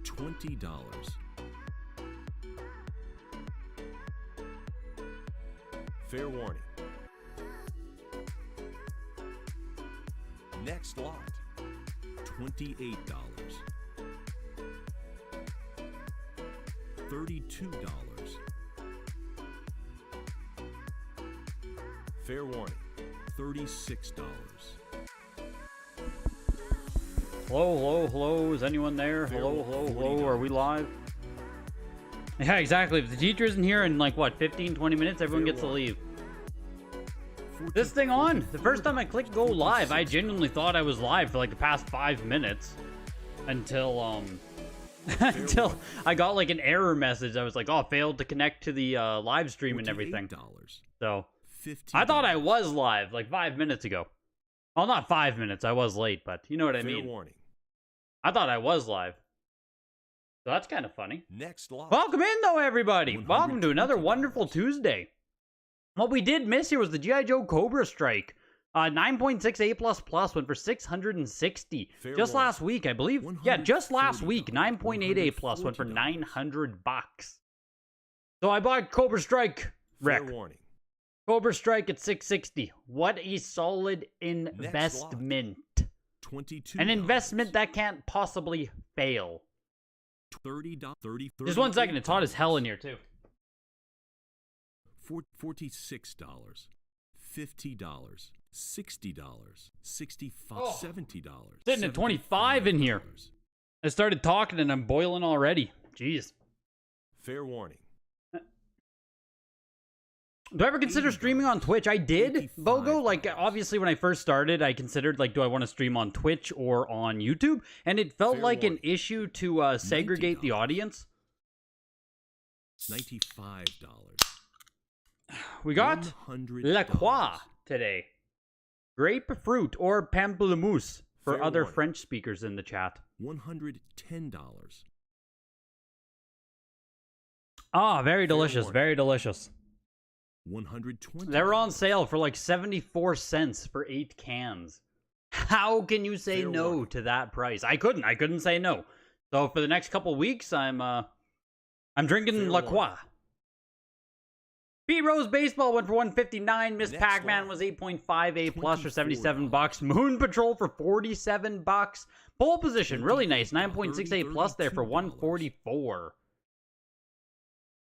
$20. Fair warning. Next lot, $28. $32. Fair warning, $36. Hello, hello, hello. Is anyone there? Hello, hello, hello. Are we live? Yeah, exactly. If the teacher isn't here in like, what, 15, 20 minutes, everyone gets to leave. This thing on. The first time I clicked go live, I genuinely thought I was live for like the past 5 minutes. Until, until I got like an error message. I was like, oh, failed to connect to the live stream and everything. So, I thought I was live like 5 minutes ago. Well, not 5 minutes. I was late, but you know what I mean. Warning. I thought I was live. So that's kind of funny. Next lot. Welcome in, though, everybody. Welcome to another wonderful Tuesday. What we did miss here was the G.I. Joe Cobra Strike. 9.68++ went for 660. Just last week, I believe. Yeah, just last week, 9.88+ went for $900. So I bought Cobra Strike, Rick. Fair warning. Cobra Strike at 660. What a solid investment. $22. An investment that can't possibly fail. $30. Just 1 second, it's hot as hell in here, too. $46. $50. $60. $65. $70. Sitting at 25 in here. I started talking and I'm boiling already. Jeez. Fair warning. Do I ever consider streaming on Twitch? I did, Bogo. Like, obviously, when I first started, I considered, like, do I want to stream on Twitch or on YouTube? And it felt like an issue to segregate the audience. $95. We got La Croix today. Grapefruit or pamplemousse for other French speakers in the chat. $110. Ah, very delicious, very delicious. $120. They were on sale for like 74 cents for 8 cans. How can you say no to that price? I couldn't say no. So for the next couple weeks, I'm drinking La Croix. Pete Rose Baseball went for 159. Miss Pac-Man was 8.58 plus for $77. Moon Patrol for $47. Pole position, really nice. 9.68 plus there for $144.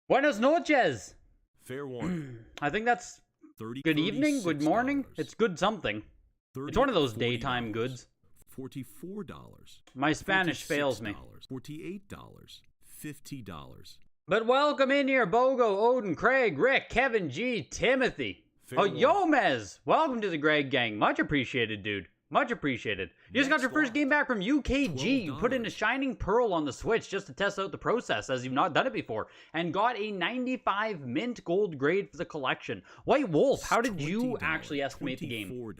Buenos noches. Fair warning. I think that's good evening, good morning. It's good something. It's one of those daytime goods. $44. My Spanish fails me. $48. $50. But welcome in here, Bogo, Odin, Craig, Rick, Kevin G, Timothy. Oh, Yomez. Welcome to the Greg Gang. Much appreciated, dude. Much appreciated. You just got your first game back from UKG. You put in a Shining Pearl on the Switch just to test out the process, as you've not done it before, and got a 95 mint gold grade for the collection. White Wolf, how did you actually estimate the game?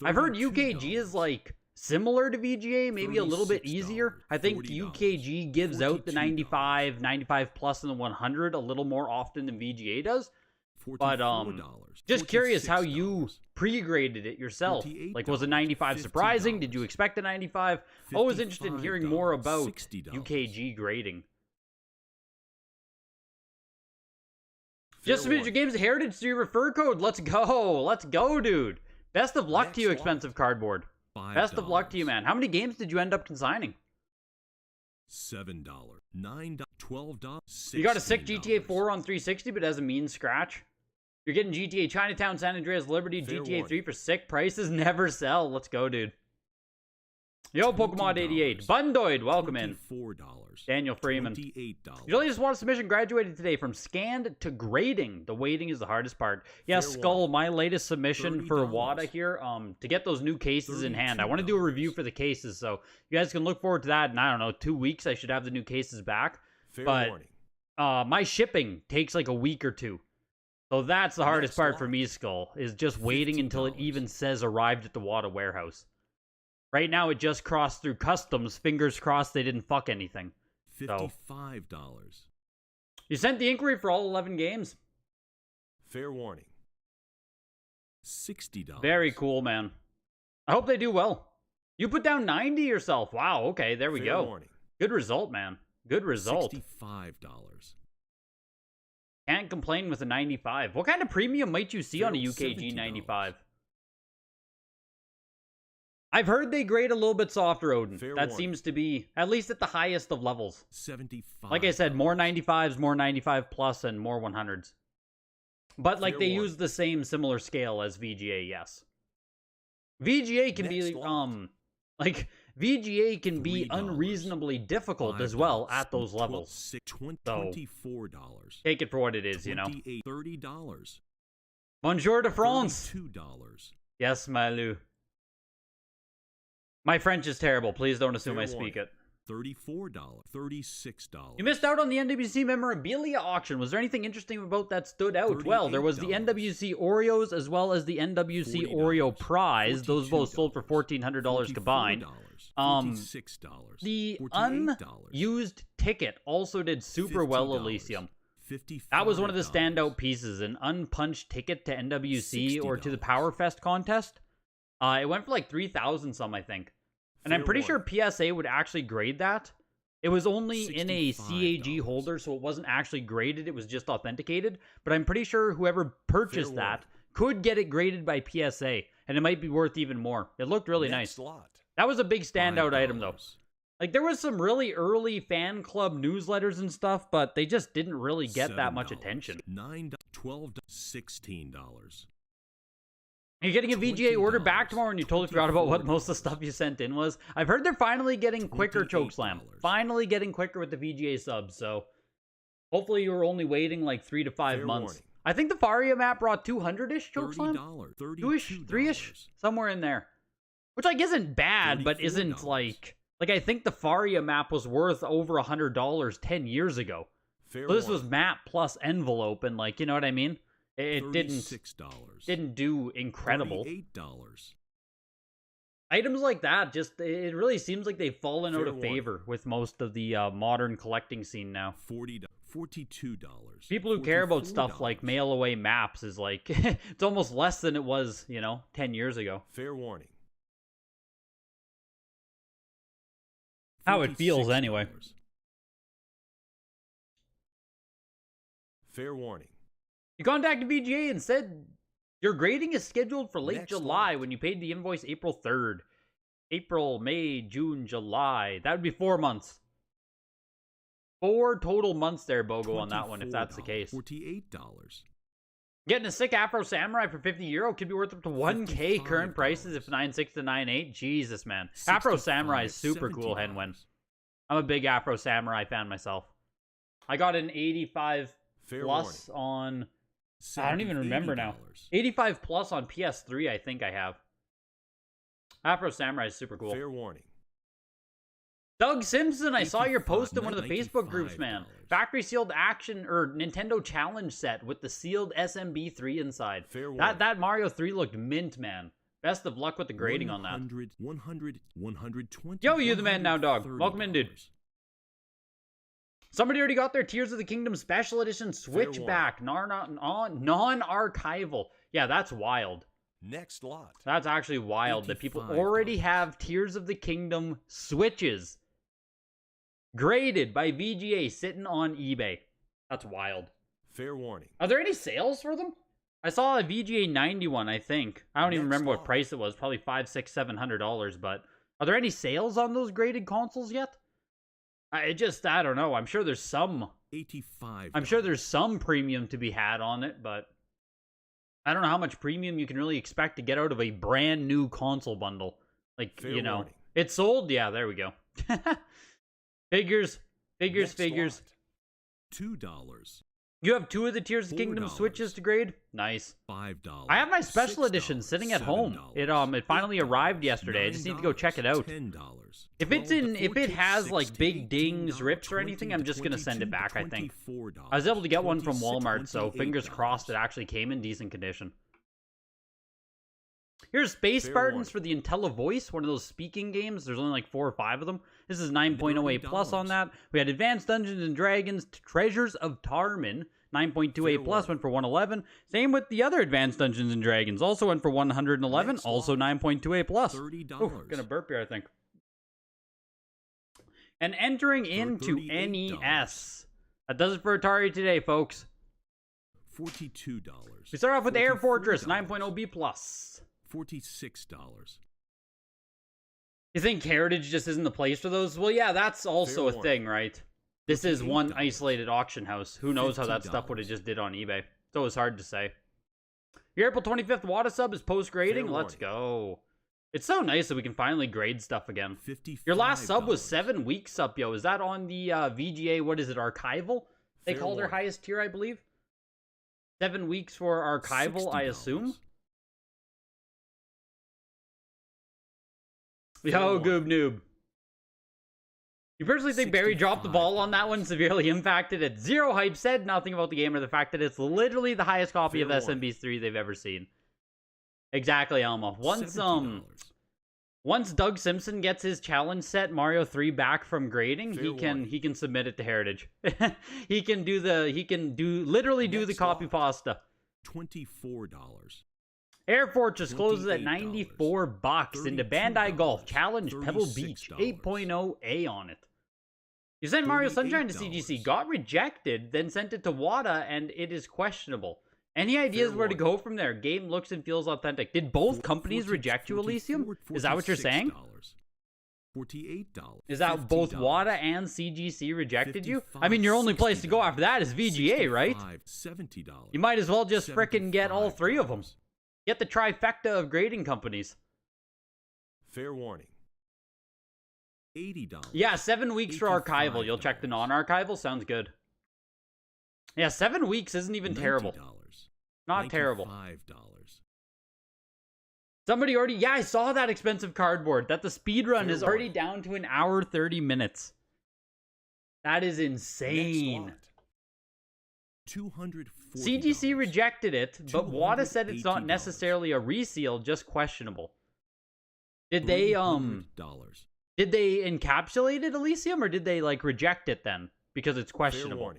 I've heard UKG is like similar to VGA, maybe a little bit easier. I think UKG gives out the 95, 95 plus, and the 100 a little more often than VGA does. But just curious how you pre-graded it yourself. Like, was a 95 surprising? Did you expect a 95? Always interested in hearing more about UKG grading. Just submitted your games to Heritage through your refer code. Let's go. Let's go, dude. Best of luck to you, Expensive Cardboard. Best of luck to you, man. How many games did you end up consigning? $7, $9, $12, $16. You got a sick GTA 4 on 360, but as a mean scratch. You're getting GTA Chinatown, San Andreas, Liberty, GTA 3 for sick prices. Never sell. Let's go, dude. Yo, Pokemon 88. Bundoid, welcome in. Daniel Freeman. Your latest water submission graduated today from scanned to grading. The waiting is the hardest part. Yeah, Skull, my latest submission for WATA here, to get those new cases in hand. I want to do a review for the cases, so you guys can look forward to that. In, I don't know, 2 weeks, I should have the new cases back. But my shipping takes like a week or two. So that's the hardest part for me, Skull, is just waiting until it even says arrived at the WATA warehouse. Right now, it just crossed through customs. Fingers crossed they didn't fuck anything. $55. You sent the inquiry for all 11 games. Fair warning. $60. Very cool, man. I hope they do well. You put down 90 yourself. Wow, okay, there we go. Warning. Good result, man. Good result. $65. Can't complain with a 95. What kind of premium might you see on a Fair UKG $70. 95? I've heard they grade a little bit softer, Odin. Fair That warning. seems to be, at least at the highest of levels. 75. Like I said, more 95s, more 95 plus, and more 100s. But like Fair they warning. use the same similar scale as VGA, yes. VGA can Next be lot. like VGA can be $3. unreasonably difficult as well at those $12, levels. $24. Take it for what it is, you know. $30. Bonjour de France. $32. Yes, my Lou. My French is terrible. Please don't assume Fair I speak warning. it. $34. $36. You missed out on the NWC memorabilia auction. Was there anything interesting about that stood out? Well, there was the $38. NWC Oreos as well as the NWC $40. Oreo prize. Those both sold for $1,400 combined. $46. The $48. unused ticket also did super well, $50. Elysium. $55. That was one of the standout pieces. An unpunched ticket to NWC or to the $60. Powerfest contest. It went for like 3,000 some, I think. And I'm Fair pretty sure warning. PSA would actually grade that. It was only in a CAG $65. holder, so it wasn't actually graded. It was just authenticated. But I'm pretty sure whoever purchased Fair that could get it graded by PSA. And it might be worth even more. It looked really Next nice. lot. That was a big standout item, though. $5. Like, there was some really early fan club newsletters and stuff, but they just didn't really get that much $7. attention. $9. $12. $16. You're getting a VGA order back $20, tomorrow and you totally forgot about what most of the stuff you sent in was. I've heard they're finally getting quicker, Chokeslam. $28. Finally getting quicker with the VGA subs, so hopefully you were only waiting like 3 to 5 Fair months. warning. I think the Faria map brought 200-ish, Chokeslam? $30. Two-ish? $32. 3-ish? Somewhere in there. Which like isn't bad, but isn't $34. like I think the Faria map was worth over $100 10 years ago. Fair So this was warning. map plus envelope and like, you know what I mean? It didn't do incredible. $48. Items like that, just it really seems like they've fallen out Fair of warning. favor with most of the modern collecting scene now. $42. People who care about stuff $44. like mail away maps is like it's almost less than it was, 10 years ago. Fair warning. How it feels anyway. $46. Fair warning. You contacted VGA and said your grading is scheduled for late Next July lot. when you paid the invoice April 3rd. April, May, June, July. That would be 4 months. 4 total months there, Bogo, on that one, if that's the case. $48. Getting a sick Afro Samurai for €50 could be worth up to 1K current prices if 9.6 to 9.8. Jesus, man. Afro Samurai is super cool, $70. Henwen. I'm a big Afro Samurai fan myself. I got an 85 Fair plus on... I don't even remember now. 85 plus on PS3, I think I have. Afro Samurai is super cool. Fair warning. Doug Simpson, I saw your post in one of the $95. Facebook groups, man. Factory sealed action or Nintendo Challenge set with the sealed SMB3 inside. Fair warning. That Mario 3 looked mint, man. Best of luck with the grading on that. 120. Yo, you the man now, dog. Welcome in, dude. $130. Somebody already got their Tears of the Kingdom Special Edition Switchback, non-archival. Yeah, that's wild. Next lot. That's actually wild that people $85. already have Tears of the Kingdom Switches graded by VGA sitting on eBay. That's wild. Fair warning. Are there any sales for them? I saw a VGA 91, I think. I don't even Next remember what lot. price it was. Probably $500, $600, $700. But are there any sales on those graded consoles yet? I don't know. I'm sure there's some. $85. I'm sure there's some premium to be had on it, but I don't know how much premium you can really expect to get out of a brand new console bundle. Like, Fair warning. it sold. Yeah, there we go. Figures. Next Figures. lot. $2. You have 2 of the Tears of the Kingdom $4. Switches to grade? Nice. $5. I have my special $6, edition sitting at home. $7, It finally $8, arrived yesterday. I just need to go check it out. $10, If it has like $12, big dings, $14, rips or anything, I'm just gonna send it $22, back, I think. $24, I was able to get one from $26, Walmart, so fingers $28. crossed it actually came in decent condition. Here's Space Fair Spartans warning. for the IntelliVoice, one of those speaking games. There's only like 4 or 5 of them. This is 9.08 plus on $30. that. We had Advanced Dungeons and Dragons Treasures of Tarmin. 9.28 Fair plus went for 111. Same with the other Advanced Dungeons and Dragons. Also went for 111. Next also lot. 9.28 plus. $30. Ooh, gonna burp here, I think. and entering into NES. That does it for Atari today, folks. $42. We start off with Air Fortress $44. 9.0 B+. $46. You think Heritage just isn't the place for those? Well, yeah, that's also a thing, right? This is one isolated auction house. Who knows how that stuff would have just did on eBay. So it's hard to say. Your April 25th WATA sub is post-grading. Let's go. It's so nice that we can finally grade stuff again. Your last sub was 7 weeks up, yo. Is that on the VGA, what is it, archival? They call their highest tier, I believe. 7 weeks for archival, I assume. Yo, Goob Noob. You personally think Barry dropped the ball on that one, severely impacted it? Zero hype, said nothing about the game or the fact that it's literally the highest copy of SMB3 they've ever seen. Exactly, Alma. Once Doug Simpson gets his challenge set Mario 3 back from grading, he can submit it to Heritage. he can literally do the copy pasta. $24. Air Fortress closes at $94 into Bandai Golf Challenge Pebble Beach 8.0A on it. You sent Mario Sunshine to CGC, got rejected, then sent it to WATA, and it is questionable. Any ideas where to go from there? Game looks and feels authentic. Did both companies reject you, Elysium? Is that what you're saying? $48. Is that both WATA and CGC rejected you? I mean, your only place to go after that is VGA, right? $70. You might as well just frickin' get all three of them. Get the trifecta of grading companies. Fair warning. $80. Yeah, 7 weeks for archival. You'll check the non-archival? Sounds good. Yeah, 7 weeks isn't even terrible. Not terrible. Somebody already... Yeah, I saw that expensive cardboard. That the speedrun is already down to 1 hour 30 minutes. That is insane. $240. CGC rejected it, but WATA said it's not necessarily a reseal, just questionable. Did they encapsulate it, Elysium, or did they like reject it then because it's questionable?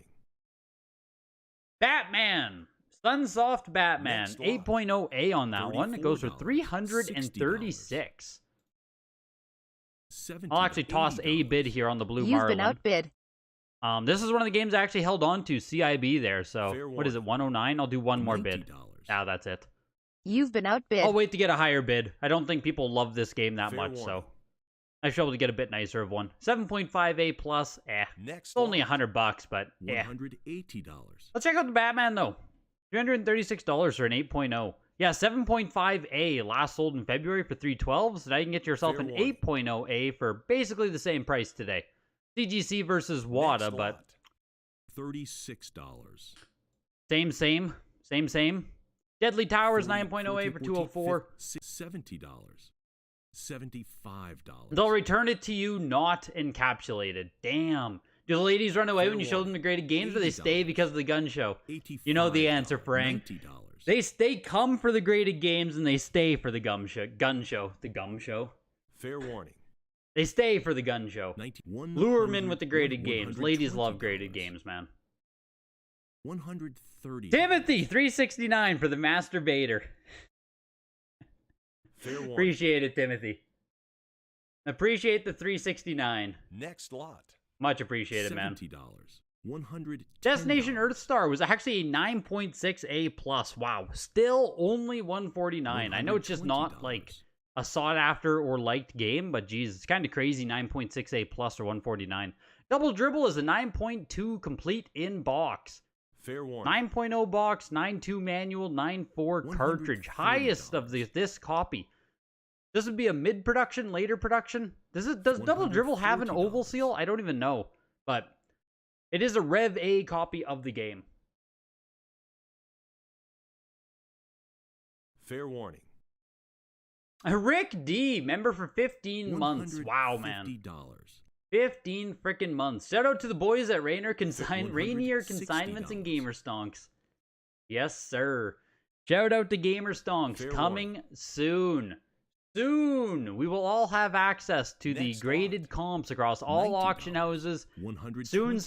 Batman, Sunsoft Batman, 8.0A on that one. It goes for $336. I'll actually toss a bid here on the Blue Marlin. You've been outbid. This is one of the games I actually held on to, CIB there, so what is it, 109? I'll do one more bid. Ah, that's it. You've been outbid. I'll wait to get a higher bid. I don't think people love this game that much, so I should be able to get a bit nicer of one. 7.5A plus, It's only $100, but $180. Let's check out the Batman, though. $336 for an 8.0. Yeah, 7.5A last sold in February for $312, so now you can get yourself an 8.0A for basically the same price today. CGC versus WATA, but $36. Same. Deadly Towers 9.0A for $204. $70. $75. They'll return it to you not encapsulated. Damn. Do the ladies run away when you show them the graded games, or they stay because of the gun show? You know the answer, Frank. They come for the graded games and they stay for the gun show. The gum show. Fair warning. They stay for the gun show. Lure them in with the graded games. Ladies love graded games, man. $130. Timothy, $369 for the Masturbator. Appreciate it, Timothy. Appreciate the $369. Next lot. Much appreciated, man. $70. $110. Destination Earthstar was actually a 9.6A plus. Wow. Still only $149. I know it's just not like a sought after or liked game, but geez, it's kind of crazy. 9.6A plus or $149. Double Dribble is a 9.2 complete in box. Fair warning. 9.0 box, 9.2 manual, 9.4 cartridge. Highest of this copy. This would be a mid-production, later production. Does Double Dribble have an oval seal? I don't even know. But it is a Rev A copy of the game. Fair warning. Rick D, member for 15 months. Wow, man. $50. 15 frickin' months. Shout out to the boys at Rainier Consignments and Gamer Stonks. Yes, sir. Shout out to Gamer Stonks. Coming soon. Soon. We will all have access to the graded comps across all auction houses. Soon.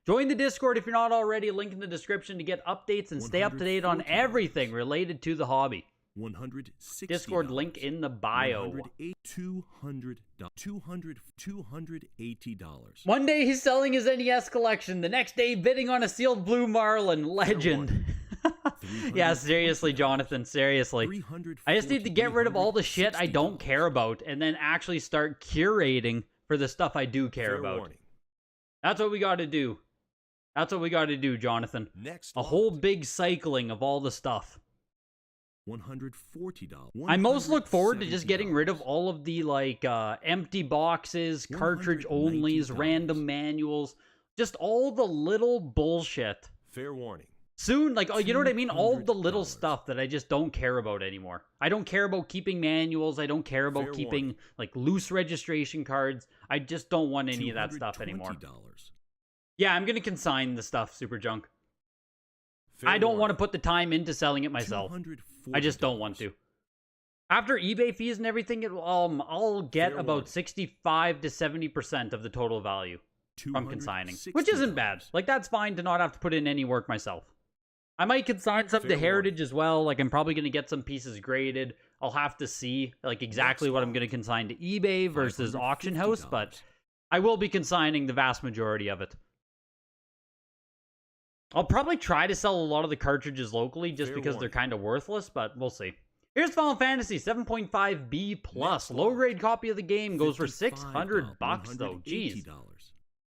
Join the Discord if you're not already. Link in the description to get updates and stay up to date on everything related to the hobby. $160. Discord link in the bio. $280. One day he's selling his NES collection. The next day bidding on a sealed blue Marlin. Legend. Yeah, seriously, Jonathan. Seriously. I just need to get rid of all the shit I don't care about and then actually start curating for the stuff I do care about. Warning. That's what we got to do. That's what we got to do, Jonathan. Next A whole big cycling of all the stuff. $140. I most look forward to just getting rid of all of the, like, empty boxes, cartridge onlys, random manuals, just all the little bullshit. Fair warning. Soon, like, oh, you know what I mean? All of the little stuff that I just don't care about anymore. I don't care about keeping manuals. I don't care about keeping, like, loose registration cards. I just don't want any of that stuff anymore. Yeah, I'm going to consign the stuff, Super Junk. I don't want to put the time into selling it myself. I just don't want to. After eBay fees and everything, I'll get about 65 to 70% of the total value from consigning, which isn't bad. Like, that's fine to not have to put in any work myself. I might consign some to Heritage as well. Like, I'm probably going to get some pieces graded. I'll have to see, like, exactly what I'm going to consign to eBay versus Auction House, but I will be consigning the vast majority of it. I'll probably try to sell a lot of the cartridges locally just because they're kind of worthless, but we'll see. Here's Final Fantasy 7.5B Plus. Low-grade copy of the game goes for $600 though. Jeez.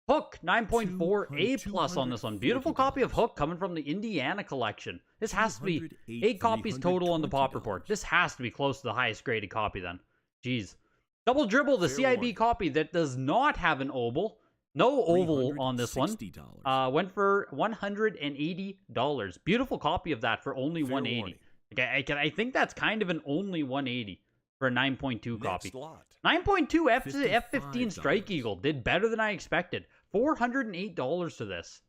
Hook 9.4A Plus on this one. Beautiful copy of Hook coming from the Indiana collection. This has to be 8 copies total on the Pop Report. This has to be close to the highest graded copy then. Jeez. Double Dribble, the CIB copy that does not have an oval. No oval on this one. Went for $180. Beautiful copy of that for only $180. Okay, I think that's kind of an only $180 for a 9.2 copy. 9.2 F15 Strike Eagle did better than I expected. $408 to this.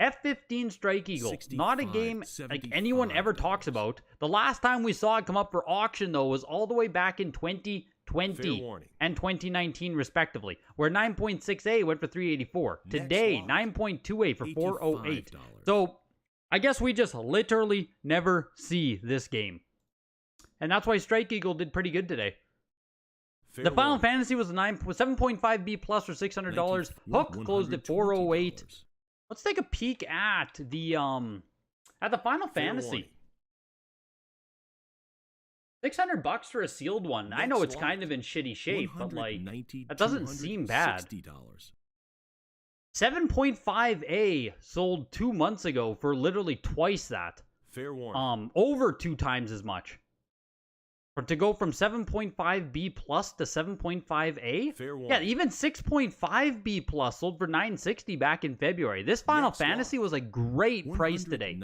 F15 Strike Eagle, not a game like anyone ever talks about. The last time we saw it come up for auction, though, was all the way back in 2020 and 2019, respectively, where 9.6A went for $384. Today, 9.2A for $408. So, I guess we just literally never see this game. And that's why Strike Eagle did pretty good today. The Final Fantasy was a 7.5B plus for $600. Hook closed at $408. Let's take a peek at the Final Fantasy. $600 for a sealed one. I know it's kind of in shitty shape, but like that doesn't seem bad. 7.5A sold 2 months ago for literally twice that. Fair warning. Over 2 times as much. But to go from 7.5B plus to 7.5A? Fair warning. Yeah, even 6.5B plus sold for $960 back in February. This Final Fantasy was a great price today.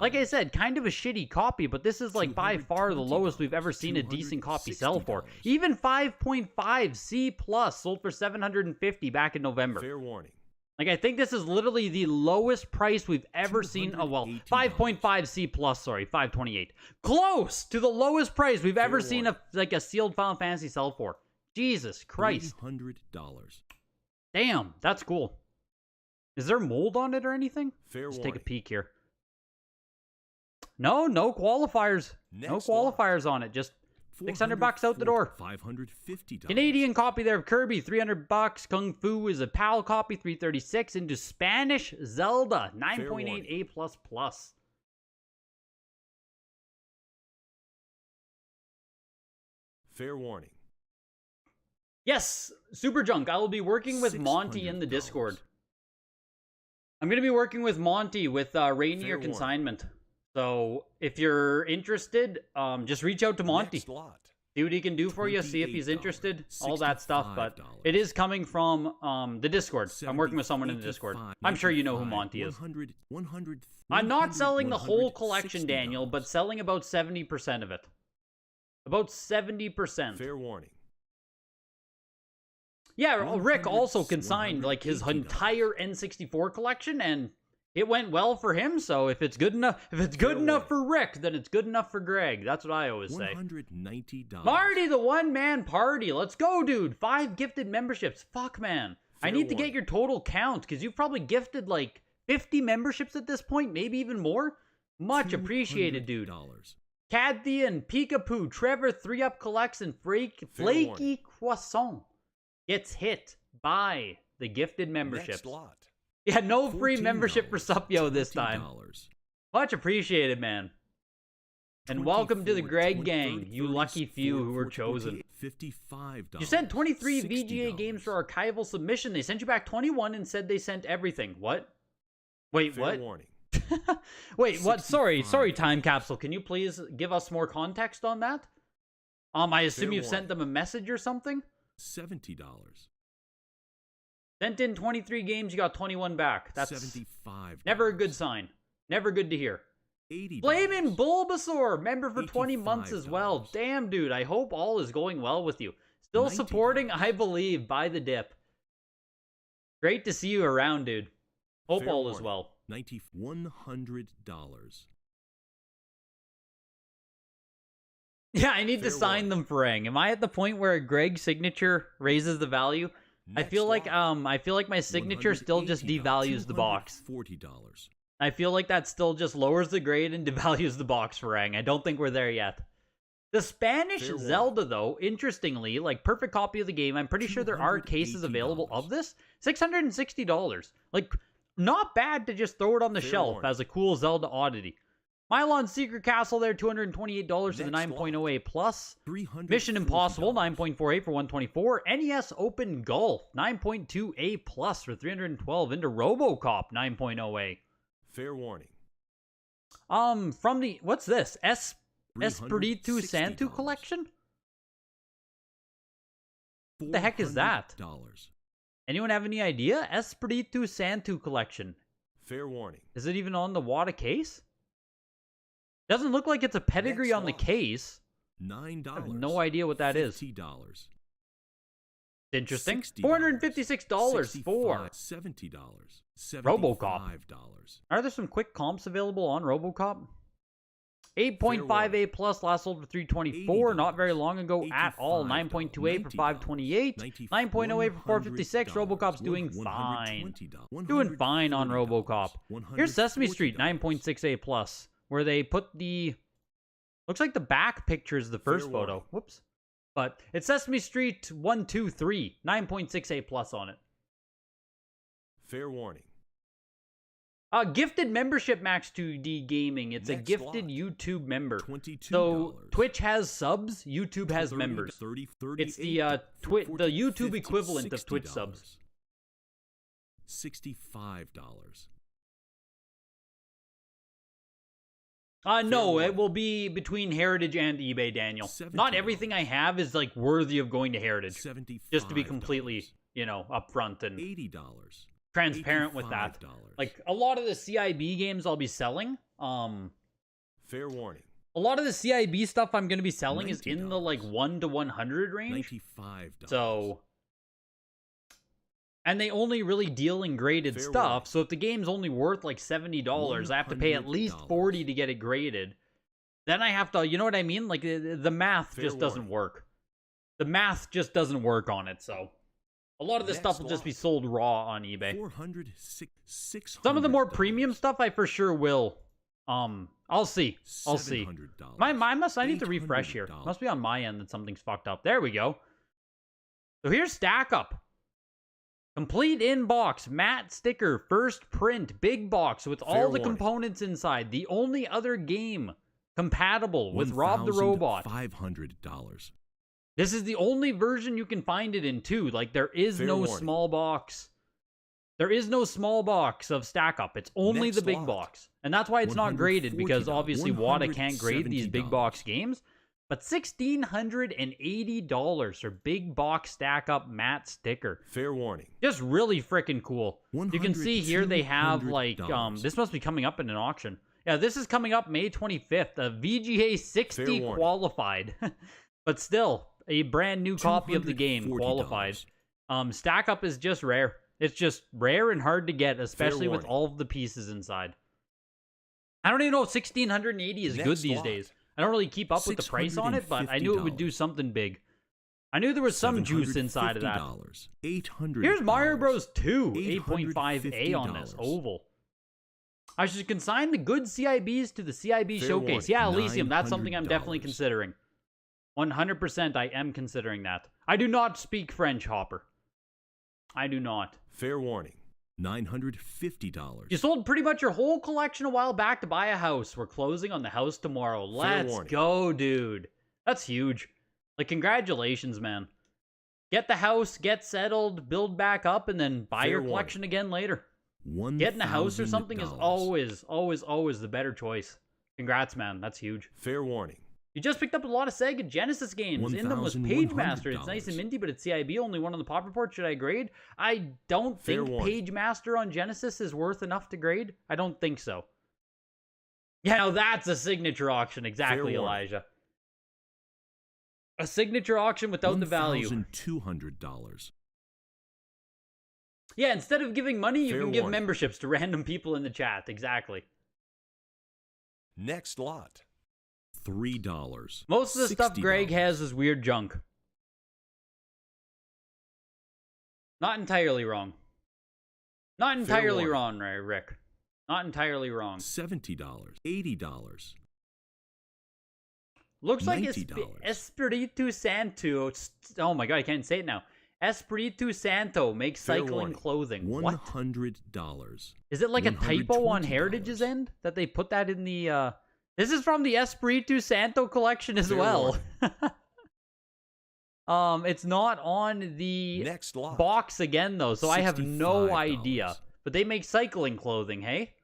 Like I said, kind of a shitty copy, but this is like by far the lowest we've ever seen a decent copy sell for. Even 5.5C plus sold for $750 back in November. Fair warning. Like, I think this is literally the lowest price we've ever seen. Oh, well, 5.5C plus, sorry, 528. Close to the lowest price we've ever seen a sealed Final Fantasy sell for. Jesus Christ. $300. Damn, that's cool. Is there mold on it or anything? Let's take a peek here. No qualifiers. No qualifiers on it. Just $600 out the door. $550. Canadian copy there of Kirby, $300. Kung Fu is a PAL copy, $336. Into Spanish Zelda, 9.8A plus. Fair warning. Yes, Super Junk. I will be working with Monty in the Discord. I'm going to be working with Monty with Rainier Consignment. So, if you're interested, just reach out to Monty. See what he can do for you, see if he's interested, all that stuff. But it is coming from the Discord. I'm working with someone in the Discord. I'm sure you know who Monty is. I'm not selling the whole collection, Daniel, but selling about 70% of it. About 70%. Fair warning. Yeah, Rick also consigned like his entire N64 collection, and it went well for him. So if it's good enough, for Rick, then it's good enough for Greg. That's what I always say. $190. Marty, the one-man party. Let's go, dude. 5 gifted memberships. Fuck, man. I need to get your total count because you've probably gifted like 50 memberships at this point, maybe even more. Much appreciated, dude. Caddy and Peekapoo, Trevor 3-Up Collects, and Flaky Croissant gets hit by the gifted memberships. Next lot. Yeah, no free membership for Supyo this time. $20. Much appreciated, man. And welcome to the Greg Gang, you lucky few who were chosen. $55. You sent 23 VGA $60. games for archival submission. They sent you back 21 and said they sent everything. What? Wait, Fair what? warning. Wait, what? Sorry, $65. Time Capsule. Can you please give us more context on that? I assume Fair you've sent them a message or something? $70. Sent in 23 games, you got 21 back. That's $75. never a good sign. Never good to hear. $80. Flamin' Bulbasaur, member for 20 months as well. $85. Damn, dude, I hope all is going well with you. Still supporting, I believe, by the dip. Great to see you around, dude. Hope Fair all is warning. well. $100. Yeah, I need to Fair sign warning. them for Rang. Am I at the point where a Greg signature raises the value? I Next feel like lot. I feel like my signature still just $180. devalues the box. $240. I feel like that still just lowers the grade and devalues the box for Rang. I don't think we're there yet. The Spanish Fair warning. Zelda, though, interestingly, like perfect copy of the game. I'm pretty sure there are cases available of this. $660. Like, not bad to just throw it on the Fair shelf warning. as a cool Zelda oddity. Mylon Secret Castle there, $228 for the Next 9.0A plus. $340. Mission Impossible, 9.48 for 124. NES Open Golf, 9.2A plus for 312. Into RoboCop, 9.0A. Fair warning. From the, what's this? Espiritu $360. Santo collection? What the heck is that? $400. Anyone have any idea? Espiritu Santo collection. Fair warning. Is it even on the WATA case? Doesn't look like it's a pedigree Next on the lot. case. $9. I have no idea what that is. $50. Interesting. $60. $456 for. $70. RoboCop. $75. Are there some quick comps available on RoboCop? 8.5A plus last sold for 324, not very long ago at all. 9.2A for 528. 9.0A for 456. RoboCop's doing fine. Doing fine on RoboCop. Here's Sesame Street, 9.6A plus, where they put the, looks like the back picture is the first Fair photo. warning. Whoops. But it's Sesame Street 1, 2, 3. 9.6A plus on it. Fair warning. Gifted membership, Max 2D Gaming. It's a Next gifted lot. YouTube member. $22. So Twitch has subs, YouTube has 30 members. 30, It's 38, the the 40, YouTube 50, equivalent of Twitch subs. $65. No, warning. it will be between Heritage and eBay, Daniel. Not $70. everything I have is like worthy of going to Heritage. $75. Just to be completely, upfront and $80. transparent with that. $85. Like a lot of the CIB games I'll be selling, Fair warning. a lot of the CIB stuff I'm going to be selling is in the $90. like 1 to 100 range. $95. So, and they only really deal in graded Fair stuff. warning. So if the game's only worth like $70, I have to pay at least $100. $40 to get it graded. Then I have to, you know what I mean? Like the math Fair just doesn't warning. work. The math just doesn't work on it. So a lot of this stuff Next will just be lot. sold raw on eBay. 400, $600. Some of the more premium stuff I for sure will. I'll see. I'll see. $700. I need to refresh here. $800. Must be on my end that something's fucked up. There we go. So here's Stack Up. Complete inbox, matte sticker, first print, big box with all Fair the warning. components inside. The only other game compatible with Rob the Robot. $500. This is the only version you can find it in too. Like there is Fair no warning. small box. There is no small box of Stack Up. It's only Next the big lot. box. And that's why it's not graded, because $140. obviously WATA can't grade these big $170. box games. But $1,680 for big box Stack Up matte sticker. Fair warning. Just really freaking cool. You can see here they have like $200. this must be coming up in an auction. Yeah, this is coming up May 25th. A VGA 60 Fair warning. qualified. But still, a brand new copy of the game $240. qualified. Stack Up is just rare. It's just rare and hard to get, especially with warning. all of the pieces inside. I don't even know if 1,680 is good Next these lot. days. I don't really keep up with the price on it, but I knew it would do something big. I knew there was some juice inside of that. $800. Here's Mario Bros. 2, 8.5A on this $850. oval. I should consign the good CIBs to the CIB Fair showcase. warning, Yeah, Elysium, that's something I'm definitely $900. considering. 100% I am considering that. I do not speak French, Hopper. I do not. Fair warning. $950. You sold pretty much your whole collection a while back to buy a house. We're closing on the house tomorrow. Let's warning. go, dude. That's huge. Like, congratulations, man. Get the house, get settled, build back up, and then buy Fair your warning. collection again later. Getting a house or something is always, always, always the better choice. Congrats, man. That's huge. Fair warning. You just picked up a lot of Sega Genesis games. In them was Page Master. It's nice and minty, but it's CIB. Only one on the pop report. Should I grade? I don't Fair think warning. Page Master on Genesis is worth enough to grade. I don't think so. Yeah, now that's a signature auction. Exactly, Fair warning. Elijah. A signature auction without the value. $1,200. Yeah, instead of giving money, you Fair can give warning. memberships to random people in the chat. Exactly. Next lot. $3. Most of the stuff Greg $60. has is weird junk. Not entirely wrong. Not entirely warning. wrong, right, Rick. Not entirely wrong. $70. $80. Looks like $90. Espiritu Santo. Oh my god, I can't say it now. Espiritu Santo makes Fair cycling warning. clothing. What? $100. Is it like a typo on $120. Heritage's end that they put that in the This is from the Espiritu Santo collection as Fair well. It's not on the Next lot. box again though, so I have no $65. idea. But they make cycling clothing, hey?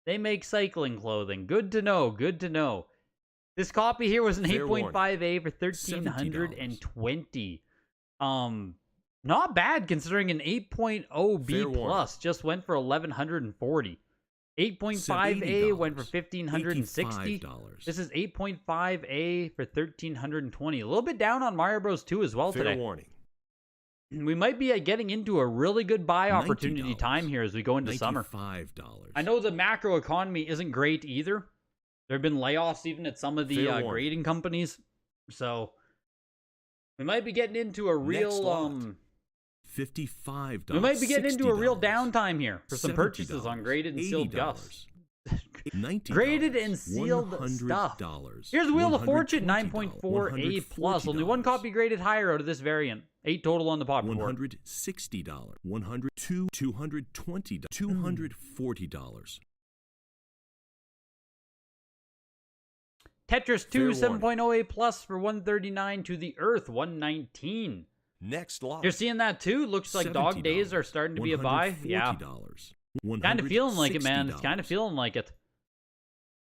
They make cycling clothing. Good to know, good to know. This copy here was an Fair 8.5A for $1,320. Not bad considering an 8.0 B Fair warning. plus just went for $1,140. 8.5A went for $1,560. $85. This is 8.5A for $1,320. A little bit down on Mario Bros 2 as well Fair today. warning. We might be getting into a really good buy opportunity $90. time here as we go into summer. $95. I know the macro economy isn't great either. There have been layoffs even at some of the Fair warning. grading companies. So we might be getting into a Next real lot. $55. we might be getting into a real $60. downtime here for some purchases on $70. graded and sealed $80. guffs. $90. Graded and sealed stuff. Here's the Wheel of Fortune, $120. 9.4A plus. Only one copy graded higher out of this variant. 8 total on the pop report. $160. $220. $240. Tetris 2 Fair warning. 7.0A plus for $139 to the Earth 119. Next lot. You're seeing that too? Looks like dog $70. days are starting to be a buy. Yeah. Kind of feeling like it, man. It's kind of feeling like it.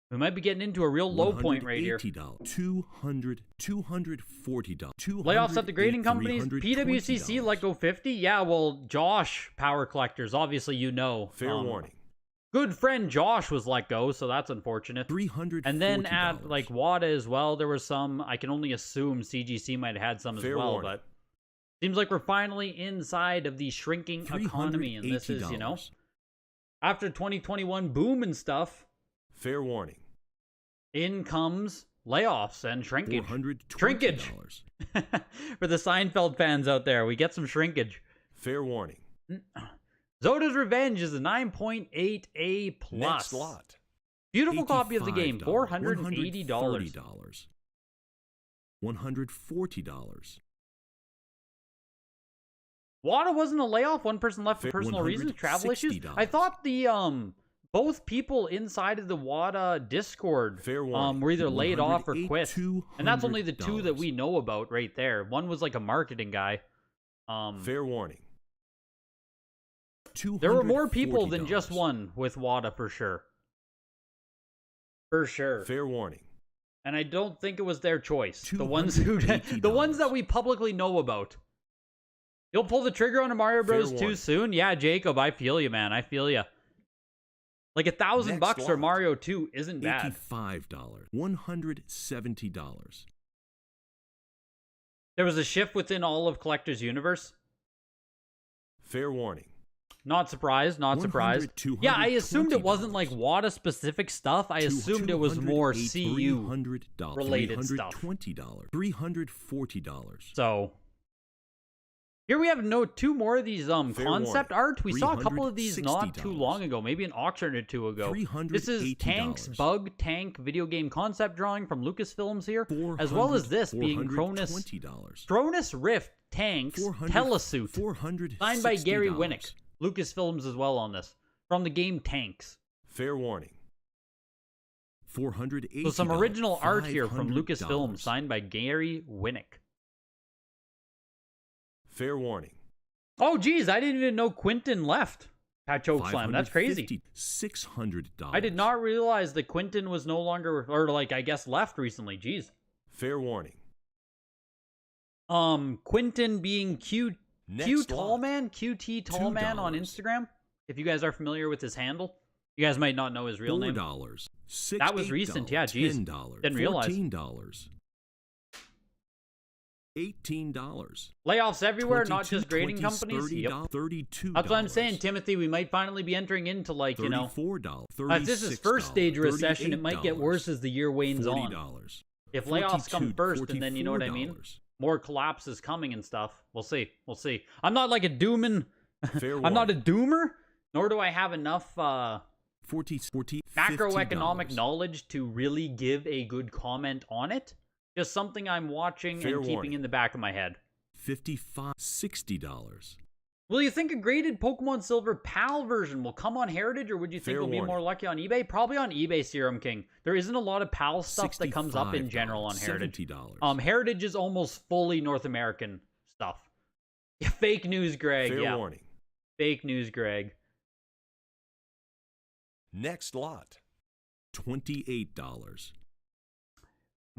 We might be getting into a real low point right here. $240. Layoffs at the grading companies. PWCC let go 50. Yeah, well, Josh, Power Collectors, obviously you know. Fair warning. Good friend Josh was let go, so that's unfortunate. $340. And then at like WATA as well, there was some. I can only assume CGC might have had some as Fair well, warning. but seems like we're finally inside of the shrinking economy, and this is, you know, after 2021 boom and stuff. Fair warning. In comes layoffs and shrinkage. Shrinkage. For the Seinfeld fans out there, we get some shrinkage. Fair warning. Zoda's Revenge is a 9.8A plus. Next lot. Beautiful copy of the game, $85. $480. $140. WATA wasn't a layoff. One person left for personal reasons, travel issues. I thought the both people inside of the WATA Discord Fair warning. were either laid off or quit. $200. And that's only the two that we know about right there. One was like a marketing guy. Fair warning. There were more people than just one with WATA for sure. For sure. Fair warning. And I don't think it was their choice. The ones who the ones that we publicly know about. You'll pull the trigger on a Mario Bros. Fair 2 warning. soon? Yeah, Jacob, I feel you, man. I feel you. Like $1,000 Next for lot. Mario 2 isn't bad. $85. $170. There was a shift within all of Collector's Universe. Fair warning. Not surprised, not surprised. Yeah, I assumed it wasn't like WATA specific stuff. I assumed it was more CU related stuff. $320. $340. So Here we have two more of these concept warning. art. We saw a couple of these not too $360. long ago, maybe an auction or two ago. This is Tank's $380. Bug Tank video game concept drawing from Lucasfilms here, as well as this being Cronus Rift Tanks Telesuit, signed by Gary Winnick. Lucasfilms as well on this, from the game Tanks. Fair warning. $480. So some original art here from $500. Lucasfilms, signed by Gary Winnick. Fair warning. Oh, geez, I didn't even know Quentin left at Chokeslam. That's crazy. $600. I did not realize that Quentin was no longer, or like, I guess left recently. Jeez. Fair warning. Quentin being Q Next Tallman, QT Tallman on Instagram. If you guys are familiar with his handle, you guys might not know his real name. $4. That was recent, yeah, geez. $10. Didn't realize. $14. $18. Layoffs everywhere, not just grading companies. $30, Yep. $32. That's what I'm saying, Timothy. We might finally be entering into, like, you know, $34. if this is first stage recession, it might get worse as the year wanes on. $40. If layoffs come $42, first, and then you know what I mean, $44. more collapses coming and stuff. We'll see. We'll see. I'm not like a dooming. Fair I'm not a warning. doomer, nor do I have enough 40, macroeconomic $50. knowledge to really give a good comment on it. Just something I'm watching Fair and keeping warning. in the back of my head. $55. $60. Will you think a graded Pokemon Silver PAL version will come on Heritage, or would you think Fair we'll be warning. more lucky on eBay? Probably on eBay, Serum King. There isn't a lot of PAL stuff that comes up in general on Heritage. $70. Heritage is almost fully North American stuff. Yeah, fake news, Greg. Fair yeah, warning. fake news, Greg. Next lot. $28.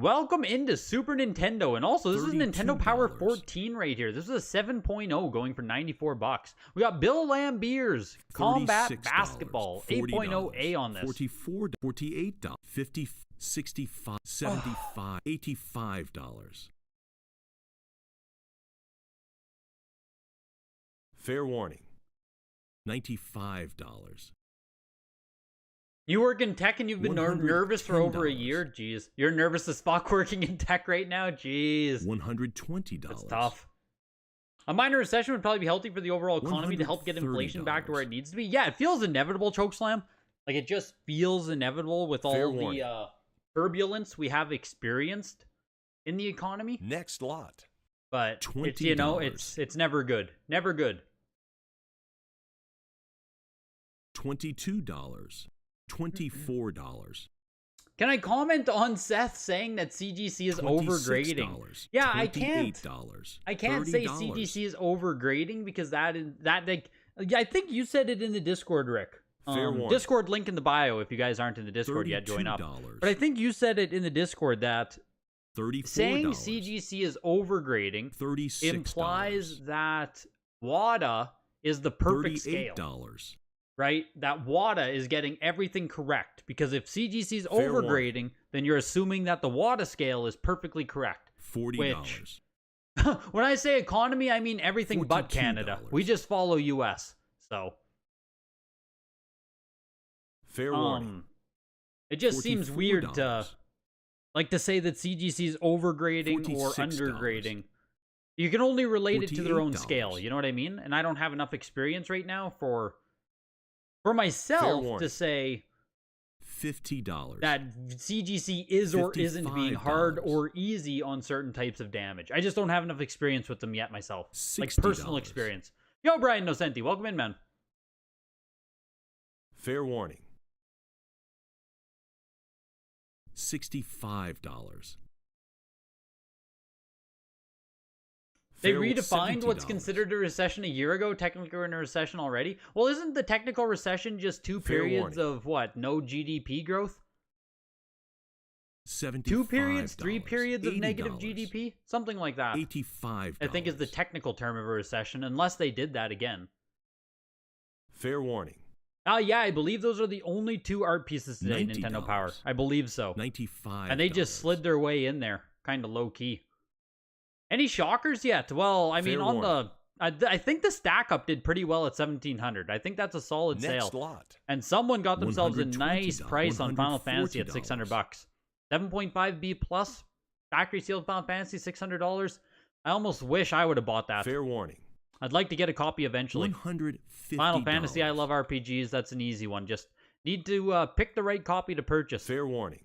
Welcome into Super Nintendo, and also this is Nintendo Power $32. 14 right here. This is a 7.0 going for $94. We got Bill Lambiers Combat $36. Basketball 8.0A on this. $44. $48. $50. $65. $75. $85. Fair warning. $95. You work in tech and you've been nervous for over a $110. year? Jeez. You're nervous as fuck working in tech right now? Jeez. $120. That's tough. A minor recession would probably be healthy for the overall economy to help get inflation back to where it needs to be. Yeah, it feels inevitable, Chokeslam. Like, it just feels inevitable with all Fair the warning. turbulence we have experienced in the economy. Next lot. But, it's, you know, it's never good. Never good. $22. $24. Can I comment on Seth saying that CGC is overgrading? $26. Yeah, I can't. $28. I can't say CGC is overgrading because I think you said it in the Discord, Rick. Fair warning. Discord link in the bio if you guys aren't in the Discord yet, join up. $32. But I think you said it in the Discord that $34. saying CGC is overgrading $36. implies that WATA is the perfect scale. $38. Right? That WATA is getting everything correct. Because if CGC is Fair overgrading, then you're assuming that the WATA scale is perfectly correct. $40. Which, when I say economy, I mean everything but Canada. We just follow US. So, Fair warning. it just seems weird to say that CGC is overgrading or $46. undergrading. You can only relate it to their own $48. scale. You know what I mean? And I don't have enough experience right now for myself to say $50. that CGC is or isn't being hard or easy on certain types of damage. I just don't have enough experience with them yet myself. Like personal $60. experience. Yo, Brian Nocenti, welcome in, man. Fair warning. $65. They Fair redefined what's $70. considered a recession a year ago. Technically, we're in a recession already. Well, isn't the technical recession just two Fair periods warning. of what? No GDP growth? $75. 2 periods? 3 periods of $80. negative GDP? Something like that. $85. I think is the technical term of a recession, unless they did that again. Fair warning. Yeah, I believe those are the only 2 art pieces today, $90. Nintendo Power. I believe so. $95. And they just slid their way in there, kind of low key. Any shockers yet? Well, I mean, Fair on warning. I think the stack up did pretty well at 1,700. I think that's a solid Next sale. lot. And someone got themselves a nice $120. price on Final Fantasy at $140. $600. 7.5 B plus, factory sealed Final Fantasy $600. I almost wish I would have bought that. Fair warning. I'd like to get a copy eventually. $150. Final Fantasy, I love RPGs. That's an easy one. Just need to pick the right copy to purchase. Fair warning.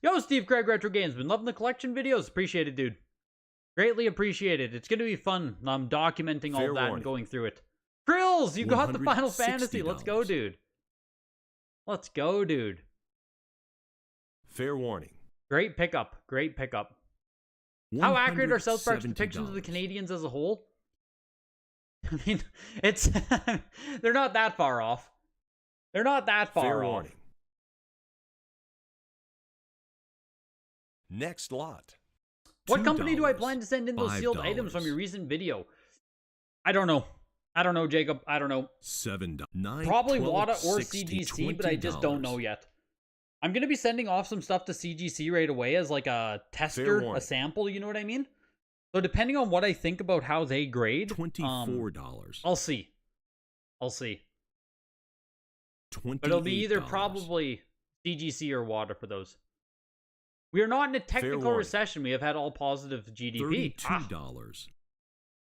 Yo, Steve Craig Retro Games. Been loving the collection videos. Appreciate it, dude. Greatly appreciated. It's going to be fun. I'm documenting all that and going through it. Krills, you got the Final Fantasy. Let's go, dude. Let's go, dude. Fair warning. Great pickup. Great pickup. How accurate are South Park's depictions of the Canadians as a whole? I mean, it's... they're not that far off. They're not that far Fair off. warning. Next lot. What company do I plan to send in those sealed items from your recent video? I don't know. I don't know, Jacob. I don't know. $7. Probably WATA or CGC, but I just don't know yet. I'm going to be sending off some stuff to CGC right away as like a tester, a sample, you know what I mean? So depending on what I think about how they grade, $24. I'll see. I'll see. $28. But it'll be either probably CGC or WATA for those. We are not in a technical recession. We have had all positive GDP. $32.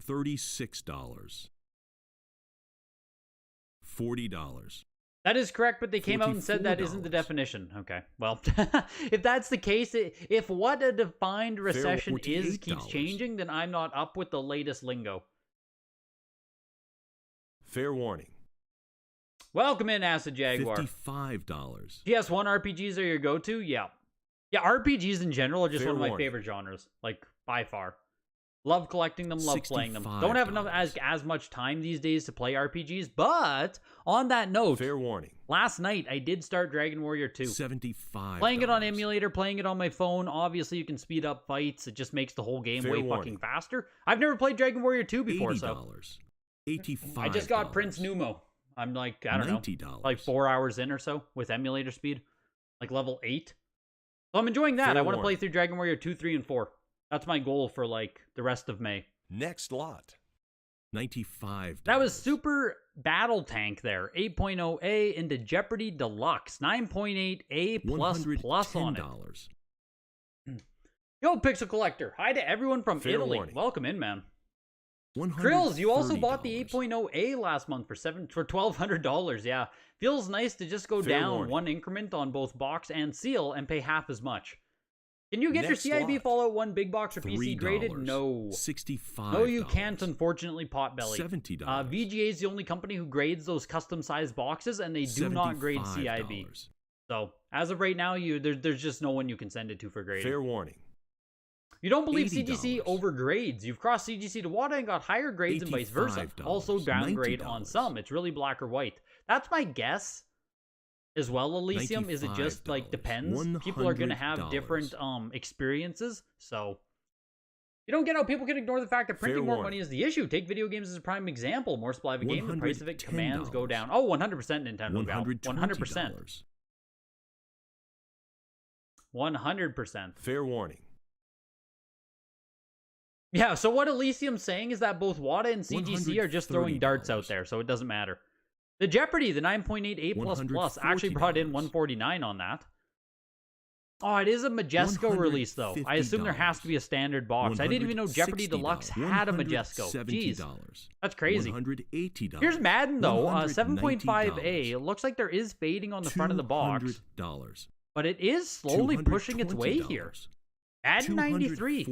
$36. $40. That is correct, but they came out and said that isn't the definition. Okay, well, if that's the case, if what a defined recession is keeps changing, then I'm not up with the latest lingo. Fair warning. Welcome in, Acid Jaguar. $55. PS1 RPGs are your go-to? Yeah. Yeah, RPGs in general are just one of my favorite genres, like, by far. Love collecting them, love playing them. Don't have enough as much time these days to play RPGs, but on that note, fair warning. Last night I did start Dragon Warrior 2. $75. Playing it on emulator, playing it on my phone. Obviously, you can speed up fights. It just makes the whole game way fucking faster. I've never played Dragon Warrior 2 before, so $85. I just got Prince Numo. I'm like, I don't know, like 4 hours in or so with emulator speed, like level 8. So I'm enjoying that. I want to play through Dragon Warrior 2, 3, and 4. That's my goal for, like, the rest of May. Next lot. $95. That was Super Battle Tank there. 8.0A into Jeopardy Deluxe. 9.8A++ on it. Yo, Pixel Collector. Hi to everyone from Italy. Welcome in, man. Krills, you also bought the 8.0A last month for $1,200. Yeah. Feels nice to just go down one increment on both box and seal and pay half as much. Can you get your CIB Fallout 1 big box or PC graded? No. $65. No, you can't, unfortunately, Potbelly. $70. VGA is the only company who grades those custom-sized boxes, and they do not grade CIB. So, as of right now, there's just no one you can send it to for grading. Fair warning. You don't believe CGC overgrades. You've crossed CGC to WATA and got higher grades and vice versa. Also downgrade on some. It's really black or white. That's my guess. As well, Elysium, is it just, like, depends? People are going to have different experiences, so... You don't get how people can ignore the fact that printing more money is the issue. Take video games as a prime example. More supply of a game, the price of it commands go down. Oh, 100% Nintendo go. 100%. 100%. Fair warning. Yeah, so what Elysium's saying is that both WATA and CGC are just throwing darts out there, so it doesn't matter. The Jeopardy, the 9.8A++, actually brought in $149 on that. Oh, it is a Majesco release, though. I assume there has to be a standard box. I didn't even know Jeopardy Deluxe had a Majesco. Jeez. That's crazy. Here's Madden, though. 7.5A. It looks like there is fading on the front of the box. But it is slowly pushing its way here. Madden 93.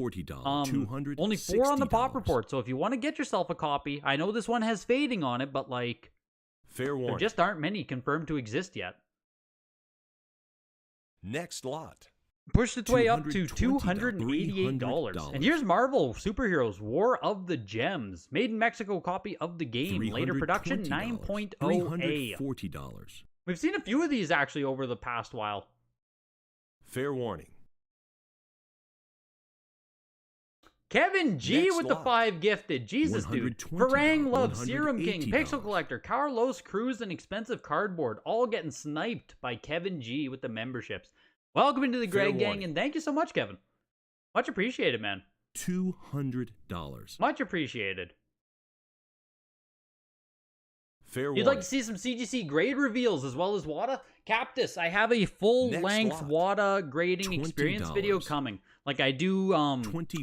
Only 4 on the pop report, so if you want to get yourself a copy, I know this one has fading on it, but, like... Fair warning. There just aren't many confirmed to exist yet. Next lot. Pushed its way up to $288. And here's Marvel Superheroes War of the Gems. Made in Mexico copy of the game. Later production 9.0A. $40. We've seen a few of these actually over the past while. Fair warning. Kevin G with the 5 gifted. Jesus, dude. Varang Love, Serum King, Pixel Collector, Carlos Cruz, and Expensive Cardboard. All getting sniped by Kevin G with the memberships. Welcome into the Greg Gang, and thank you so much, Kevin. Much appreciated, man. $200. Much appreciated. Fair You'd like to see some CGC grade reveals as well as WATA? Captus, I have a full-length WATA grading experience video coming. Like I do,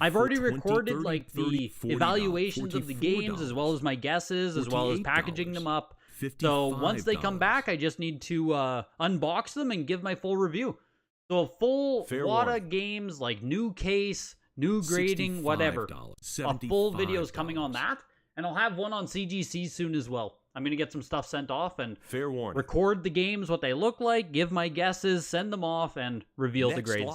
I've already recorded like the evaluations of the games as well as my guesses, as well as packaging them up. So once they come back, I just need to unbox them and give my full review. So a full WATA games, like new case, new grading, whatever. A full video is coming on that. And I'll have one on CGC soon as well. I'm going to get some stuff sent off and record the games, what they look like, give my guesses, send them off, and reveal the grades.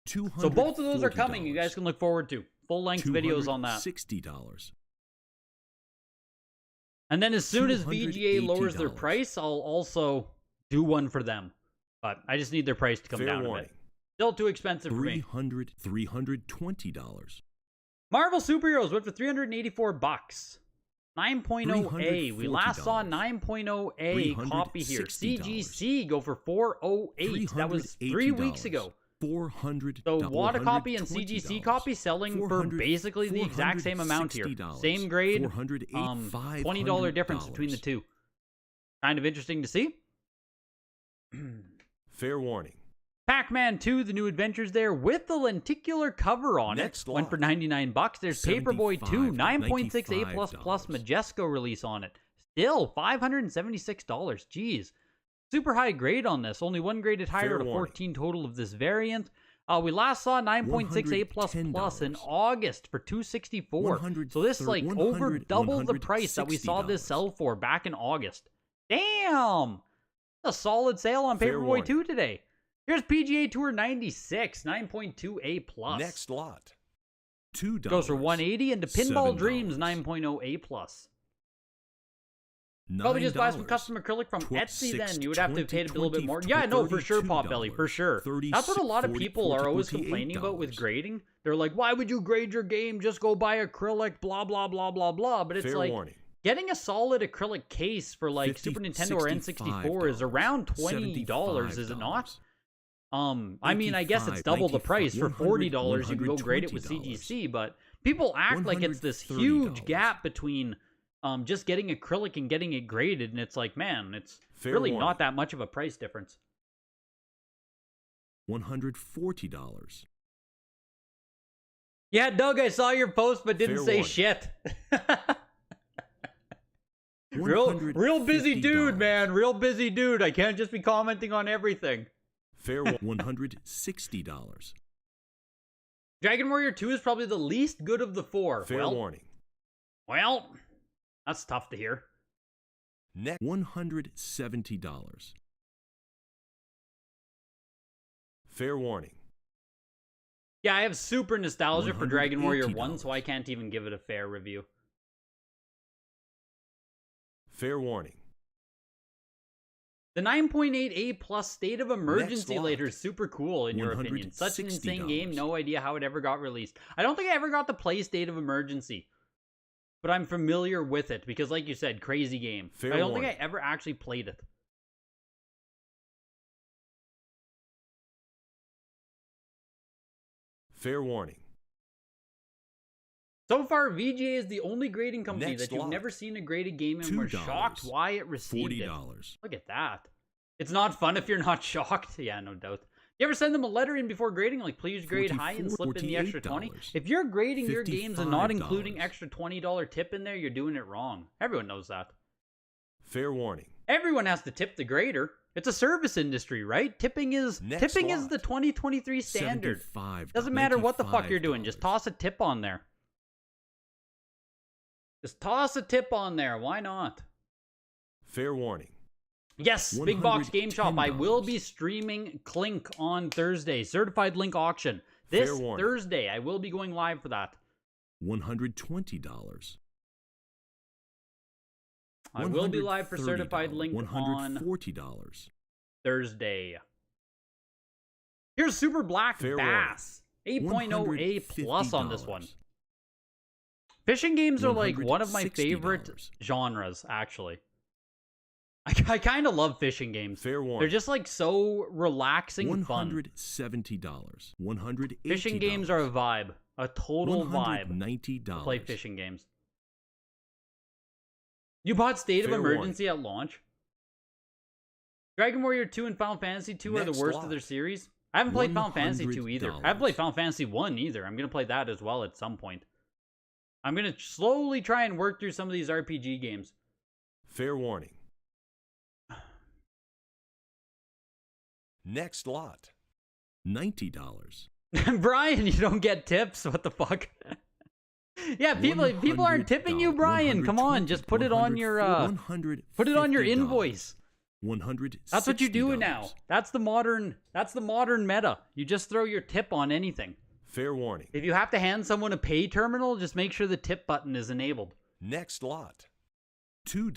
So both of those are coming. You guys can look forward to full-length videos on that. $60. And then as soon as VGA lowers their price, I'll also do one for them. But I just need their price to come down a bit. Still too expensive for me. $320. Marvel Superheroes went for $384. 9.0A. We last saw 9.0A copy here. CGC go for $408. That was 3 weeks ago. So WATA copy and CGC copy selling for basically the exact same amount here. Same grade, $20 difference between the two. Kind of interesting to see. Fair warning. Pac-Man 2, the new adventures there with the lenticular cover on it. Went for $99. There's Paperboy 2, 9.6A++ Majesco release on it. Still $576. Jeez. Super high grade on this. Only one graded higher out of 14 total of this variant. We last saw 9.6A++ in August for $264. So this like over double the price that we saw this sell for back in August. Damn! A solid sale on Paperboy 2 today. Here's PGA Tour 96, 9.2A+. Next lot. $2. Goes for $180 into Pinball Dreams 9.0A+. Probably just buy some custom acrylic from Etsy then. You would have to have paid a little bit more. Yeah, no, for sure, Potbelly, for sure. That's what a lot of people are always complaining about with grading. They're like, why would you grade your game? Just go buy acrylic, blah, blah, blah, blah, blah. But it's like, getting a solid acrylic case for like Super Nintendo or N64 is around $20, is it not? I mean, I guess it's double the price. For $40, you can go grade it with CGC, but people act like it's this huge gap between just getting acrylic and getting it graded, and it's like, man, it's really not that much of a price difference. $140. Yeah, Doug, I saw your post, but didn't say shit. Real busy dude, man. Real busy dude. I can't just be commenting on everything. Fair $160. Dragon Warrior 2 is probably the least good of the four. Fair warning. Well, that's tough to hear. Next, $170. Fair warning. Yeah, I have super nostalgia for Dragon Warrior 1, so I can't even give it a fair review. Fair warning. The 9.8A+ State of Emergency later is super cool, in your opinion. Such an insane game, no idea how it ever got released. I don't think I ever got to play State of Emergency, but I'm familiar with it, because like you said, crazy game. I don't think I ever actually played it. Fair warning. So far, VGA is the only grading company that you've never seen a graded game and were shocked why it received it. Look at that. It's not fun if you're not shocked. Yeah, no doubt. You ever send them a letter in before grading, like please grade high and slip in the extra 20? If you're grading your games and not including extra $20 tip in there, you're doing it wrong. Everyone knows that. Fair warning. Everyone has to tip the grader. It's a service industry, right? Tipping is the 2023 standard. Doesn't matter what the fuck you're doing, just toss a tip on there. Just toss a tip on there. Why not? Fair warning. Yes, Big Box Game Shop. I will be streaming Clink on Thursday. Certified Link auction. This Thursday. I will be going live for that. $120. I will be live for Certified Link on Thursday. Here's Super Black Bass. 8.0A+ on this one. Fishing games are like one of my favorite genres, actually. I kind of love fishing games. They're just like so relaxing fun. $170. Fishing games are a vibe. A total vibe. $90. To play fishing games. You bought State of Emergency at launch? Dragon Warrior 2 and Final Fantasy 2 are the worst of their series? I haven't played Final Fantasy 2 either. I haven't played Final Fantasy 1 either. I'm going to play that as well at some point. I'm going to slowly try and work through some of these RPG games. Fair warning. Next lot. $90. Brian, you don't get tips? What the fuck? Yeah, people aren't tipping you, Brian. Come on, just put it on your invoice. That's what you do now. That's the modern meta. You just throw your tip on anything. Fair warning. If you have to hand someone a pay terminal, just make sure the tip button is enabled. Next lot. $2.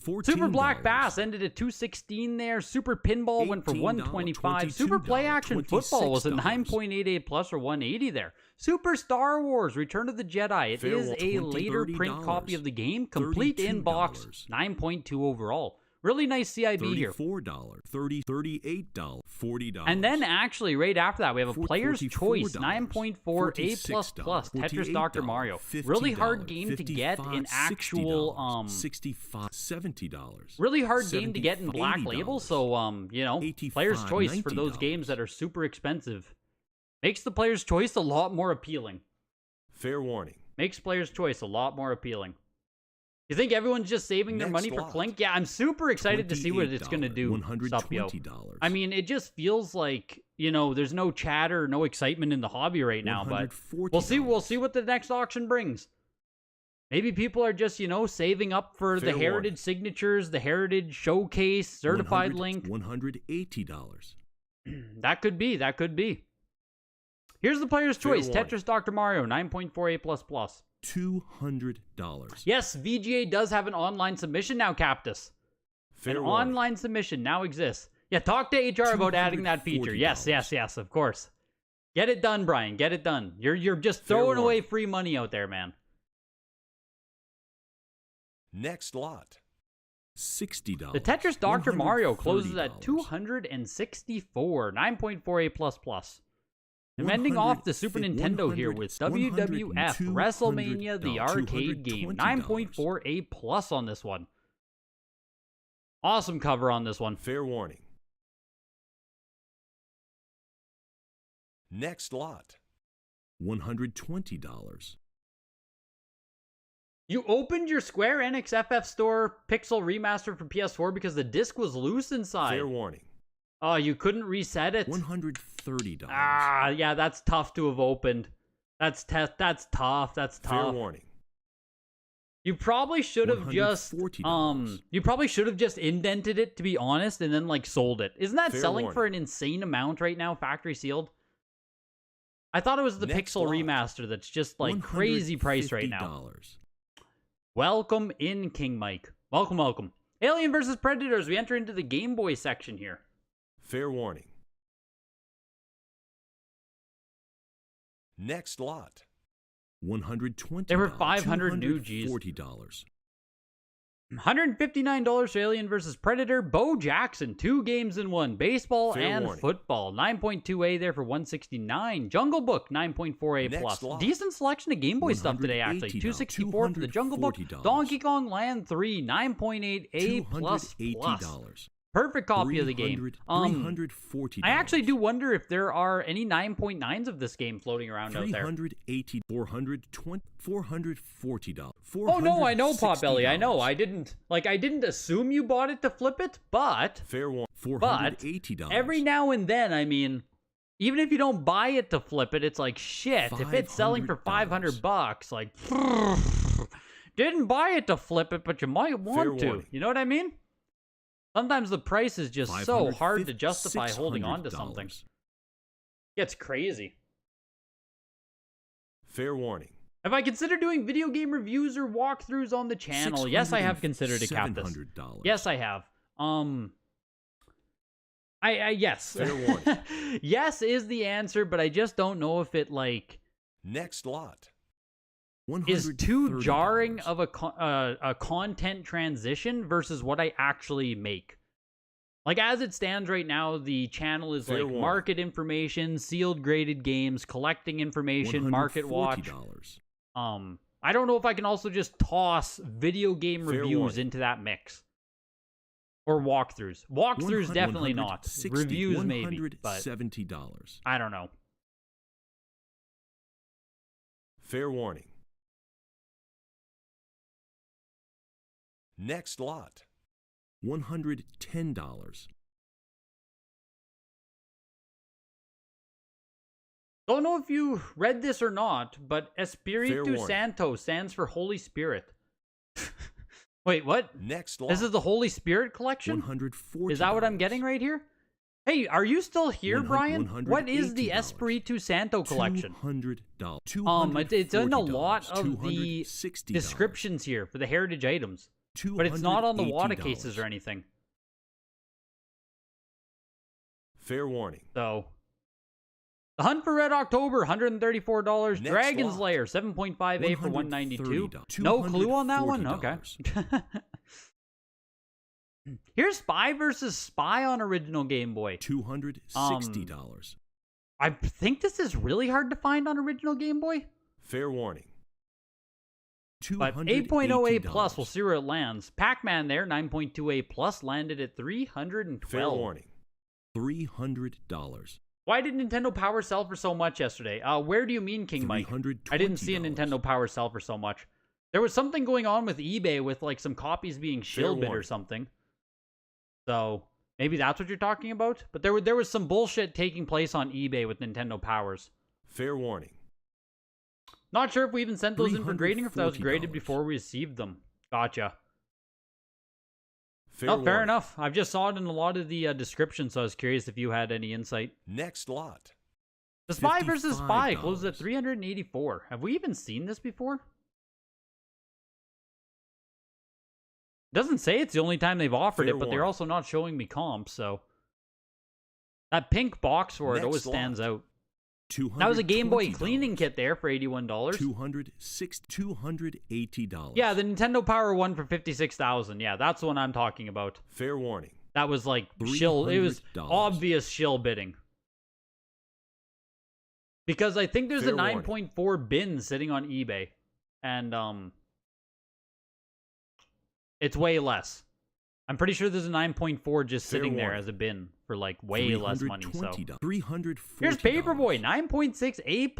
$14. Super Black Bass ended at $2.16 there. Super Pinball went for $1.25. Super Play Action Football was at 9.88 plus or $1.80 there. Super Star Wars Return of the Jedi. It is a later print copy of the game. Complete in-box. 9.2 overall. Really nice CIB here. $34, $38, $40. And then actually, right after that, we have a Player's Choice 9.4 A++, Tetris Dr. Mario. Really hard game to get in actual $65, $70. Really hard game to get in Black Label. So you know, Player's Choice for those games that are super expensive makes the Player's Choice a lot more appealing. Fair warning. Makes Player's Choice a lot more appealing. You think everyone's just saving their money for Clink? Yeah, I'm super excited to see what it's going to do, Supio. I mean, it just feels like, you know, there's no chatter, no excitement in the hobby right now, but we'll see what the next auction brings. Maybe people are just, you know, saving up for the Heritage Signatures, the Heritage Showcase, Certified Link. $180. That could be. Here's the Player's Choice, Tetris Dr. Mario, 9.4 A++. $200. Yes, VGA does have an online submission now, Captus. Online submission now exists. Yeah, talk to HR about adding that feature. Yes, of course. Get it done, Brian. Get it done. You're just throwing away free money out there, man. Next lot. $60. The Tetris Dr. Mario closes at $264, 9.4 A++. I'm ending off the Super Nintendo here with WWF WrestleMania, the arcade game. 9.4 A+ on this one. Awesome cover on this one. Fair warning. Next lot. $120. You opened your Square Enix FF Store Pixel Remaster for PS4 because the disc was loose inside. Fair warning. Oh, you couldn't reset it? $130. Ah, yeah, that's tough to have opened. That's tough. That's tough. Fair warning. You probably should have just indented it, to be honest, and then like sold it. Isn't that selling for an insane amount right now, factory sealed? I thought it was the Pixel Remaster that's just like crazy price right now. Welcome in, King Mike. Welcome. Alien vs. Predators. We enter into the Game Boy section here. Fair warning. Next lot. $120. There were 500 new Gs. $40. $159 for Alien vs. Predator. Bo Jackson, 2 games in 1. Baseball and football. 9.2 A there for $169. Jungle Book, 9.4 A+. Decent selection of Game Boy stuff today, actually. $264 for the Jungle Book. Donkey Kong Land 3, 9.8 A++. Perfect copy of the game. $340. I actually do wonder if there are any 9.9s of this game floating around out there. $380, $440. Oh no, I know, Potbelly. I know. I didn't assume you bought it to flip it, but fair one. $480. Every now and then, I mean, even if you don't buy it to flip it, it's like shit. If it's selling for $500, like didn't buy it to flip it, but you might want to. You know what I mean? Sometimes the price is just so hard to justify holding on to something. It's crazy. Fair warning. Have I considered doing video game reviews or walkthroughs on the channel? Yes, I have considered it, Captus. Yes, I have. Yes. Fair warning. Yes is the answer, but I just don't know if it, like... Next lot. is too jarring of a content transition versus what I actually make. Like, as it stands right now, the channel is like market information, sealed graded games, collecting information, market watch. I don't know if I can also just toss video game reviews into that mix. Or walkthroughs. Walkthroughs definitely not. Reviews maybe, but $170. I don't know. Fair warning. Next lot. $110. Don't know if you read this or not, but Espiritu warning. Santo stands for Holy Spirit. Wait, what? Next lot. This is the Holy Spirit collection? $140. Is that what I'm getting right here? Hey, are you still here, Brian? What is the $180. Espiritu Santo collection? $200. It's in a lot $240. of the $260. descriptions here for the heritage items. But it's not on the WATA $280. cases or anything. Fair warning. So, The Hunt for Red October, $134. Next Dragon's lot. Lair, 7.5A for $192. $130. No clue on that one? Okay. $240. Here's Spy versus Spy on original Game Boy. $260. I think this is really hard to find on original Game Boy. Fair warning. But 8.0A plus, we'll see where it lands. Pac-Man there, 9.2A plus, landed at $312. Fair warning. $300. Why did Nintendo Power sell for so much yesterday? Where do you mean, King Mike? I didn't see a Nintendo Power sell for so much. There was something going on with eBay with like some copies being shielded or something. So maybe that's what you're talking about. But there was some bullshit taking place on eBay with Nintendo Powers. Fair warning. Not sure if we even sent those in for grading or if that was graded before we received them. Gotcha. Fair enough. I've just saw it in a lot of the descriptions, so I was curious if you had any insight. Next lot. The Spy versus Spy $55. closes at $384. Have we even seen this before? Doesn't say it's the only time they've offered it, but they're also not showing me comps, so. That pink box for it always stands out. That was a Game Boy cleaning kit there for $81. $280. Yeah, the Nintendo Power one for $56,000. Yeah, that's the one I'm talking about. Fair warning. That was like shill. It was obvious shill bidding. Because I think there's a 9.4 bin sitting on eBay, and it's way less. I'm pretty sure there's a 9.4 just sitting there as a bin for like way less money. So here's Paperboy, 9.6 A++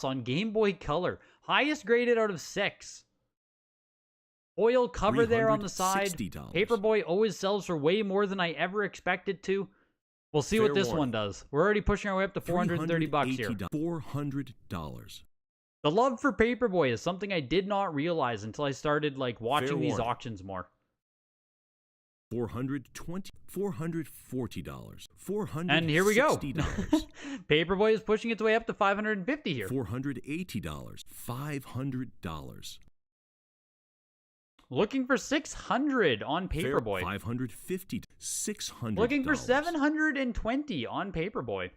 on Game Boy Color, highest graded out of 6. Foil cover there on the side. Paperboy always sells for way more than I ever expected to. We'll see what this one does. We're already pushing our way up to $430 here. $400. The love for Paperboy is something I did not realize until I started like watching these auctions more. $440. $460. And here we go. Paperboy is pushing its way up to $550 here. $480. $500. Looking for $600 on Paperboy. $550. $600. Looking for $720 on Paperboy.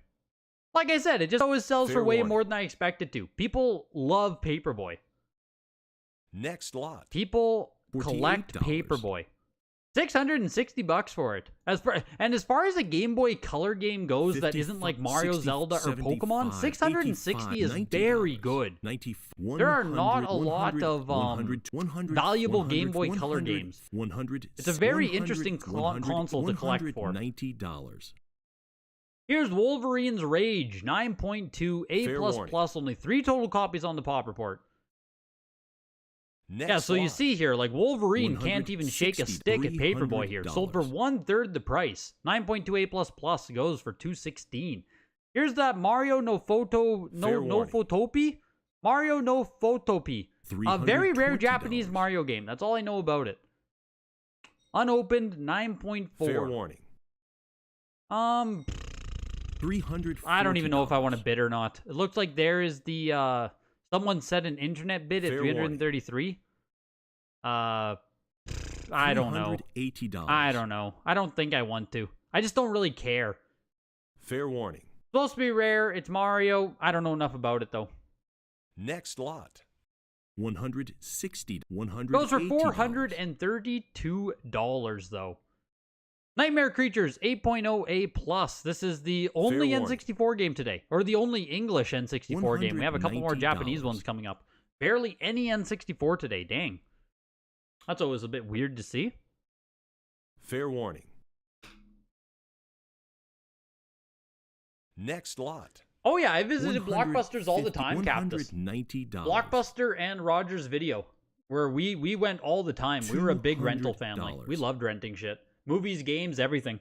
Like I said, it just always sells for way more than I expected to. People love Paperboy. Next lot. People collect Paperboy. $660 for it. As far as a Game Boy Color game goes that isn't like Mario, Zelda, or Pokemon, $660 is very good. There are not a lot of valuable Game Boy Color games. It's a very interesting console to collect for. Here's Wolverine's Rage, 9.2 A++, only 3 total copies on the pop report. Yeah, so you see here, like, Wolverine can't even shake a stick at Paperboy here. Sold for 1/3 the price. 9.2 A++ goes for $216. Here's that Mario no Photopy? Mario no Photopy. A very rare Japanese Mario game. That's all I know about it. Unopened, 9.4. Fair warning. $340. I don't even know if I want to bid or not. It looks like there is the, someone set an internet bid at $333. I don't know. $380. I don't know. I don't think I want to. I just don't really care. Fair warning. Supposed to be rare. It's Mario. I don't know enough about it though. Next lot. $160. $180. Goes for $432 though. Nightmare Creatures 8.0 A+. This is the only N64 game today. Or the only English N64 game. We have a couple more Japanese ones coming up. Barely any N64 today. Dang. That's always a bit weird to see. Fair warning. Next lot. Oh yeah, I visited Blockbusters all the time, Captus. $190. Blockbuster and Rogers Video, where we went all the time. We were a big rental family. We loved renting shit. Movies, games, everything.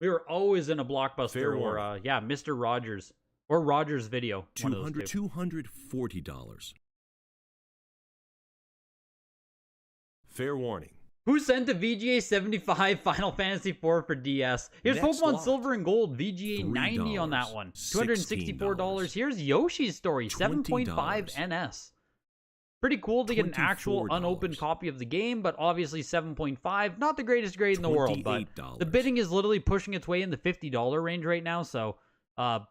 We were always in a Blockbuster Fair or, Mr. Rogers. Or Rogers Video. One of those two. $240. Fair warning. Who sent a VGA 75 Final Fantasy IV for DS? Here's Next Pokemon lot. Silver and Gold, VGA 90 on that one. $264. Here's Yoshi's Story, 7.5 NS. Pretty cool to get an actual unopened copy of the game, but obviously 7.5, not the greatest grade in the world, but the bidding is literally pushing its way in the $50 range right now, so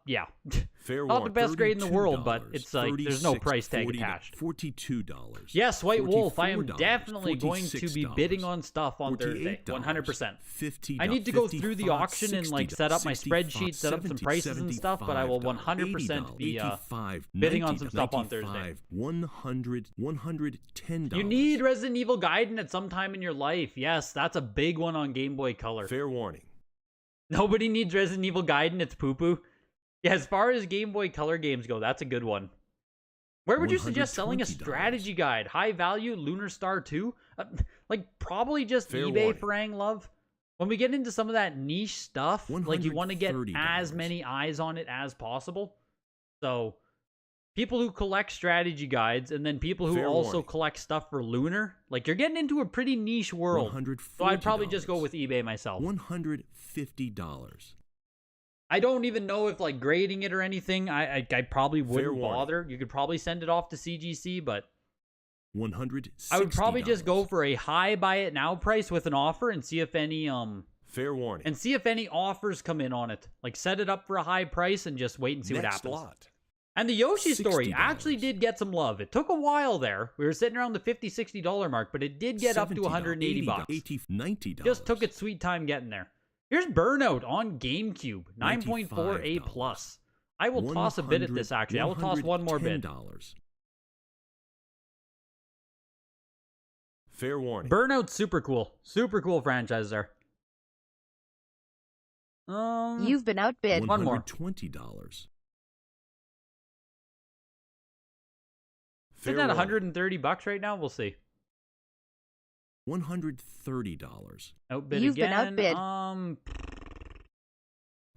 yeah. Fair Not the warning. best grade in the world, but $32, it's like there's no price tag attached. $42. Yes, White Wolf, I am $44, definitely going to be bidding on stuff on Thursday. 100%. $50, I need to go through the auction and like $60, set up my 65, spreadsheet, set up some prices and stuff, but I will 100% be $85, bidding on some $90, stuff on Thursday. $100, $110. You need Resident Evil Gaiden at some time in your life. Yes, that's a big one on Game Boy Color. Fair warning. Nobody needs Resident Evil Gaiden, it's poo-poo. Yeah, as far as Game Boy Color games go, that's a good one. Where would you suggest selling a $120. strategy guide? High value, Lunar Star 2? Like, probably just Fair eBay warning. for Ang Love. When we get into some of that niche stuff, like you want to get $130. as many eyes on it as possible. So, people who collect strategy guides, and then people who Fair also warning. collect stuff for Lunar, like you're getting into a pretty niche world. So I'd probably just go with eBay myself. $150. I don't even know if like grading it or anything. I probably wouldn't warning. bother. You could probably send it off to CGC, but $160. I would probably just go for a high buy it now price with an offer and see if any Fair warning. offers come in on it. Like set it up for a high price and just wait and see what Next happens. lot. And the Yoshi story $60. actually did get some love. It took a while there. We were sitting around the $50-$60 mark, but it did get up to $180 bucks. $90. Just took its sweet time getting there. Here's Burnout on GameCube, 9.4 A+. I will toss a bid at this, actually. I will toss one more bid. $110. Fair warning. Burnout's super cool. Super cool franchise there. You've been outbid. One more. $120. Isn't that 130 bucks right now? We'll see. $130. Outbid You've been again. outbid.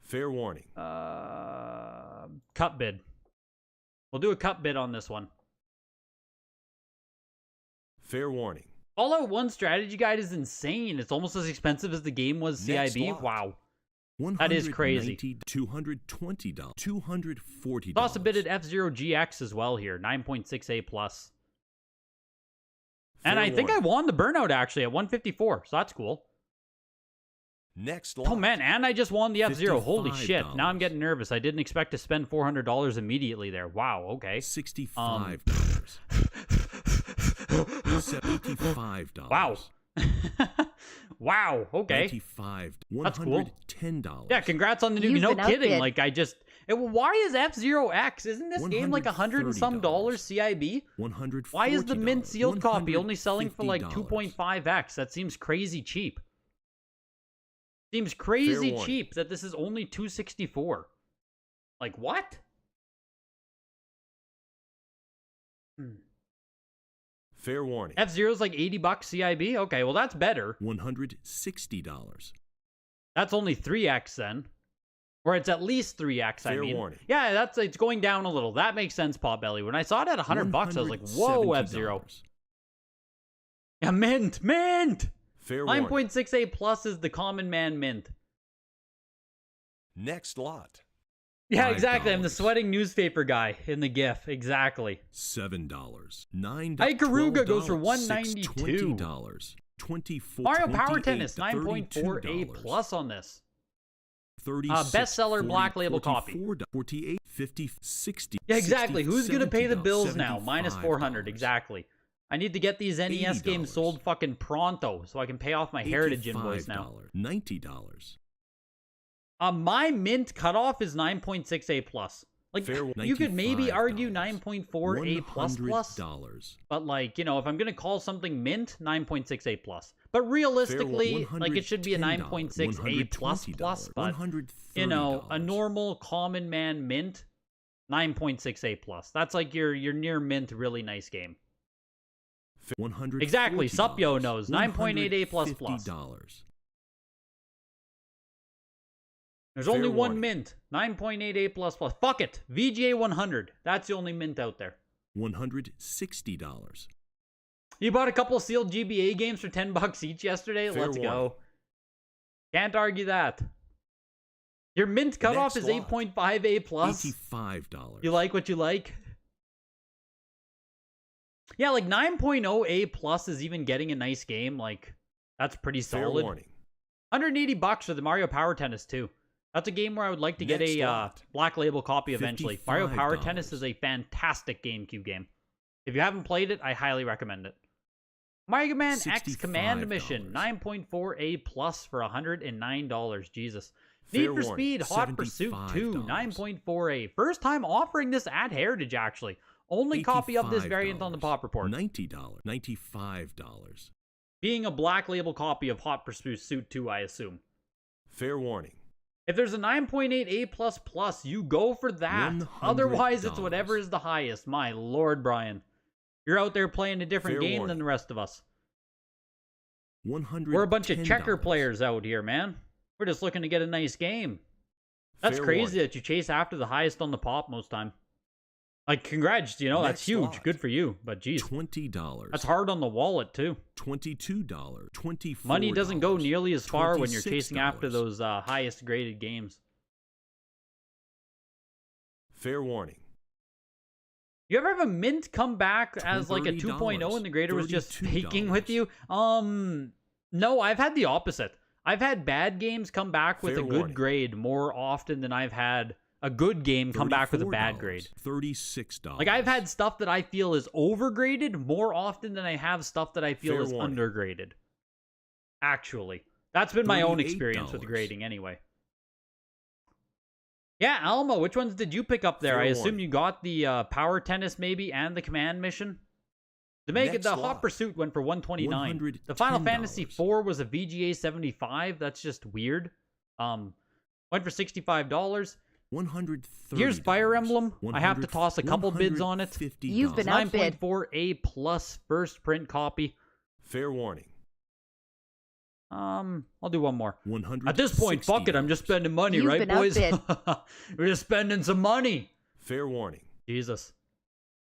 Fair warning. Cut bid. We'll do a cut bid on this one. Fair warning. Fallout 1 strategy guide is insane. It's almost as expensive as the game was Next CIB. lot. Wow. That is crazy. $220. $240. Toss a bid at F-Zero GX as well here. 9.6 A+. And I think I won the Burnout actually at 154, so that's cool. Next lot. Oh man, and I just won the F-Zero. Holy $55. shit. Now I'm getting nervous. I didn't expect to spend $400 immediately there. Wow, okay. $65. $75. Wow. Wow, okay. $95. That's cool. $110. Yeah, congrats on the new. You've No been kidding. outbid. Like, why is F-Zero X? Isn't this game like $100 and some dollars CIB? $140. Why is the mint sealed copy only selling for like $150. 2.5x? That seems crazy cheap. Seems crazy warning. cheap that this is only 264. Like what? Fair warning. F-Zero's like 80 bucks CIB? Okay, well that's better. $160. That's only 3x then. Or it's at least 3x, I Fair mean. warning. Yeah, it's going down a little. That makes sense, Potbelly. When I saw it at 100 bucks, I was like, whoa, F-Zero. Yeah, mint! Mint! Fair warning. 9.6 A plus is the common man mint. Next lot. Yeah, exactly. I'm the $5. sweating newspaper guy in the GIF. Exactly. $7. $9. Ikaruga goes for $192. $192. $20. $24. Mario Power Tennis, 9.4 9.4 A plus on this. 36, bestseller 40, black label copy. 44, 48, 50, 60. Yeah, exactly. 60, Who's going to pay the $70, bills now? Minus $75. 400. Exactly. I need to get these NES games $80. sold fucking pronto so I can pay off my Heritage invoice now. $90. My mint cutoff is 9.6 A plus. Like, Fair you could maybe $95. argue 9.4 A plus plus. $100. But like, you know, if I'm going to call something mint, 9.6 A plus. But realistically, like it should be a 9.6 A++, but you know, a normal common man mint, 9.6 A+. That's like your near mint really nice game. Exactly, Supyo knows, 9.8 A++. There's only one mint, 9.8 A++. Fuck it, VGA 100. That's the only mint out there. $160. You bought a couple sealed GBA games for $10 each yesterday? Let's go. Can't argue that. Your mint cutoff is 8.5 A+. $85. You like what you like? Yeah, like 9.0 A+ is even getting a nice game. Like, that's pretty solid. $180 for the Mario Power Tennis, too. That's a game where I would like to get a Black Label copy eventually. Mario Power Tennis is a fantastic GameCube game. If you haven't played it, I highly recommend it. Mega Man X Command Mission, 9.4 A+ for $109. Jesus. Need for Speed Hot Pursuit 2, 9.4 A. First time offering this at Heritage, actually. Only copy of this variant on the Pop Report. $90. $95. Being a Black Label copy of Hot Pursuit 2, I assume. Fair warning. If there's a 9.8 A++, you go for that. Otherwise, it's whatever is the highest. My lord, Brian. You're out there playing a different game than the rest of us. We're a bunch of checker players out here, man. We're just looking to get a nice game. That's crazy that you chase after the highest on the pop most time. Like, congrats, you know, that's huge. Good for you. But, geez. $20. That's hard on the wallet, too. $22. $24. Money doesn't go nearly as far when you're chasing after those highest graded games. Fair warning. You ever have a mint come back as like a 2.0 and the grader was just faking with you? No, I've had the opposite. I've had bad games come back with a good grade more often than I've had a good game come back with a bad grade. $36. Like, I've had stuff that I feel is overgraded more often than I have stuff that I feel is undergraded. Actually. That's been my own experience with grading anyway. Yeah, Alma, which ones did you pick up there? I assume you got the Power Tennis maybe and the Command Mission. To make it, the Hot Pursuit went for $129. The Final Fantasy IV was a VGA 75. That's just weird. Went for $65. $130. Here's Fire Emblem. I have to toss a couple bids on it. You've been outbid. 9.4 A+ first print copy. Fair warning. I'll do one more. $160. At this point, fuck it. I'm just spending money, right, boys? We're just spending some money. Fair warning. Jesus.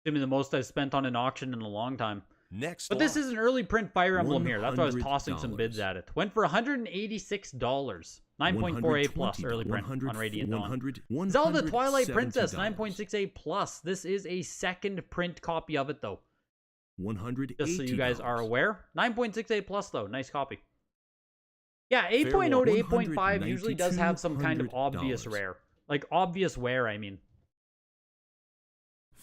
Give me the most I've spent on an auction in a long time. Next, but this is an early print Fire Emblem here. That's why I was tossing some bids at it. Went for $186. 9.4 A+ early print on Radiant Dawn. Zelda Twilight Princess, 9.6 A+. This is a second print copy of it, though. $180. Just so you guys are aware. 9.6 A+, though. Nice copy. Yeah, 8.0 to 8.5 usually does have some kind of obvious rare. Like, obvious wear, I mean.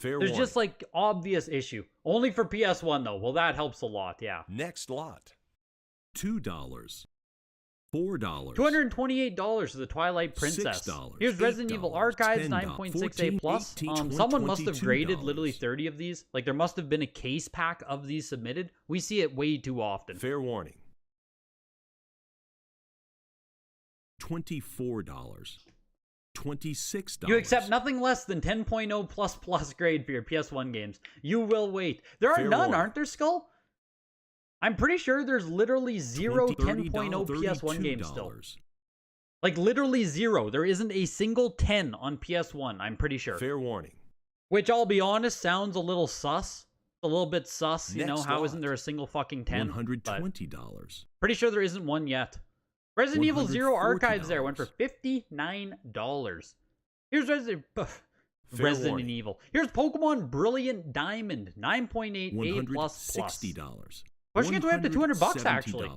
There's just, like, obvious issue. Only for PS1, though. Well, that helps a lot, yeah. Next lot. $2. $4. $228 for the Twilight Princess. $6. Here's Resident Evil Archives, 9.6 A+. Someone must have graded $22. literally 30 of these. Like, there must have been a case pack of these submitted. We see it way too often. Fair warning. $24. $26. You accept nothing less than 10.0++ grade for your PS1 games. You will wait. There are none, aren't there, Skull? I'm pretty sure there's literally zero 10.0 PS1 games still. Like, literally zero. There isn't a single 10 on PS1, I'm pretty sure. Fair warning. Which, I'll be honest, sounds a little sus. A little bit sus, you know? How isn't there a single fucking 10? $120. Pretty sure there isn't one yet. Resident Evil 0 Archives there went for $59. Here's Resident Evil. Here's Pokemon Brilliant Diamond, 9.8 A++. $60. Pushing its way up to $200 actually.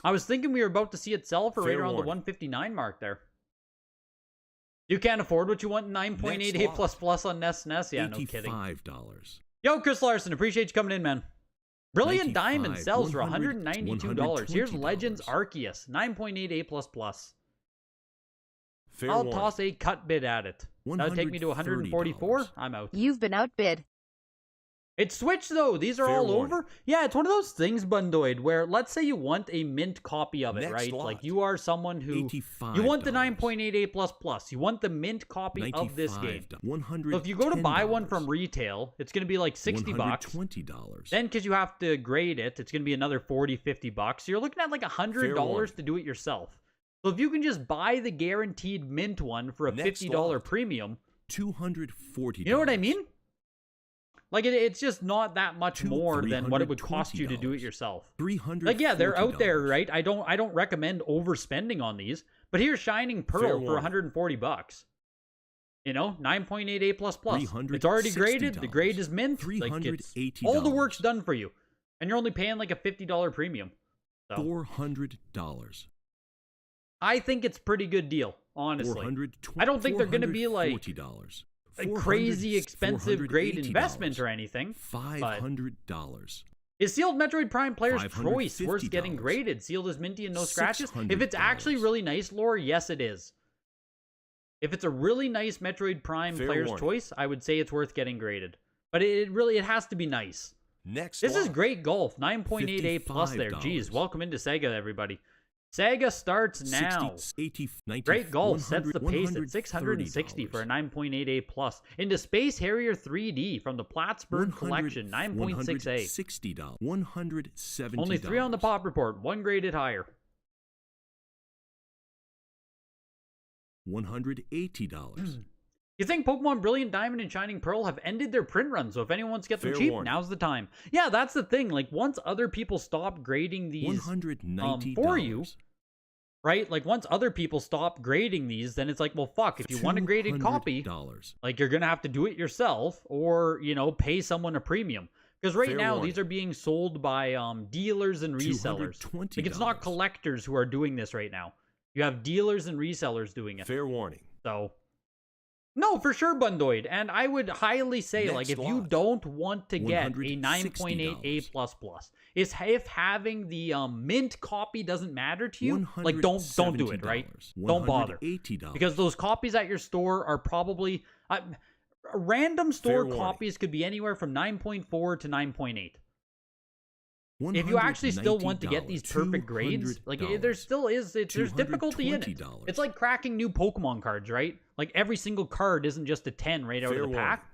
I was thinking we were about to see it sell for right around the 159 mark there. You can't afford what you want, 9.8 A++ on SNES? Yeah, no kidding. $85. Yo, Chris Larson, appreciate you coming in, man. Brilliant Diamond sells for $192. Here's Legends Arceus, 9.8 A++. I'll toss a cut bid at it. That'll take me to 144. I'm out. You've been outbid. It's Switch, though. These are Fair all warning. over. Yeah, it's one of those things, Bundoid, where let's say you want a mint copy of it, Next right? lot. Like, you are someone who... $85. You want the 9.88++. You want the mint copy of this game. So if you go to buy one from retail, it's going to be like 60 bucks. $120. Then, because you have to grade it, it's going to be another 40, 50 bucks. So you're looking at like $100 warning. to do it yourself. So if you can just buy the guaranteed mint one for a Next $50 lot. premium, $240. you know what I mean? Like, it's just not that much more than what it would cost you to do it yourself. $340. Like, yeah, they're out there, right? I don't recommend overspending on these. But here's Shining Pearl Fair for warning. 140 bucks. You know, 9.88++. It's already graded. The $360. grade is mint. Like, it's, $380. all the work's done for you. And you're only paying like a $50 premium. So, $400. I think it's a pretty good deal, honestly. $420. I don't think they're going to be like $440. a crazy expensive great $480. investment or anything. $500. Is Sealed Metroid Prime Player's $550. Choice worth getting graded? Sealed is minty and no scratches? If it's actually really nice lore, yes it is. If it's a really nice Metroid Prime Fair Player's warning. Choice, I would say it's worth getting graded. But it has to be nice. Next This is lot. great golf. 9.88 plus there. $55. Jeez, welcome into Sega, everybody. Sega starts now. 80, 90, Great golf sets the 100, pace at 660 for a 9.88 plus. Into Space Harrier 3D from the Plattsburgh Collection, 9.6A. $160. $170. Only 3 on the pop report, 1 graded higher. $180. You think Pokemon Brilliant Diamond and Shining Pearl have ended their print run, so if anyone wants to get them Fair cheap, warning. now's the time. Yeah, that's the thing. Like, once other people stop grading these $190. for you, right? Like, once other people stop grading these, then it's like, well, fuck, if you want a graded copy, $200. like, you're gonna have to do it yourself or, you know, pay someone a premium. Because right Fair now, warning. these are being sold by dealers and resellers. $220. Like, it's not collectors who are doing this right now. You have dealers and resellers doing it. Fair warning. So, no, for sure, Bundoid. And I would highly say, Next like, if you lot. don't want to get a $160. 9.8A++, is if having the mint copy doesn't matter to you, like, don't do it, right? Don't bother. $180. Because those copies at your store are probably random store warning. copies could be anywhere from 9.4 to 9.8. If you actually still want to get these perfect grades, like there still is, there's difficulty in it. $220. It's like cracking new Pokemon cards, right? Like every single card isn't just a 10 right out Fair of the warning. pack.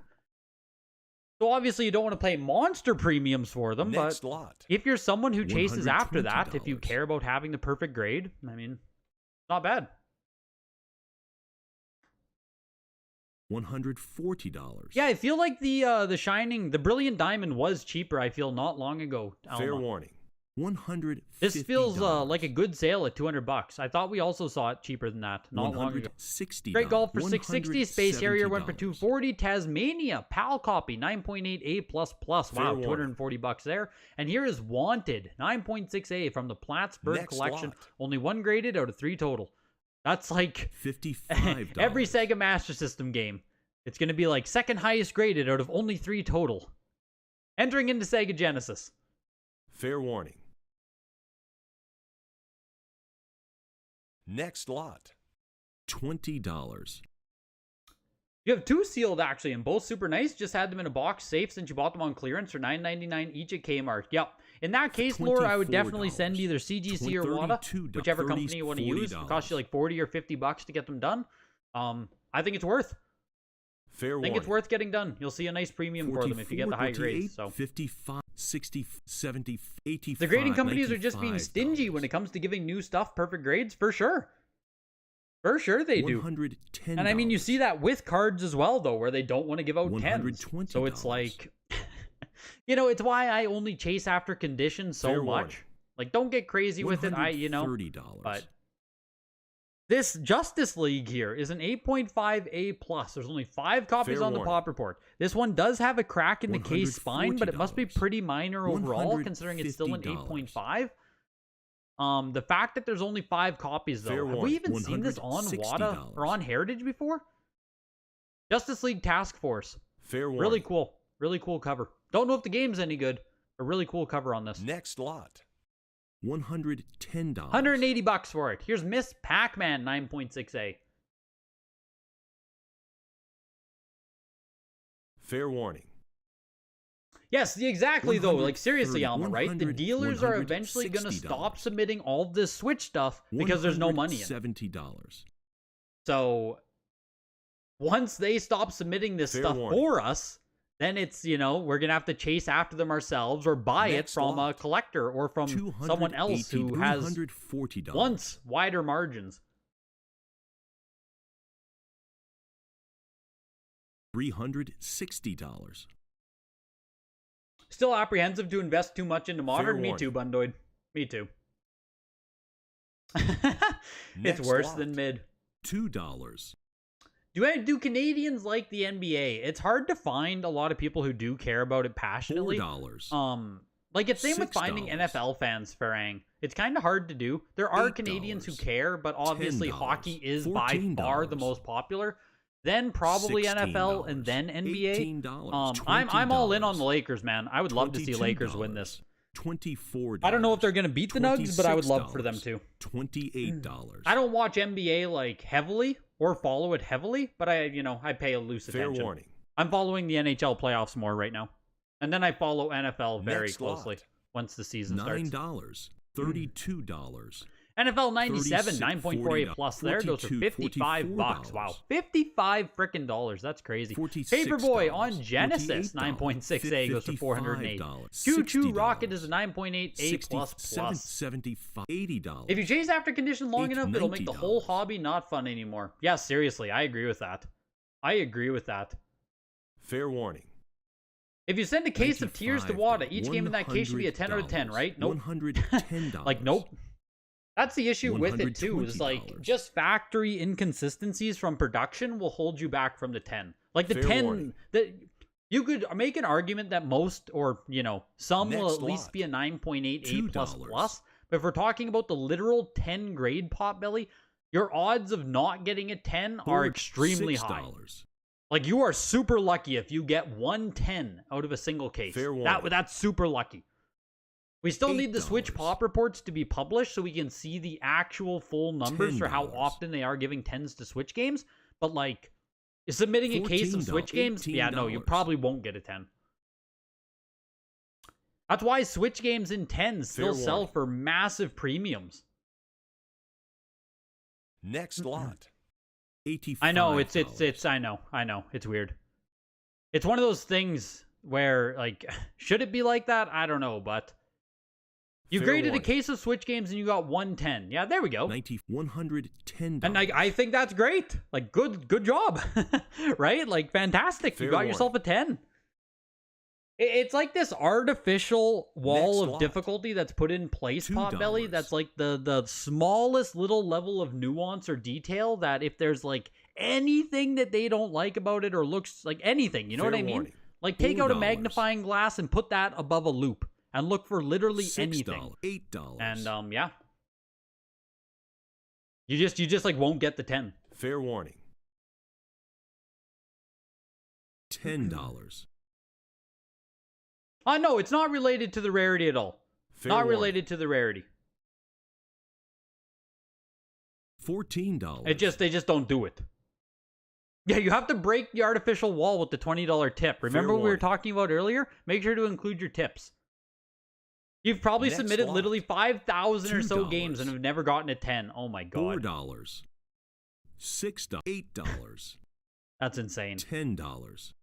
So obviously you don't want to pay monster premiums for them, Next but lot. if you're someone who chases after that, if you $120. care about having the perfect grade, I mean, not bad. $140. Yeah, I feel like the Shining, the Brilliant Diamond was cheaper, I feel, not long ago. Fair Alma. warning. $150. This feels like a good sale at $200. I thought we also saw it cheaper than that not long ago. $160. Great golf for 660. Space Harrier went for $170. 240. Tasmania PAL copy 9.8A++. Wow, Fair warning. $240 there. And here is Wanted 9.6A from the Plattsburgh Next Collection. lot. Only 1 graded out of 3 total. That's like $55. every Sega Master System game. It's going to be like second highest graded out of only 3 total. Entering into Sega Genesis. Fair warning. Next lot. $20. You have 2 sealed actually, and both super nice. Just had them in a box safe since you bought them on clearance for $9.99 each at Kmart. Yep. In that case, Laura, I would definitely send either CGC or WATA, whichever company you want to use. It costs you like 40 or 50 bucks to get them done. I think it's worth. Fair I warning. think it's worth getting done. You'll see a nice premium for them if you get the high grades. So 55, 60, 70, 85. the grading companies are just being stingy when it $95. comes to giving new stuff perfect grades, for sure. For sure they do. $110. And I mean, you see that with cards as well, though, where they don't want to give out 10s. $120. So it's like, you know, it's why I only chase after conditions so Fair much. warning. Like, don't get crazy with it. $30. But this Justice League here is an 8.5A+. There's only 5 copies Fair on the warning. pop report. This one does have a crack in the case spine, but it must be $140. pretty minor overall, considering it's still an $150. 8.5. The fact that there's only 5 copies, though. Fair Have we warning. even seen this on WATA $160. or on Heritage before? Justice League Task Force. Fair warning. Really cool. Really cool cover. Don't know if the game's any good, but really cool cover on this. Next lot. $110. $180 for it. Here's Miss Pac-Man 9.6A. Fair warning. Yes, exactly though. Like seriously, 130, Alma, right? The 100, dealers are eventually going to stop $60. submitting all this Switch stuff because there's no money in it. $70. So once they stop submitting this Fair stuff warning. for us, then it's, you know, we're going to have to chase after them ourselves or buy Next it from lot. a collector or from someone else who has $240. once wider margins. $360. Still apprehensive to invest too much into modern? Fair Me warning. too, Bundoid. Me too. It's Next worse lot. than mid. $2. Do Canadians like the NBA? It's hard to find a lot of people who do care about it passionately. $4. Like it's same with finding $6. NFL fans, Farang. It's kind of hard to do. There are $8. Canadians who care, but obviously $10. hockey is by far the $14. most popular. Then probably NFL and then NBA. $18. I'm all in on the Lakers, man. I would love to see Lakers win this. $24. I don't know if they're gonna beat the Nugs, but I would love for them to. $28. I don't watch NBA like heavily or follow it heavily, but I pay a loose Fair attention. warning. I'm following the NHL playoffs more right now. And then I follow NFL very Next lot. closely once the season starts. $9. $32. NFL 97, 36, 9.48 plus there goes for 42, $55. Wow. $55 frickin' dollars. That's crazy. $46, Paperboy on Genesis, $48, 9.6A goes for $408. $55, Choo Choo $60, Rocket is a 9.8A plus plus. $75, $80. If you chase after condition long enough, it'll make the whole $90. hobby not fun anymore. Yeah, seriously, I agree with that. I agree with that. Fair warning. If you send a case of tears to $95, WATA, each game in that case should be a 10 out of 10, right? Nope. $110. Like, nope. That's the issue with it, too. Is like, $120. just factory inconsistencies from production will hold you back from the 10. Like, the Fair 10... warning. You could make an argument that most, or, some will Next at least lot. be a 9.8 A++. $2. But if we're talking about the literal 10 grade Potbelly, your odds of not getting a 10 are extremely high. $6. Like, you are super lucky if you get 110 out of a single case. Fair warning. That's super lucky. We still need the Switch $8. pop reports to be published so we can see the actual full numbers for how $10. often they are giving 10s to Switch games. But, like, submitting a case of $14, Switch games, yeah, no, you $18. probably won't get a 10. That's why Switch games in 10s still Fair sell warning. for massive premiums. Next lot. $85. I know, I know, it's weird. It's one of those things where, like, should it be like that? I don't know, but you Fair graded a warning. case of Switch games and you got 110. Yeah, there we go. $110. And I think that's great. Like, good job. Right? Like, fantastic. Fair You got yourself a 10. It's like this artificial wall Next of lot. difficulty that's put in place, $2. Potbelly. That's like the smallest little level of nuance or detail that if there's like anything that they don't like about it or looks like anything, you know Fair what I mean? warning. Like take out a $4. magnifying glass and put that above a loop and look for literally $6. anything. $8. And yeah. You just like won't get the 10. Fair warning. $10. No, it's not related to the rarity at all. Fair Not warning. related to the rarity. $14. They just don't do it. Yeah, you have to break the artificial wall with the $20 tip. Remember what we were warning. talking about earlier? Make sure to include your tips. You've probably Next submitted lot. literally 5,000 or so $2. games and have never gotten a 10. Oh my god. $4. $6. $8. That's insane. $10.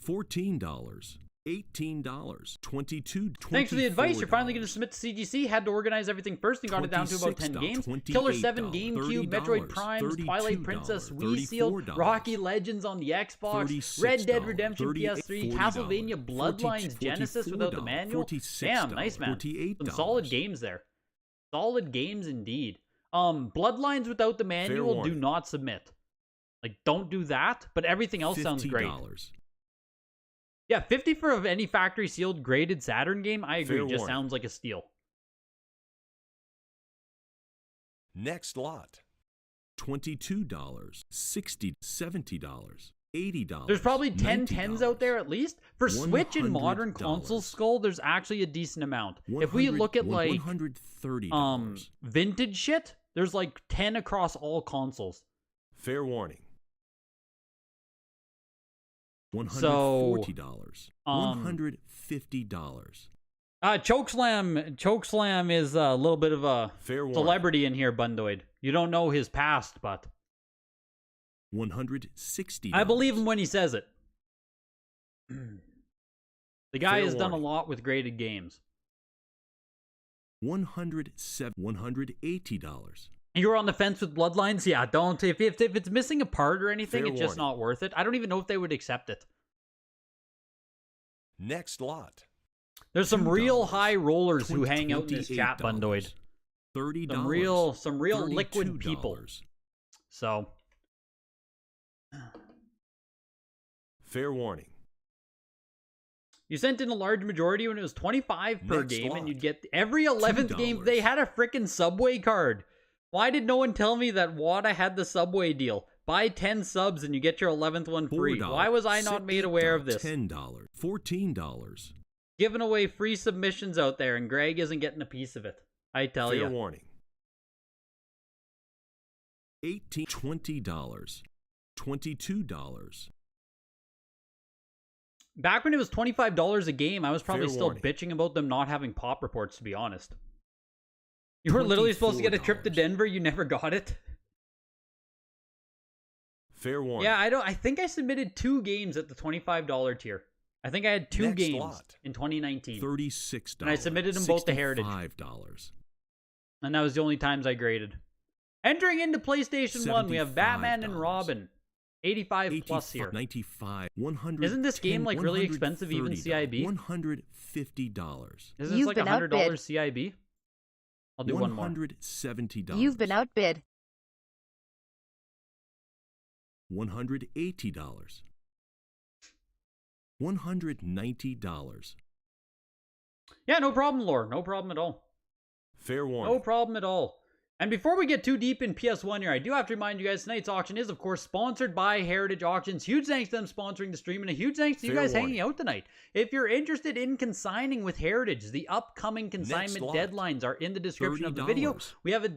$14. $18. $22. Thanks for the advice. You're finally going to $24. submit to CGC. Had to organize everything first and got it down to about 10 games. Killer 7 $28, GameCube, Metroid Primes, Twilight $32, Princess, Wii Sealed, $34, Rocky Legends on the Xbox, Red Dead Redemption $38, PS3, $40, Castlevania Bloodlines Genesis without the manual. Damn, nice man. Some solid games there. Solid games indeed. Bloodlines without the manual do warning. not submit. Like, don't do that, but everything else sounds great. $50. Yeah, 50 for any factory sealed graded Saturn game, I agree. Fair Just warning. sounds like a steal. Next lot. $22. $60. $70. $80. There's probably 10 10s out there at least. For Switch and modern $100. console skull, there's actually a decent amount. If we look at like $130. vintage shit, there's like 10 across all consoles. Fair warning. $140. $150. Chokeslam is a little bit of a Fair warning. celebrity in here, Bundoid. You don't know his past, but $160. I believe him when he says it. The guy Fair has done a warning. lot with graded games. $180. You were on the fence with Bloodlines? Yeah, don't. If it's missing a part or anything, Fair it's just warning. not worth it. I don't even know if they would accept it. Next lot. There's some $2, real high rollers who hang out in this chat, Bundoid. $30. Some real liquid people. $32. So, Fair warning. you sent in a large majority when it was 25 per Next game, and lot. you'd get every 11th game. $2. They had a freaking Subway card. Why did no one tell me that WATA had the Subway deal? Buy 10 subs and you get your 11th one free. $4. Why was I not made aware of this? $10. $14. Giving away free submissions out there, and Greg isn't getting a piece of it. I tell Fair you. warning. $18. $20. $22. Back when it was $25 a game, I was probably Fair still warning. bitching about them not having pop reports, to be honest. You were literally supposed to get a trip to $24. Denver, you never got it. Fair warning. Yeah, I think I submitted 2 games at the $25 tier. I think I had 2 Next games lot. in 2019. $36. And I submitted them both to Heritage. $65. And that was the only times I graded. Entering into PlayStation 1, we have Batman and $75. Robin. 85 plus here. 95. 100. Isn't this game, like, really expensive, even CIB? $150. Is this You've like been $100 outbid. CIB? I'll do one more. $170. You've been outbid. $180. $190. Yeah, no problem, Lore. No problem at all. Fair warning. No problem at all. And before we get too deep in PS1 here, I do have to remind you guys, tonight's auction is, of course, sponsored by Heritage Auctions. Huge thanks to them sponsoring the stream, and a huge thanks to you Fair guys warning. hanging out tonight. If you're interested in consigning with Heritage, the upcoming consignment lot. deadlines are in the description of the video. $30. We have a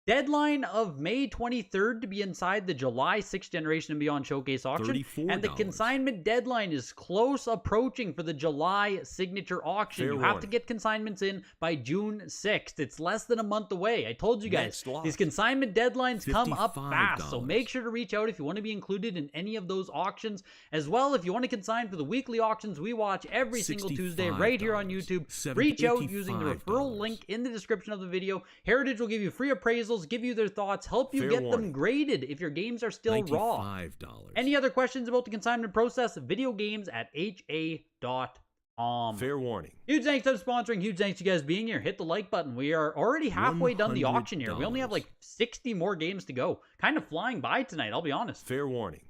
deadline of May 23rd to be inside the July 6th Generation and Beyond Showcase auction. And the $34. consignment deadline is close approaching for the July signature auction. Fair You have to warning. get consignments in by June 6th. It's less than a month away. I told you guys, Next lot. these consignment deadlines come up $55. fast. So make sure to reach out if you want to be included in any of those auctions. As well, if you want to consign for the weekly auctions we watch every single Tuesday right here on YouTube, reach out using the referral link in the description of the video. Heritage will give you free appraisals, give you their thoughts, help you Fair get them warning. graded if your games are still raw. $95. Any other questions about the consignment process? videogames@ha.com. Fair warning. Huge thanks to them sponsoring. Huge thanks to you guys being here. Hit the like button. We are already halfway done the auction here. We only have like 60 more games to go. Kind of flying by tonight, I'll be honest. Fair warning.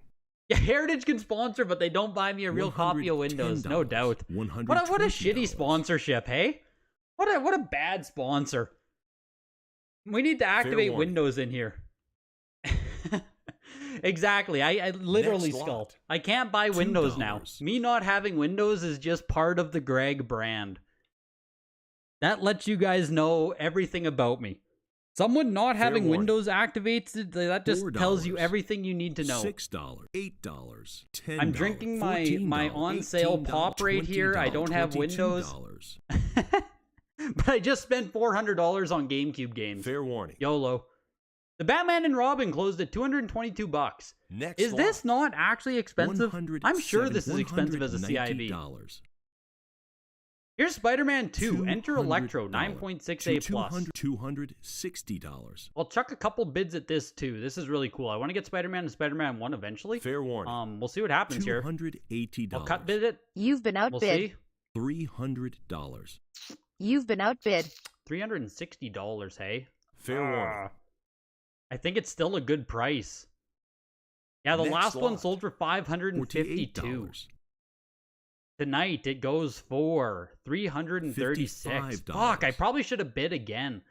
Yeah, Heritage can sponsor, but they don't buy me a real copy of Windows. No doubt. What a shitty sponsorship, hey? What a bad sponsor. We need to activate warning. Windows in here. Exactly. I literally Next lot. sculpt. I can't buy Windows now. $2. Me not having Windows is just part of the Greg brand. That lets you guys know everything about me. Someone not Fair having warning. Windows activates it, that just tells you $4. everything you need to know. $6. $8. $10. I'm drinking my on sale $14, pop right here. I don't have Windows. $22. But I just spent $400 on GameCube games. Fair warning. YOLO. The Batman and Robin closed at $222. Next Is this lot. not actually expensive? I'm sure this is expensive as a CIB. $190. Here's Spider-Man 2. Enter Electro, $200. 9.6A+. $260. I'll chuck a couple bids at this too. This is really cool. I want to get Spider-Man and Spider-Man 1 eventually. Fair warning. We'll see what happens here. $280. I'll cut bid it. You've been We'll outbid. see. $300. You've been outbid. $360, hey? Fair warning. I think it's still a good price. Yeah, the Next last one lot. sold for $552. $48. Tonight it goes for $336. $55. Fuck, I probably should have bid again.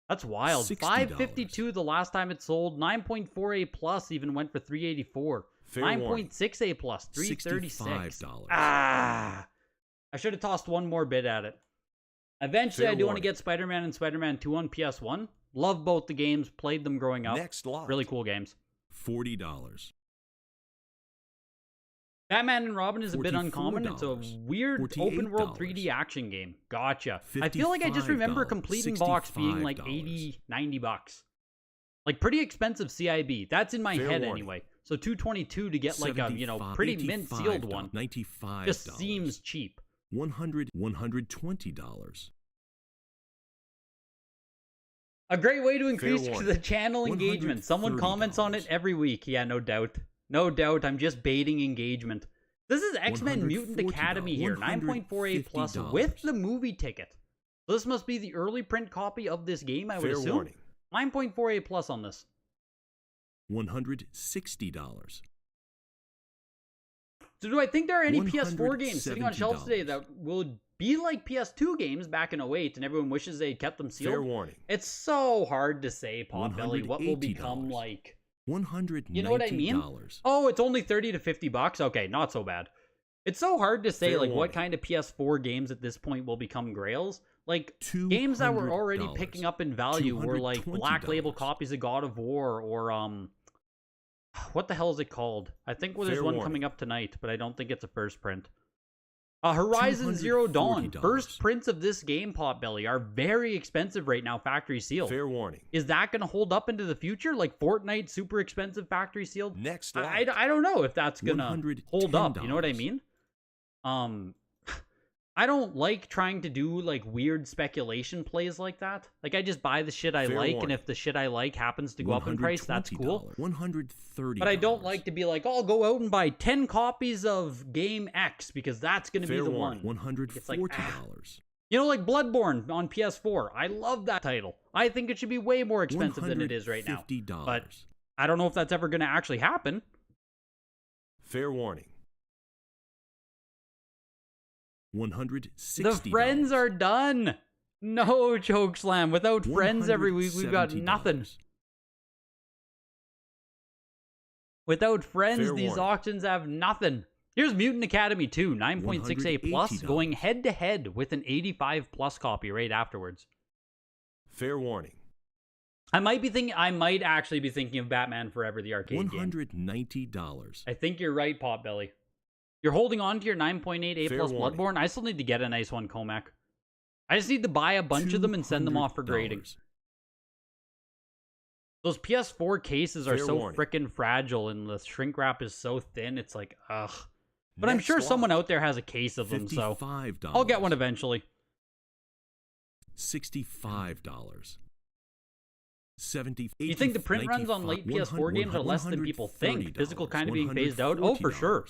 That's wild. $60. $552 the last time it sold. 9.4A plus even went for $384. Fair warning. 9.6A plus $336. $65. Ah, I should have tossed one more bid at it. Eventually, Fair I do want to warning. get Spider-Man and Spider-Man 2 on PS1. Love both the games. Played them growing up. Next lot. Really cool games. $40. Batman and Robin is a bit uncommon. It's a $44, weird open world 3D action game. Gotcha. I feel like I just remember $55, completing box being like 80, 90 bucks. Like pretty expensive CIB. That's in my Fair head warning. anyway. So 222 to get like a, you know, pretty mint sealed one $95, just seems cheap. $120. A great way to increase warning. the channel engagement. Someone comments on it every week. Yeah, no doubt. No doubt. I'm just baiting engagement. This is X-Men Mutant $140, Academy here. 9.48 plus with the movie ticket. So this must be the early print copy of this game, I would Fair assume. warning. 9.48 plus on this. $160. So do I think there are any PS4 games sitting on shelves $170. today that will be like PS2 games back in 08 and everyone wishes they kept them sealed? Fair warning. It's so hard to say, Potbelly, what will become $180. like... $190. You know what I mean? Oh, it's only 30 to 50 bucks? Okay, not so bad. It's so hard to say, Fair like, what warning. kind of PS4 games at this point will become grails. Like, games that were already $200. picking up in value were, like, Black Label $220. copies of God of War or, what the hell is it called? I think there's Fair one warning. coming up tonight, but I don't think it's a first print. Horizon Zero Dawn. $240. First prints of this game, Potbelly, are very expensive right now, factory sealed. Fair warning. Is that going to hold up into the future? Like Fortnite, super expensive factory sealed? Next I lot. don't know if that's going to hold up. You know what I $110. mean? I don't like trying to do like weird speculation plays like that. Like I just buy the shit I Fair like, and warning. if the shit I like happens to go up in price, that's cool. $130. But I don't like to be like, oh, I'll go out and buy 10 copies of game X because that's going to be Fair the warning. one. $140. It's like, You know, like Bloodborne on PS4. I love that title. I think it should be way more expensive than it is right now. $150. But I don't know if that's ever going to actually happen. Fair warning. $160. The friends are done. No, Chokeslam. Without friends every week, we've got nothing. $170. Without friends, Fair these warning. auctions have nothing. Here's Mutant Academy 2, 9.68 plus, $180. going head to head with an 85 plus copy right afterwards. Fair warning. I might actually be thinking of Batman Forever, the arcade game. $190. I think you're right, Potbelly. You're holding on to your 9.8 A Fair plus warning. Bloodborne. I still need to get a nice one, Comac. I just need to buy a bunch of them and send them off for grading. $200. Those PS4 cases are Fair so warning. freaking fragile, and the shrink wrap is so thin. It's like, ugh. But I'm Next sure lot. someone out there has a case of them, so $55. I'll get one eventually. $65. 70. You think the print runs on late PS4 games are less than people think? Physical kind of being phased out? Oh, for sure.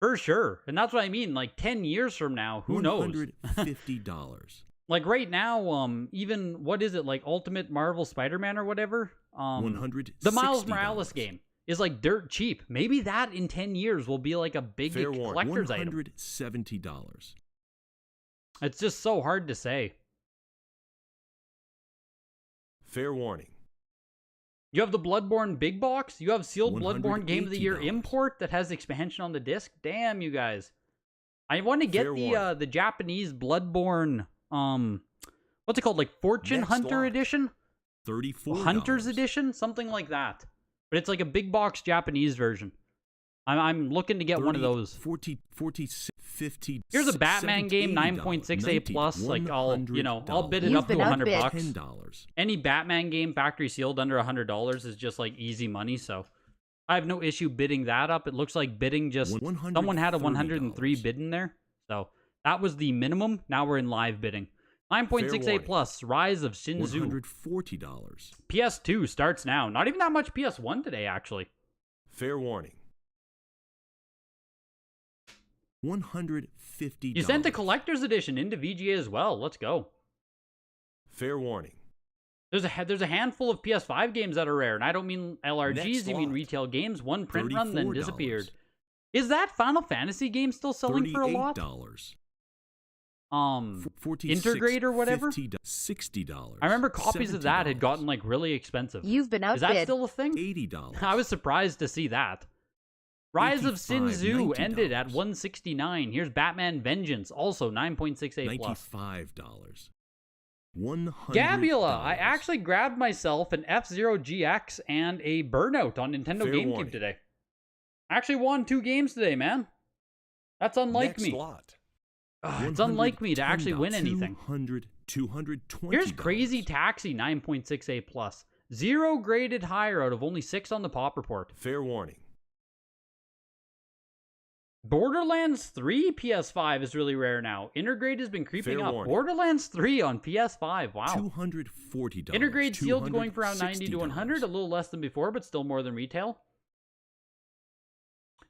For sure. And that's what I mean. Like 10 years from now, who knows? $150. Like right now, even, what is it, like Ultimate Marvel Spider-Man or whatever? The Miles Morales game is like dirt cheap. Maybe that in 10 years will be like a big Fair warning. collector's item. $170. It's just so hard to say. Fair warning. You have the Bloodborne big box? You have sealed Bloodborne Game of the Year $180. import that has expansion on the disc? Damn, you guys. I want to get Fair warning. the Japanese Bloodborne, what's it called? Like Fortune Next Hunter lot. Edition? $34. Hunter's Edition? Something like that. But it's like a big box Japanese version. I'm looking to get one of those. 40, 50. Here's a Batman game, 9.68 plus. Like I'll bid it You've up to been outbid. $100. $10. Any Batman game factory sealed under $100 is just like easy money, so I have no issue bidding that up. It looks like bidding just someone had a 103 $130. bid in there, so that was the minimum. Now we're in live bidding. 9.68 warning. plus, Rise of Shinzu. $140. PS2 starts now. Not even that much PS1 today, actually. Fair warning. $150. You sent the collector's edition into VGA as well. Let's go. Fair warning. There's a handful of PS5 games that are rare, and I don't mean LRGs, Next you mean lot. retail games. One print run, then $34. disappeared. Is that Final Fantasy game still selling for a lot? $38. Integrate or whatever? $60. I remember copies of that had gotten like really expensive. You've been Is that outbid. still a thing? $80. I was surprised to see that. Rise of Sin Tzu $85, ended at $90. 169. Here's Batman Vengeance, also 9.68 plus. $95. $100. Gabula, I actually grabbed myself an F-Zero GX and a Burnout on Nintendo Fair GameCube warning. today. I actually won 2 games today, man. That's unlike Next me. lot. It's unlike me to actually win anything. $220. Here's Crazy Taxi 9.6A plus. 0 graded higher out of only 6 on the pop report. Fair warning. Borderlands 3 PS5 is really rare now. Intergrade has been creeping Fair up. warning. Borderlands 3 on PS5. Wow. $240. Intergrade sealed going for around 90 to 100, a little less than before, but still more than retail.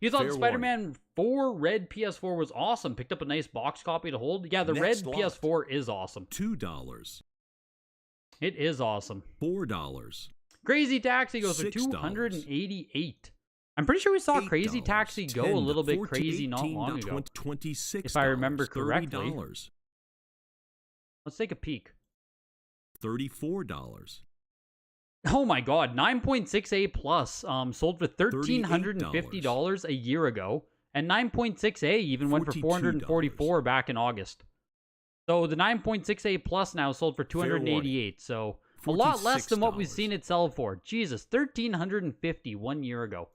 You thought Fair Spider-Man 4 Red PS4 was awesome. Picked up a nice box copy to hold. Yeah, the Next Red lot. PS4 is awesome. $2. It is awesome. $4. Crazy Taxi goes for $6. 288. I'm pretty sure we saw Crazy $8, Taxi go a little bit crazy not long ago. $26. If I remember correctly. $30. Let's take a peek. $34. Oh my god, 9.6A plus sold for $1,350 a year ago, and 9.6A even went for $444 back in August. So the 9.6A plus now sold for $288, so a lot less than what we've $46. seen it sell for. Jesus, $1,350 1 year ago.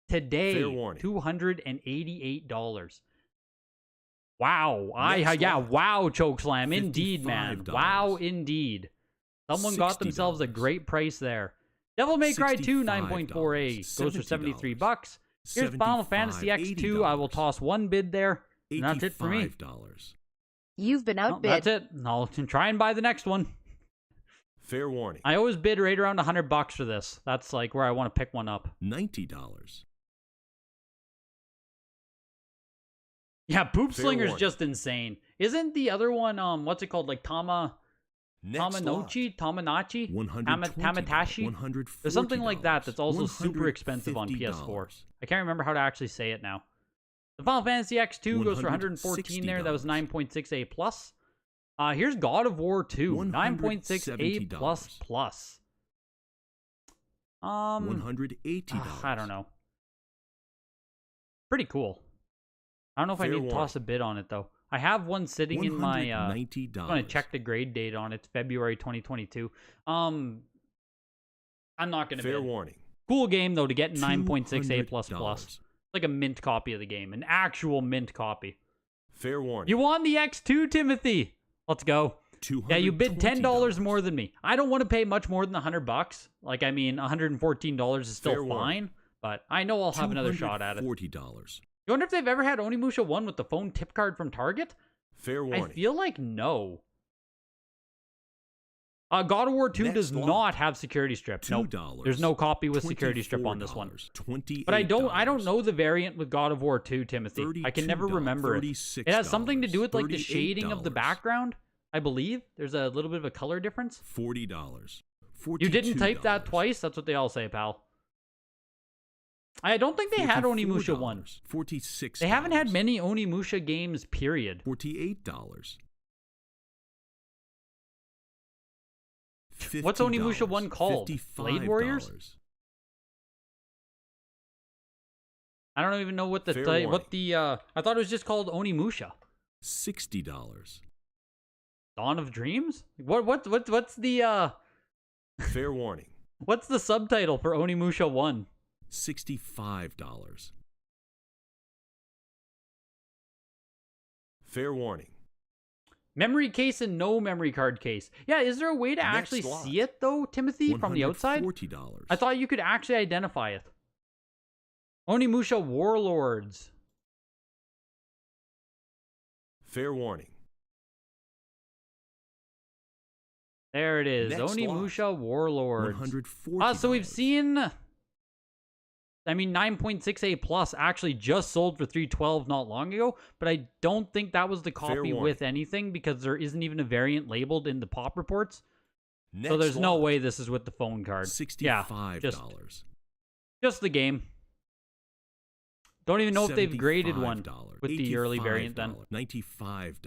Today, Fair warning. $288. Wow. Next Yeah, lot. wow, Chokeslam. Indeed, man. $55. Wow, indeed. Someone got themselves a $60. great price there. Devil May Cry 2 $65. 9.4A goes for $73 bucks. Here's $75, Final Fantasy X2. I will $80. toss one bid there. And that's it for me. $85. You've been Well, outbid. that's it. I'll try and buy the next one. Fair warning. I always bid right around $100 for this. That's like where I want to pick one up. $90. Yeah, Poop Fair Slinger's warning. just insane. Isn't the other one, what's it called? Like Next lot. Tamanachi? $120. Tamatashi? There's something like that that's also super expensive on PS4. I can't remember how to actually say it now. The Final Fantasy X2 goes for 114 there. That was 9.6A plus. Here's God of War 2, 9.6A plus $170. plus. $180. I don't know. Pretty cool. I don't know if I Fair need to warning. toss a bid on it though. I have one sitting in my. $190. I'm gonna check the grade date on it. It's February 2022. I'm not gonna Fair bid. warning. Cool game though to get 9.6A plus $200. plus. Like a mint copy of the game, an actual mint copy. Fair warning. You won the X2, Timothy. Let's go. Yeah, you bid $10 more than me. I don't want to pay much more than $100. Like, I mean, $114 is still Fair warning. fine, but I know I'll have another shot at it. $40. You wonder if they've ever had Onimusha 1 with the phone tip card from Target? Fair I warning. feel like no. God of War 2 Next does lot. not have security strip. Nope. $2. There's no copy with security strip on this one. $28. But I don't know the variant with God of War 2, Timothy. I can never remember it. It has something to do with like the shading of the $38. background, I believe. There's a little bit of a color difference. $40. You didn't type that $42. twice? That's what they all say, pal. I don't think they had Onimusha 1. $46. They haven't had many Onimusha games, period. $48. What's Onimusha 1 called? Blade Warriors? I don't even know what the Fair I thought it was just called Onimusha. $60. Dawn of Dreams? What's the Fair warning. what's the subtitle for Onimusha 1? $65. Fair warning. Memory case and no memory card case. Yeah, is there a way to Next actually lot. see it though, Timothy, from the outside? $140. I thought you could actually identify it. Onimusha Warlords. Fair warning. There it is. Next Onimusha Warlords. $140. So we've seen, I mean, 9.6A plus actually just sold for $312 not long ago, but I don't think that was the copy warning. with anything because there isn't even a variant labeled in the pop reports. Next So there's no lot. way this is with the phone card. $65. Yeah, just the game. Don't even know if they've graded one with the early variant then. $95.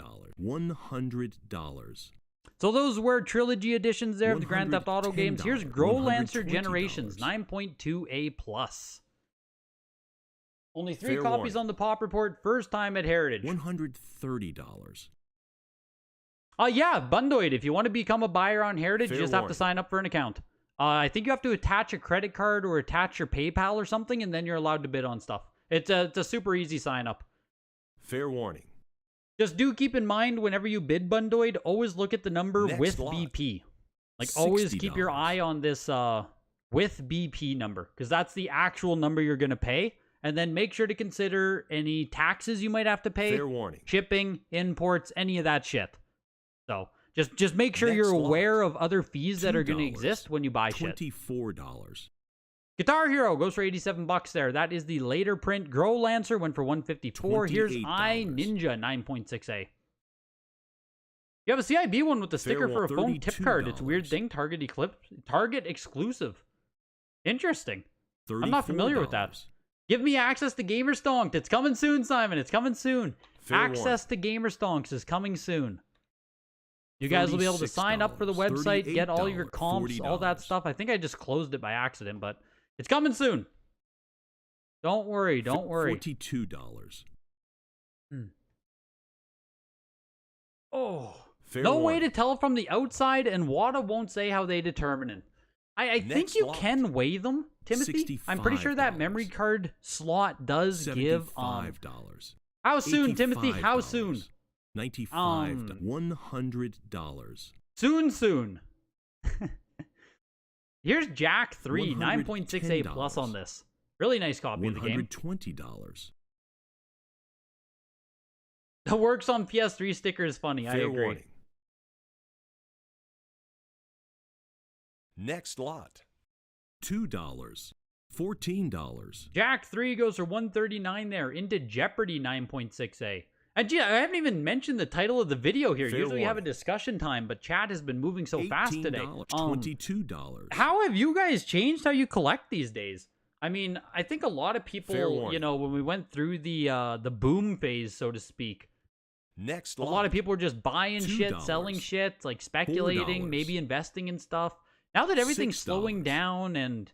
$100. So those were trilogy editions there of the Grand Theft Auto games. Here's $110, Growlancer $120. Generations 9.2A plus. Only 3 Fair copies warning. on the pop report. First time at Heritage. $130. Yeah, Bundoid. If you want to become a buyer on Heritage, Fair you just have to warning. sign up for an account. I think you have to attach a credit card or attach your PayPal or something, and then you're allowed to bid on stuff. It's a super easy sign up. Fair warning. Just do keep in mind whenever you bid Bundoid, always look at the number Next with lot. BP. Like always keep your $60. eye on this with BP number, because that's the actual number you're going to pay. And then make sure to consider any taxes you might have to pay, Fair warning. shipping, imports, any of that shit. So just make sure Next you're lot. aware of other fees that are going to $2. exist when you buy shit. $24. Guitar Hero goes for $87 there. That is the later print. Grow Lancer went for $154. Here's $28. I Ninja 9.6A. You have a CIB one with the sticker for a phone tip card. It's a weird thing. Target exclusive. Interesting. I'm not familiar with that. Give me access to Gamer Stonks. It's coming soon, Simon. It's coming soon. Fair Access to Gamer Stonks is coming soon. You guys will be able to sign up for the website, get all your comps, all that $40. stuff. I think I just closed it by accident, but it's coming soon. Don't worry. Don't worry. $42. Oh. Fair No way warning. to tell from the outside, and WATA won't say how they determine it. I think Next you lot. can weigh them, Timothy. I'm pretty sure that $65. memory card slot does give $75. How soon, Timothy? How soon? $95. $100. Soon. Here's Jack 3, 9.6A plus on this. Really nice copy of the game. $120. The works on PS3 sticker is funny. I Fair agree. warning. Next lot. $2. $14. Jack 3 goes for $139 there. Into Jeopardy 9.6A. And gee, I haven't even mentioned the title of the video here. Fair Usually we have a warning. discussion time, but chat has been moving so fast today. $22. How have you guys changed how you collect these days? I mean, I think a lot of Fair people, warning. you know, when we went through the boom phase, so to speak, Next a lot. lot of people were just buying shit, $2. selling shit, like speculating, $4. maybe investing in stuff. Now that everything's $6. slowing down and,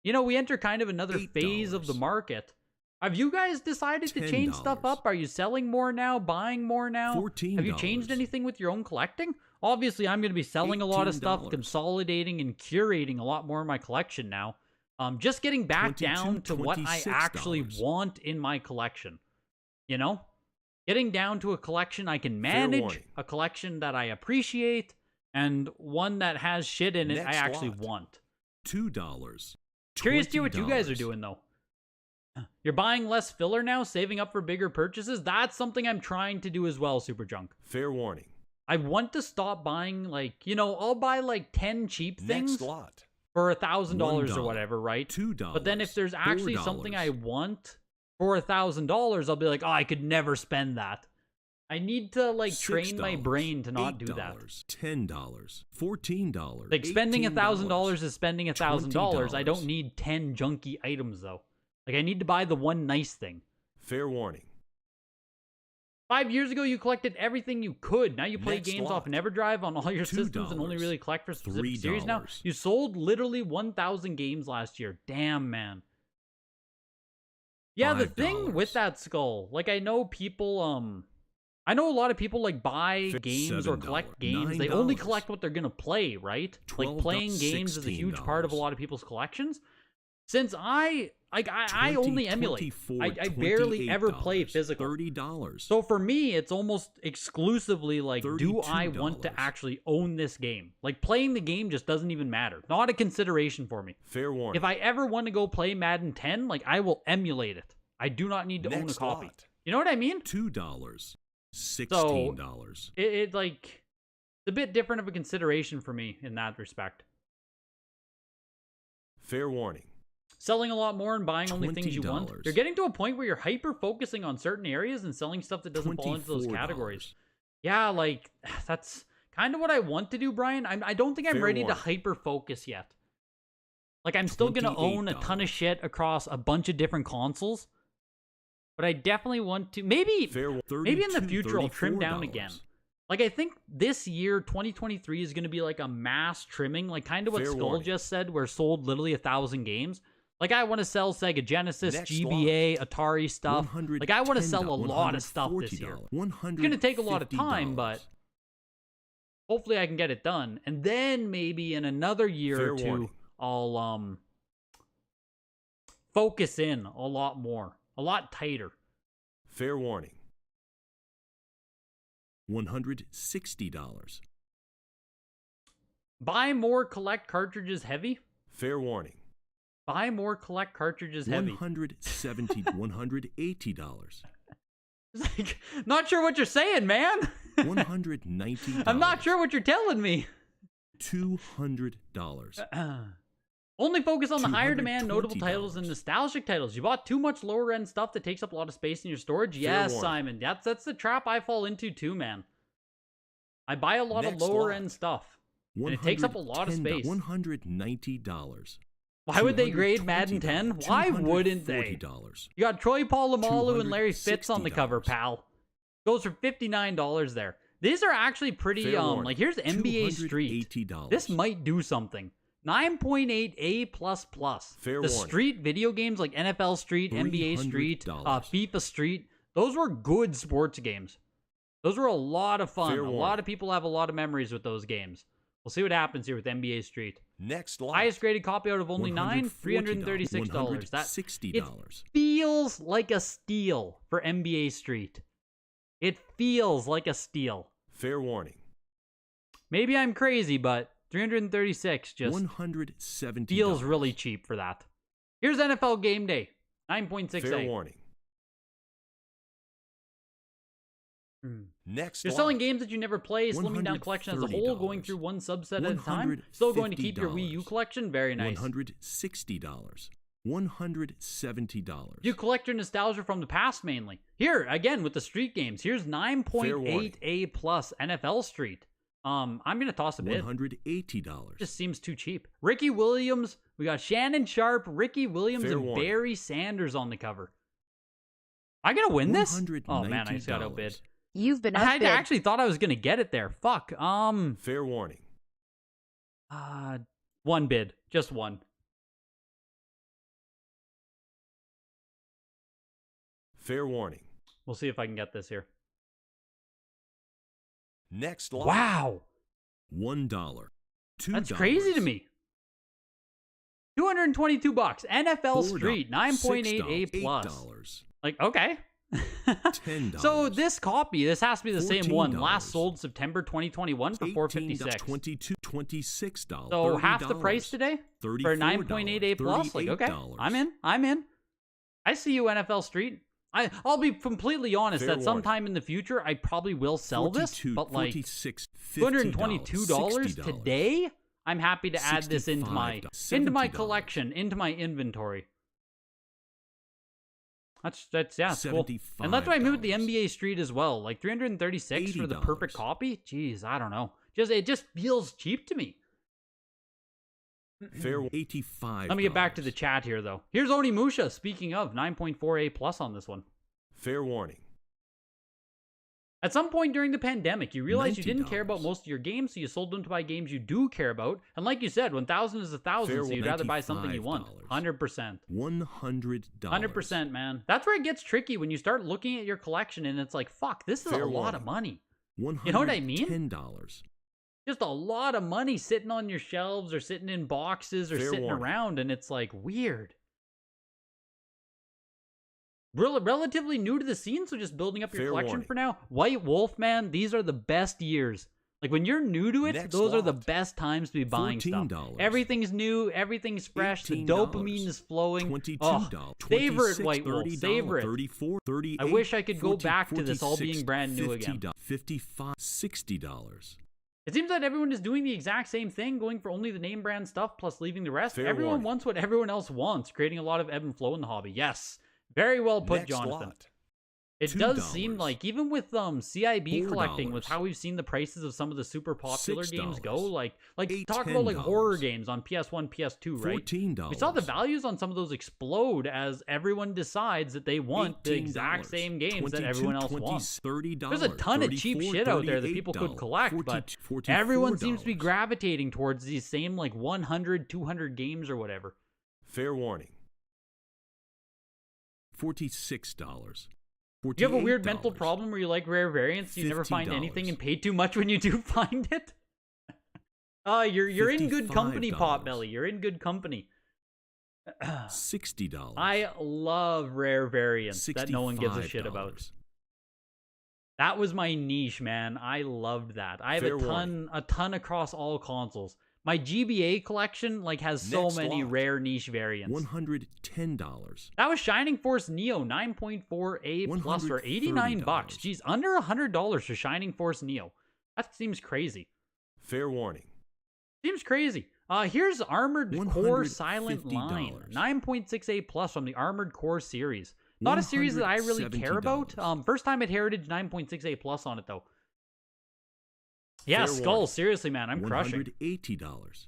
you know, we enter kind of another phase of the $8. market. Have you guys decided to change stuff $10. up? Are you selling more now, buying more now? $14. Have you changed anything with your own collecting? Obviously, I'm going to be selling a lot of stuff, $18. consolidating and curating a lot more of my collection now. Just getting back down to what I actually $26. want in my collection. You know? Getting down to a collection I can manage, warning. a collection that I appreciate, and one that has shit in it I Next actually lot. want. $2. Curious to hear what you guys are $20. doing, though. You're buying less filler now, saving up for bigger purchases? That's something I'm trying to do as well, Super Junk. Fair warning. I want to stop buying, like, you know, I'll buy like 10 cheap things Next lot. for $1,000 or $1, whatever, right? $2. But then if there's actually something $4. I want for $1,000, I'll be like, oh, I could never spend that. I need to, like, train my $6, brain to not do that. $10, $14. Like, spending $18, $1,000 is spending $1,000. I don't $20. need 10 junky items, though. Like, I need to buy the one nice thing. Fair warning. 5 years ago, you collected everything you could. Now you play Next games lot. off EverDrive on all your systems and only $2, really collect for specific series now. $3. You sold literally 1,000 games last year. Damn, man. Yeah, the thing with $5. that skull, like, I know people, I know a lot of people, like, buy games or $7, collect games. They only $9. collect what they're gonna play, right? Like, $12, playing games is a huge part of a $16. lot of people's collections. Since I only emulate. I barely ever play physical. $30. So for me, it's almost exclusively like, do I want to $32. actually own this game? Like, playing the game just doesn't even matter. Not a consideration for me. Fair warning. If I ever want to go play Madden 10, like, I will emulate it. I do not need to own a Next copy. lot. You know what I mean? $2. $16. It like, it's a bit different of a consideration for me in that respect. Fair warning. Selling a lot more and buying only things you want. $20. You're getting to a point where you're hyper-focusing on certain areas and selling stuff that doesn't fall into those $24. categories. Yeah, like, that's kind of what I want to do, Brian. I don't think I'm Fair ready to warning. hyper-focus yet. Like, I'm still going to own a ton of $28. shit across a bunch of different consoles. But I definitely want to... Maybe in the future I'll trim down $34. again. Like, I think this year, 2023, is going to be like a mass trimming. Like, kind of what Fair Skull warning. just said, where sold literally 1,000 games. Like, I want to sell Sega Genesis, Next GBA, Atari stuff. Like, I want to sell a lot of stuff this year. It's going to take a lot of time, but hopefully I can get it done. And then maybe in another year Fair or two, warning. I'll focus in a lot more. A lot tighter. Fair warning. $160. Buy more, collect cartridges heavy. Fair warning. Buy more, collect cartridges heavy. $180. It's like, not sure what you're saying, man. $190. I'm not sure what you're telling me. $200. Only focus on the higher demand notable titles and nostalgic titles. You bought too much lower end stuff that takes up a lot of space in your storage? Yes, warning. Simon. That's the trap I fall into too, man. I buy a lot of Next lower lot. end stuff. And it takes up a lot of space. $190. Why would they grade Madden 10? Why wouldn't they? You got Troy Polamalu and Larry Fitz on the cover, pal. Goes for $59 there. These are actually pretty, Fair warning. like, here's NBA Street. $280. This might do something. 9.8 A++. Fair The warning. Street video games like NFL Street, NBA Street, $300. FIFA Street, those were good sports games. Those were a lot of fun. Fair A lot warning. of people have a lot of memories with those games. We'll see what happens here with NBA Street. Next lot. Highest graded copy out of only 9, $336. That $160. it feels like a steal for NBA Street. It feels like a steal. Fair warning. Maybe I'm crazy, but 336 just $170. feels really cheap for that. Here's NFL Game Day, 9.68. Fair warning. Next You're lot. selling games that you never play, slimming down collection as a whole, going through one subset at a time. Still going to keep your Wii U collection? Very nice. $160. $170. You collect your nostalgia from the past mainly. Here, again, with the Street games, here's Fair 9.8 warning. A+ NFL Street. I'm going to toss a bid. $180. Just seems too cheap. Ricky Williams, we got Shannon Sharp, Ricky Williams, Fair and warning. Barry Sanders on the cover. I gonna win this? Oh man, I just got outbid. You've been I outbid. actually thought I was gonna get it there. Fuck. Fair warning. One bid, just one. Fair warning. We'll see if I can get this here. Next lot. Wow, $1. $2. that's crazy to me. $222. NFL Street, 9.8 A+. $8. Like, okay. $10. So this copy, this has to be the same one. $14. Last sold September 2021 for $456. $22, $26. So half the price today for $34, 9.8 A+. Like, okay, $38. I'm in. I see you, NFL Street. I'll be completely honest Fair that sometime in the future I probably will sell this, 42, but like 46, $222 $50, today, I'm happy to add this into my $65, collection, into my inventory. That's yeah, it's cool. And that's what I mean with the $75. NBA Street as well. Like 336 for the perfect $80. copy. Jeez, I don't know. It just feels cheap to me. Fair $85. Let me get back to the chat here though. Here's Onimusha. Speaking of 9.4 A+ on this one. Fair warning. At some point during the pandemic, you realized you didn't $90. care about most of your games, so you sold them to buy games you do care about. And like you said, 1,000 is 1,000, Fair so you'd rather buy something you want. $95. 100%. $100. 100%, man. That's where it gets tricky when you start looking at your collection and it's like, fuck, this is Fair a lot of warning. money. You know what I mean? $10. Just a lot of money sitting on your shelves or sitting in boxes or Fair sitting warning. around, and it's like weird. Relatively new to the scene, so just building up your Fair collection warning. for now. White Wolf, man, these are the best years. Like when you're new to it, Next those are the lot. best times to be buying stuff. $14. Everything's new, everything's fresh, the $18. dopamine is flowing. $22. Oh, favorite $26, White Wolf, $30, favorite. $34, $38, I wish I could go 40, back to this all being 46, brand new again. $50, $55, $60. It seems that everyone is doing the exact same thing, going for only the name brand stuff plus leaving the rest. Fair Everyone warning. wants what everyone else wants, creating a lot of ebb and flow in the hobby. Yes. Very well put, Next Jonathan. lot. It does $2. seem like, even with CIB collecting, with $4. how we've seen the prices of some of the super popular games go, $6. like $8, talk about like horror $10. games on PS1, PS2, right? $14. We saw the values on some of those explode as everyone decides that they want the $18, exact same games that 22, everyone else 20, wants. $30, There's a ton of cheap $34, shit out there that people could $38, collect, but $44, everyone seems to be gravitating towards these same like 100, 200 games or whatever. Fair warning. $46. Do you have a weird $48, mental problem where you like rare variants, you never find anything $50. and pay too much when you do find it? You're in good company, $55. Potbelly. You're in good company. $60. I love rare variants that no one gives a shit about. $65. That was my niche, man. I loved that. I have Fair a ton across all consoles. My GBA collection like has so Next many lot. rare niche variants. $110. That was Shining Force Neo 9.4A plus for $89. Jeez, under $100 for Shining Force Neo. That seems crazy. Fair warning. Seems crazy. Here's Armored Core Silent $150. Line 9.6A plus from the Armored Core series. Not a series that I really care about. First time at Heritage, 9.6A plus on it though. Yeah, Fair Skull. warning. Seriously, man, I'm crushing. $180.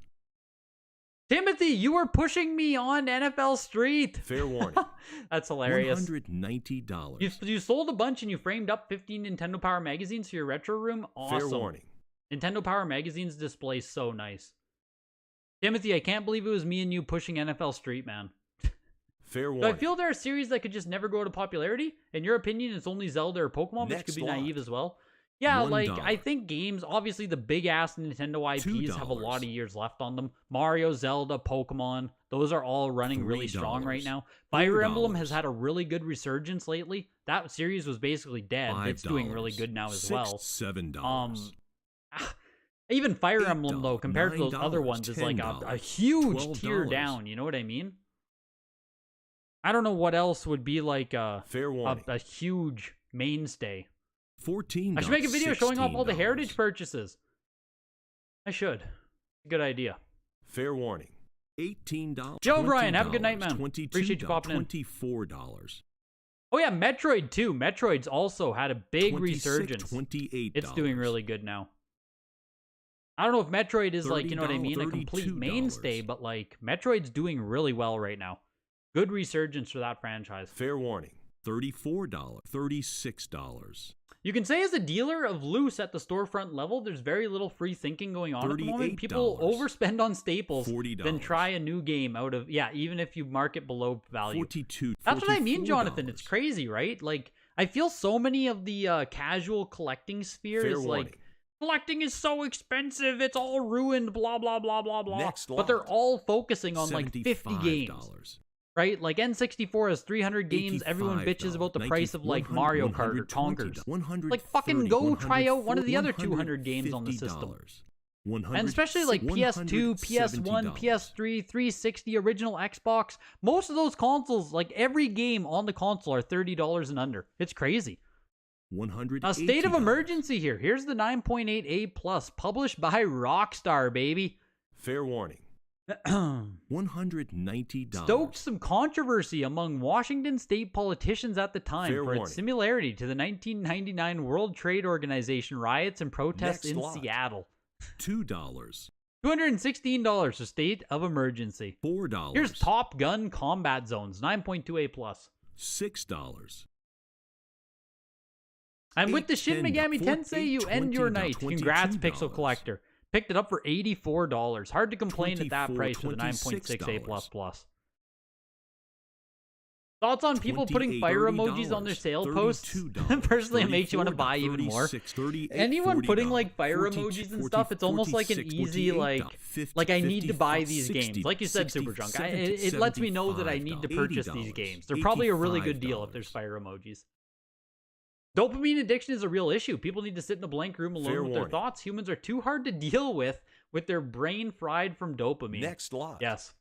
Timothy, you were pushing me on NFL Street. Fair warning. That's hilarious. $190. You sold a bunch and you framed up 15 Nintendo Power magazines for your retro room. Awesome. Fair warning. Nintendo Power magazines display so nice. Timothy, I can't believe it was me and you pushing NFL Street, man. Fair So warning. I feel there are series that could just never go to popularity. In your opinion, it's only Zelda or Pokemon, which Next could be lot. naive as well. Yeah, like, $1. I think games, obviously the big-ass Nintendo IPs have a lot of years left on them. Mario, Zelda, Pokemon, those are all running really strong right $3. now. Fire Emblem $4. has had a really good resurgence lately. That series was basically dead. It's doing really good now as well. $7. Even Fire $8, Emblem, though, compared to those other $9, ones, is like a $10, huge tier $12. down. You know what I mean? I don't know what else would be like Fair warning. a huge mainstay. $14. I should make a video showing off all the $16. Heritage purchases. I should. Good idea. Fair warning. $18. Joe Bryan, have a good night, man. $22, Appreciate you popping in. $24. Oh yeah, Metroid too. Metroid's also had a big $26, resurgence. $28. It's doing really good now. I don't know if Metroid is like, you know what I $30, mean, a complete $32. mainstay, but like Metroid's doing really well right now. Good resurgence for that franchise. Fair warning. $34. $36. You can say as a dealer of loose at the storefront level, there's very little free thinking going on at the moment. People $38. overspend on staples, $40. then try a new game out of, yeah, even if you mark it below value. $42. That's what I mean, Jonathan. $44. It's crazy, right? Like, I feel so many of the casual collecting sphere Fair is warning. like, collecting is so expensive, it's all ruined, blah, blah, blah, blah, blah. Next But they're lot. all focusing on like 50 games. $75. Right? Like N64 has 300 games. Everyone bitches about the price of like Mario Kart or Tonkers. Like fucking go try out one of the other 200 games on the system. And especially like PS2, PS1, PS3, 360, original Xbox. Most of those consoles, like every game on the console are $30 and under. It's crazy. A state of emergency here. Here's the 9.8A plus published by Rockstar, baby. Fair warning. $190. Stoked some controversy among Washington state politicians at the time Fair for its warning. similarity to the 1999 World Trade Organization riots and protests Next in lot. Seattle. $2. $216 for state of emergency. $4. Here's Top Gun Combat Zones, 9.2A plus. $6. And with the Shin $8, Megami Tensei, you end your $20, night. Congrats, $22. Pixel Collector. Picked it up for $84. Hard to complain at that price for the 9.6A++. $26. Thoughts on people putting fire emojis on their sale posts? Personally, it makes you want to buy even more. Anyone putting like fire emojis and stuff, it's almost like an easy like I need to buy these games. Like you said, Super Junk, it lets me know that I need to purchase these games. They're probably a really good deal if there's fire emojis. Dopamine addiction is a real issue. People need to sit in a blank room alone Fair with their warning. thoughts. Humans are too hard to deal with their brain fried from dopamine. Next lot. Yes.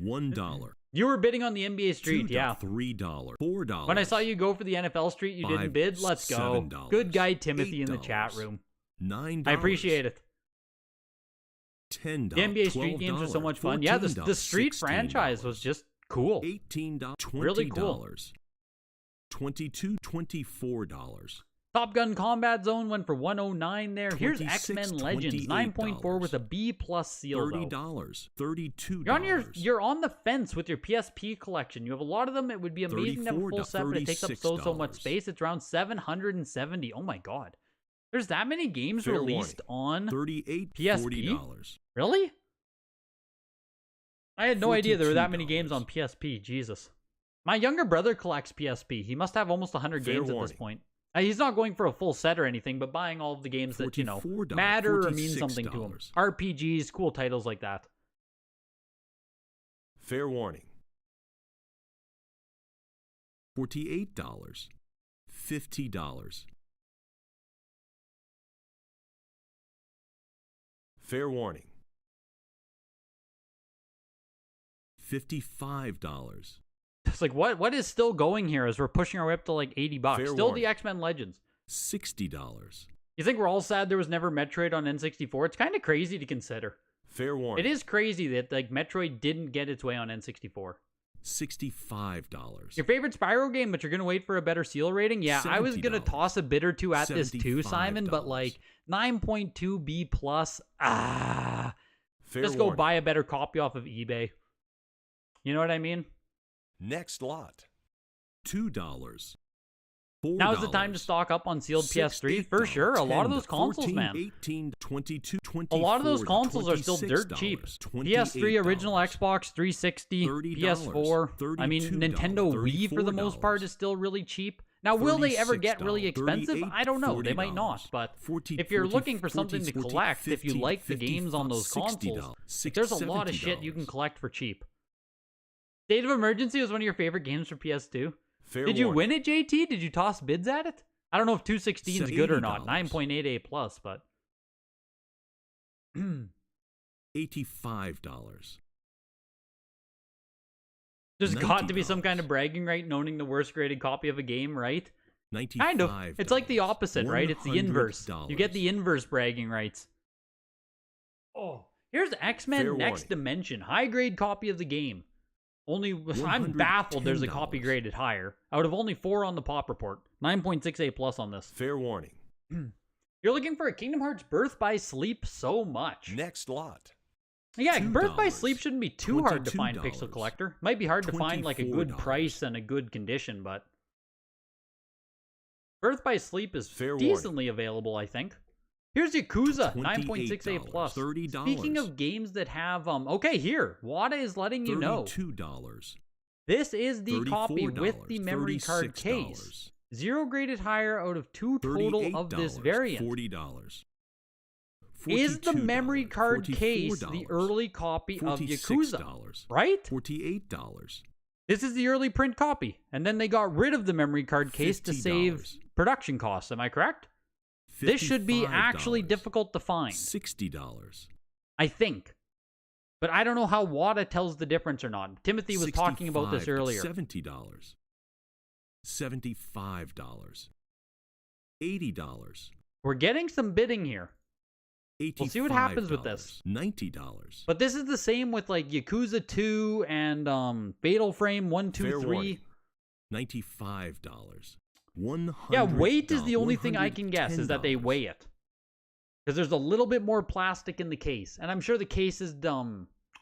$1. You were bidding on the NBA Street, $2, yeah. $3. $4. When I saw you go for the NFL Street, you didn't $5, bid. Let's go. $7, Good guy Timothy in the $8, chat room. $9. I appreciate it. $10. The NBA Street games are so much fun. Yeah, the $14, Street $16, franchise was just cool. $18. $20. Really cool. $22. $24. Top Gun Combat Zone went for 109 there. Here's 26, X-Men Legends, 9.4 with a B+ seal though. $30. $32. You're on the fence with your PSP collection. You have a lot of them. It would be amazing to have a full set, but it takes up so much $36. space. It's around 770. Oh my god. There's that many games Fair released on $38. PSP? $40. Really? I had no idea there were that many $42. games on PSP. Jesus. My younger brother collects PSP. He must have almost 100 Fair games at this warning. point. He's not going for a full set or anything, but buying all of the games that, you know, $44, matter or mean something to him. $46. RPGs, cool titles like that. Fair warning. $48. $50. Fair warning. $55. It's like, what is still going here as we're pushing our way up to like $80? Fair Still warning. the X-Men Legends. $60. You think we're all sad there was never Metroid on N64? It's kind of crazy to consider. Fair warning. It is crazy that like Metroid didn't get its way on N64. $65. Your favorite Spyro game, but you're going to wait for a better seal rating? Yeah, I was going to $70. toss a bit or two at this too, Simon, but $75. like 9.2 B+, Fair just go warning. buy a better copy off of eBay. You know what I mean? Next lot. $2. $4. Now is the time to stock up on sealed PS3 for sure. A lot of those consoles, man. 18, 22, A lot of those 24, consoles are still dirt cheap. PS3, original Xbox 360, $30, PS4. I mean, Nintendo Wii for the most part is still really cheap. Now, will they ever get really expensive? I don't know. They might not. But if you're looking for something to collect, if you like the games on those consoles, there's a lot of shit you can collect for cheap. State of Emergency was one of your favorite games for PS2. Fair Did you warning. win it, JT? Did you toss bids at it? I don't know if 216 is good or not. $80. 9.8 A+, but... $85. There's got to be some kind of bragging right in owning the worst graded copy of a game, right? $95. Kind of. It's like the opposite, right? It's the inverse. You get the inverse bragging rights. Oh, here's X-Men Fair Next warning. Dimension. High grade copy of the game. Only, I'm baffled there's a copy $110. graded higher. Out of only 4 on the pop report. 9.6 A+ on this. Fair warning. You're looking for a Kingdom Hearts Birth by Sleep so much. Next lot. Yeah, $2, Birth by Sleep shouldn't be too hard to find, $22, Pixel Collector. Might be hard to find like a good $24. price and a good condition, but Birth by Sleep is Fair warning. decently available, I think. Here's Yakuza, $28, 9.6 A+. $30. Speaking of games that have okay, here, WATA is letting you know. $32. This is the copy with $34, the memory card $36, case. 0 graded higher out of 2 total of this variant. $40. Is the $42, memory card case the $44, early copy of Yakuza? $46, Right? $48. This is the early print copy, and then they got rid of the memory card case to save $50. production costs. Am I correct? This should be actually $55, difficult to find, $60. I think. But I don't know how WATA tells the difference or not. Timothy was talking about this $65 to earlier. $70. $75. $80. We're getting some bidding here. $85. We'll see what happens with this. $90. But this is the same with like Yakuza 2 and Fatal Frame 1, 2, Fair 3. warning. $95. $100. Yeah, weight is the only thing I can guess is that they $110. weigh it. Because there's a little bit more plastic in the case. And I'm sure the case is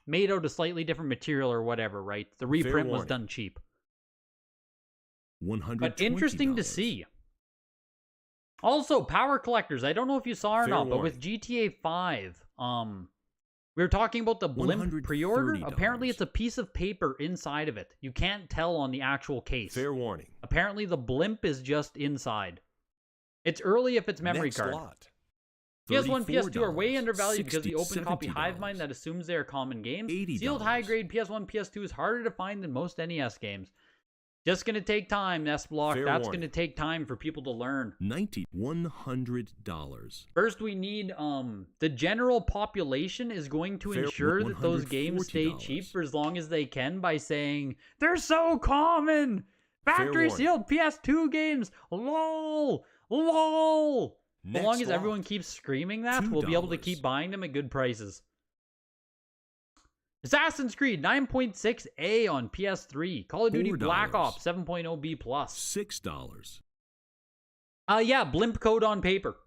made out of slightly different material or whatever, right? The reprint was warning. done cheap. $120. But interesting to see. Also, Power Collectors. I don't know if you saw or Fair not, but warning. with GTA 5, we were talking about the blimp pre-order. $130. Apparently, it's a piece of paper inside of it. You can't tell on the actual case. Fair warning. Apparently, the blimp is just inside. It's early if it's memory Next card. lot. PS1, PS2 are way $34, undervalued because the open copy $60, hive mind that assumes they are common games. $80. Sealed high-grade PS1, PS2 is harder to find than most NES games. Just gonna take time, S-Block. Fair That's warning. gonna take time for people to learn. $100. First, we need the general population is going to Fair- ensure that those games stay $140. cheap for as long as they can by saying they're so common. Factory warning. sealed PS2 games. LOL, LOL. As Next long as lot. everyone keeps screaming that, we'll be able to keep $2. buying them at good prices. Assassin's Creed 9.6 A on PS3. Call of Duty Black $4. Ops 7.0 B+. $6. Yeah, blimp code on paper.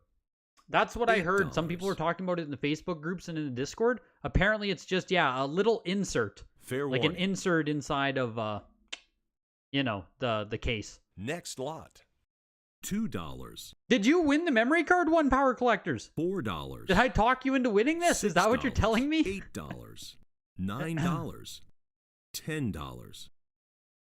That's what I heard. Some people $8. were talking about it in the Facebook groups and in the Discord. Apparently, it's just, yeah, a little insert. Fair Like warning. an insert inside of, the case. Next lot. $2. Did you win the memory card one, Power Collectors? $4. Did I talk you into winning this? Is that what you're $6, telling me? $8. $9. $10.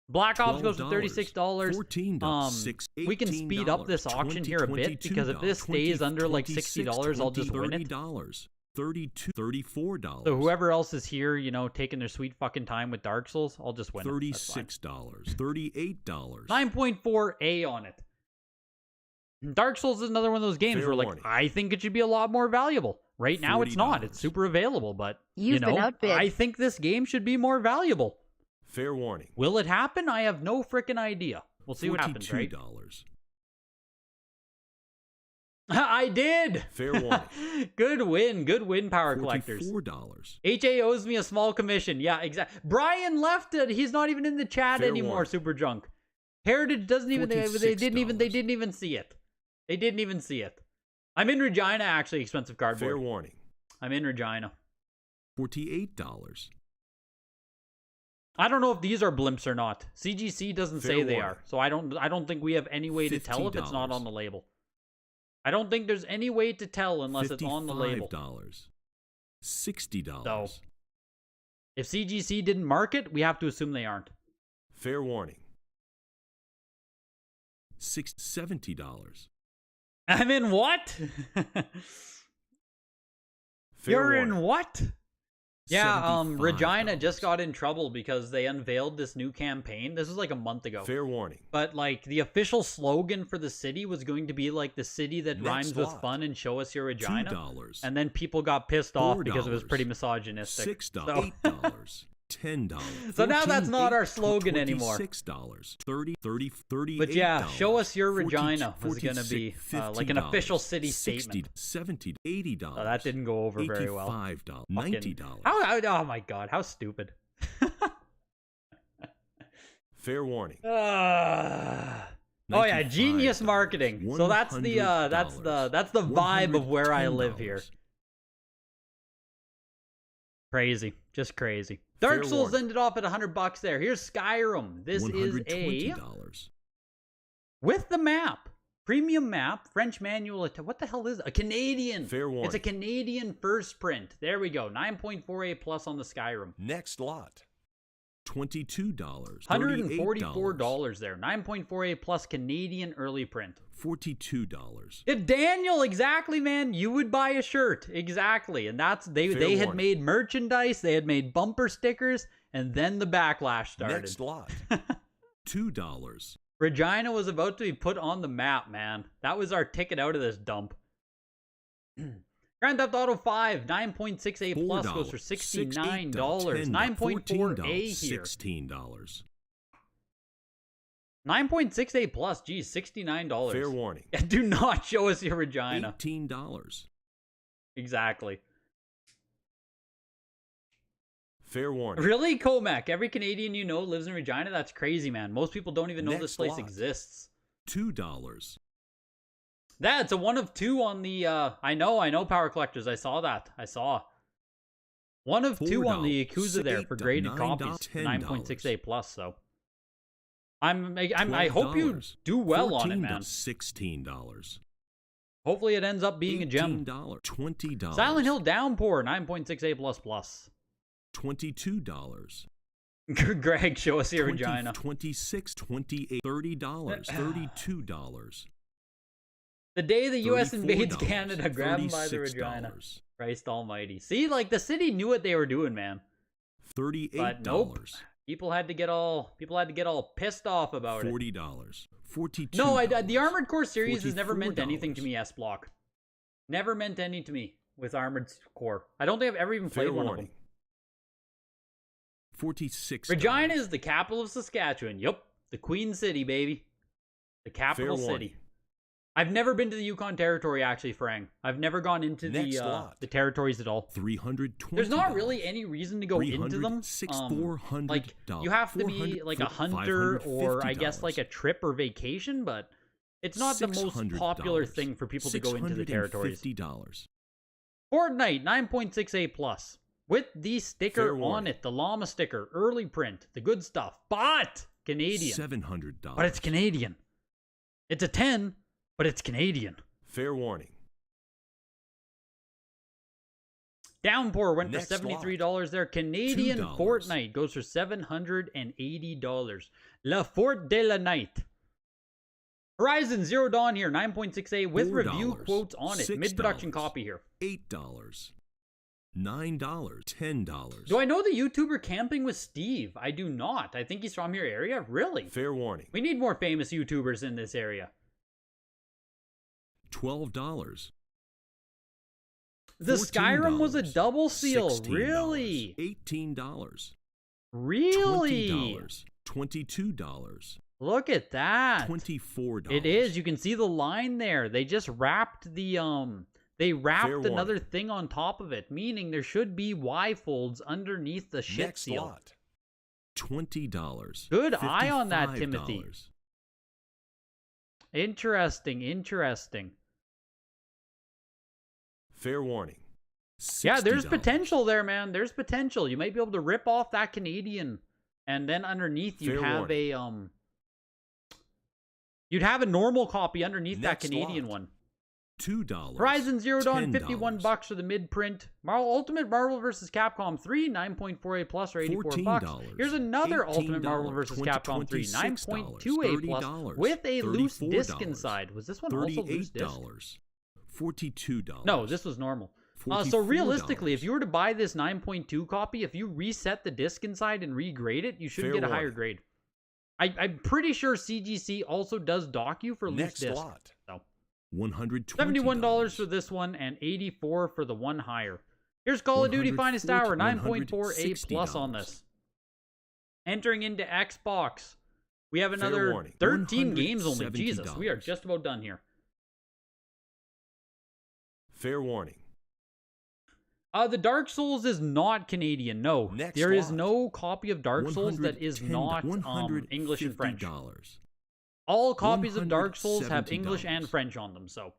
Black Ops goes for $12, $36. $14, $6, We can speed up this auction here a bit because if this stays under like $60, I'll just win it. $30, $32, $34. So whoever else is here, taking their sweet fucking time with Dark Souls, I'll just win it. That's fine. $36, $38. 9.4 A on it. Dark Souls is another one of those games Fair where, like, warning. I think it should be a lot more valuable. Right now, it's not. It's $40. super available, but, you You've been know, outbid. I think this game should be more valuable. Fair warning. Will it happen? I have no freaking idea. We'll see what happens, right? $42. I did! Fair warning. Good win, Power Collectors. $44. HA owes me a small commission. Yeah, exactly. Brian left it. He's not even in the chat Fair anymore, warning. Super Junk. Heritage doesn't even, they didn't $46. even see it. They didn't even see it. I'm in Regina, actually, expensive cardboard. Fair warning. I'm in Regina. $48. I don't know if these are blimps or not. CGC doesn't Fair say they warning. are, so I don't think we have any way to tell if it's not $50. on the label. I don't think there's any way to tell unless it's on the label. $60. So, if CGC didn't mark it, we have to assume they aren't. Fair warning. $70. I'm in what? Fair You're warning. in what? Yeah, Regina $75. just got in trouble because they unveiled this new campaign. This was like a month ago. Fair warning. But like the official slogan for the city was going to be like the city that Next rhymes with lot. fun and show us your Regina. $2. And then people got pissed off because it was $4. pretty misogynistic. $6. So- $8. $10. So now that's not our slogan $14, anymore. $26. $30. But yeah, $38, show us your 40, Regina was going to be like an $50, official city 60, statement. $70, $80. So that didn't go over very well. $85, Fucking- $90. Oh my god, how stupid. Fair warning. Oh yeah, genius $95, marketing. So that's the that's the vibe of where I live $110, here. Crazy, just crazy. Dark Fair Souls warning. ended off at $100 there. Here's Skyrim. This is a $120. with the map, premium map, French manual. What the hell is it? A Canadian? Fair warning. It's a Canadian first print. There we go. 9.48 plus on the Skyrim. Next lot. $22. $144 there. 9.48 plus Canadian early print. $42. Yeah, Daniel, exactly, man. You would buy a shirt, exactly, and that's they Fair had warning. made merchandise, they had made bumper stickers, and then the backlash started. Next lot. $2. Regina was about to be put on the map, man. That was our ticket out of this dump. Grand Theft Auto 5, 9.68 plus goes for $69. 9.4A here. $16. 9.68 plus, geez, $69. Fair warning. Do not show us your Regina. $18. Exactly. Fair warning. Really, Comac? Every Canadian you know lives in Regina? That's crazy, man. Most people don't even know this Next place lot. exists. $2. That's a 1 of 2 on the, I know, Power Collectors. I saw that. I saw. 1 of 2 on the Yakuza there for graded $8, copies. $10. 9.68 plus, so. I hope you $12, do well on it, $14, man. $16. Hopefully it ends up being a gem. $18, $20. Silent Hill Downpour, 9.68 plus plus. $22. Greg, show us your 20, Regina. $26, $28, $30, $32. The day the U.S. invades $34, Canada, grab him by the Regina. $36, Christ almighty. See, like, the city knew what they were doing, man. $38, But nope. People had to get all pissed off about it. $40, $42. No, the Armored Core series has never meant anything to $44. me, S-Block. Never meant any to me with Armored Core. I don't think I've ever even played Fair one warning. of them. $46. Regina is the capital of Saskatchewan. Yup. The Queen City, baby. The capital Fair city. warning. I've never been to the Yukon Territory, actually, Farang. I've never gone into Next lot. the territories at all. $320. There's not really any reason to go into them. $400, Like, you have to be like a hunter or I guess like a trip or vacation, but it's not the most popular thing for people to go into the territories. $650. Fortnite, 9.68 plus. With the sticker Fair on warning. it, the llama sticker, early print, the good stuff, but Canadian. $700. But it's Canadian. It's a 10, but it's Canadian. Fair warning. Downpour went Next for $73 there. Canadian $2. Fortnite goes for $780. La Fort de la Night. Horizon Zero Dawn here, 9.68 with review $4, quotes on it. Mid-production $6, copy here. $8, $9, $10. Do I know the YouTuber Camping with Steve? I do not. I think he's from your area. Really? Fair warning. We need more famous YouTubers in this area. $12. The Skyrim was a $14, double seal. $16, Really? $18, Really? $20, $22, Look at that. $24. It is. You can see the line there. They just wrapped the they wrapped Fair another warning. thing on top of it, meaning there should be Y folds underneath the shit Next seal. lot. $20. Good eye on that, Timothy. $55. Interesting, interesting. Fair warning. Yeah, there's $60. potential there, man. There's potential. You might be able to rip off that Canadian, and then underneath you'd Fair have warning. you'd have a normal copy underneath that Next Canadian lot. one. $2. Horizon Zero Dawn, $10. $51 for the mid-print. Ultimate Marvel vs. Capcom 3, 9.4A plus or $84. $14. Here's another Ultimate $18, Marvel vs. Capcom 3, 9.2A plus $30, with a loose disc $34, inside. Was this one also loose disc? $38. $42. No, this was normal. So realistically, if you were to buy this 9.2 copy, if you reset the disc inside and regrade it, you should Fair get a higher warning. grade. I'm pretty sure CGC also does dock you for loose Next disc. lot. So $120. $71 for this one and $84 for the one higher. Here's Call of Duty Finest Hour, 9.4A plus on this. Entering into Xbox, we have another warning. 13 games only. Jesus, we are $170. just about done here. Fair warning. The Dark Souls is not Canadian. No, Next there is lot. no copy of Dark Souls that is not English and French. $150. All copies of Dark Souls have $170. English and French on them, so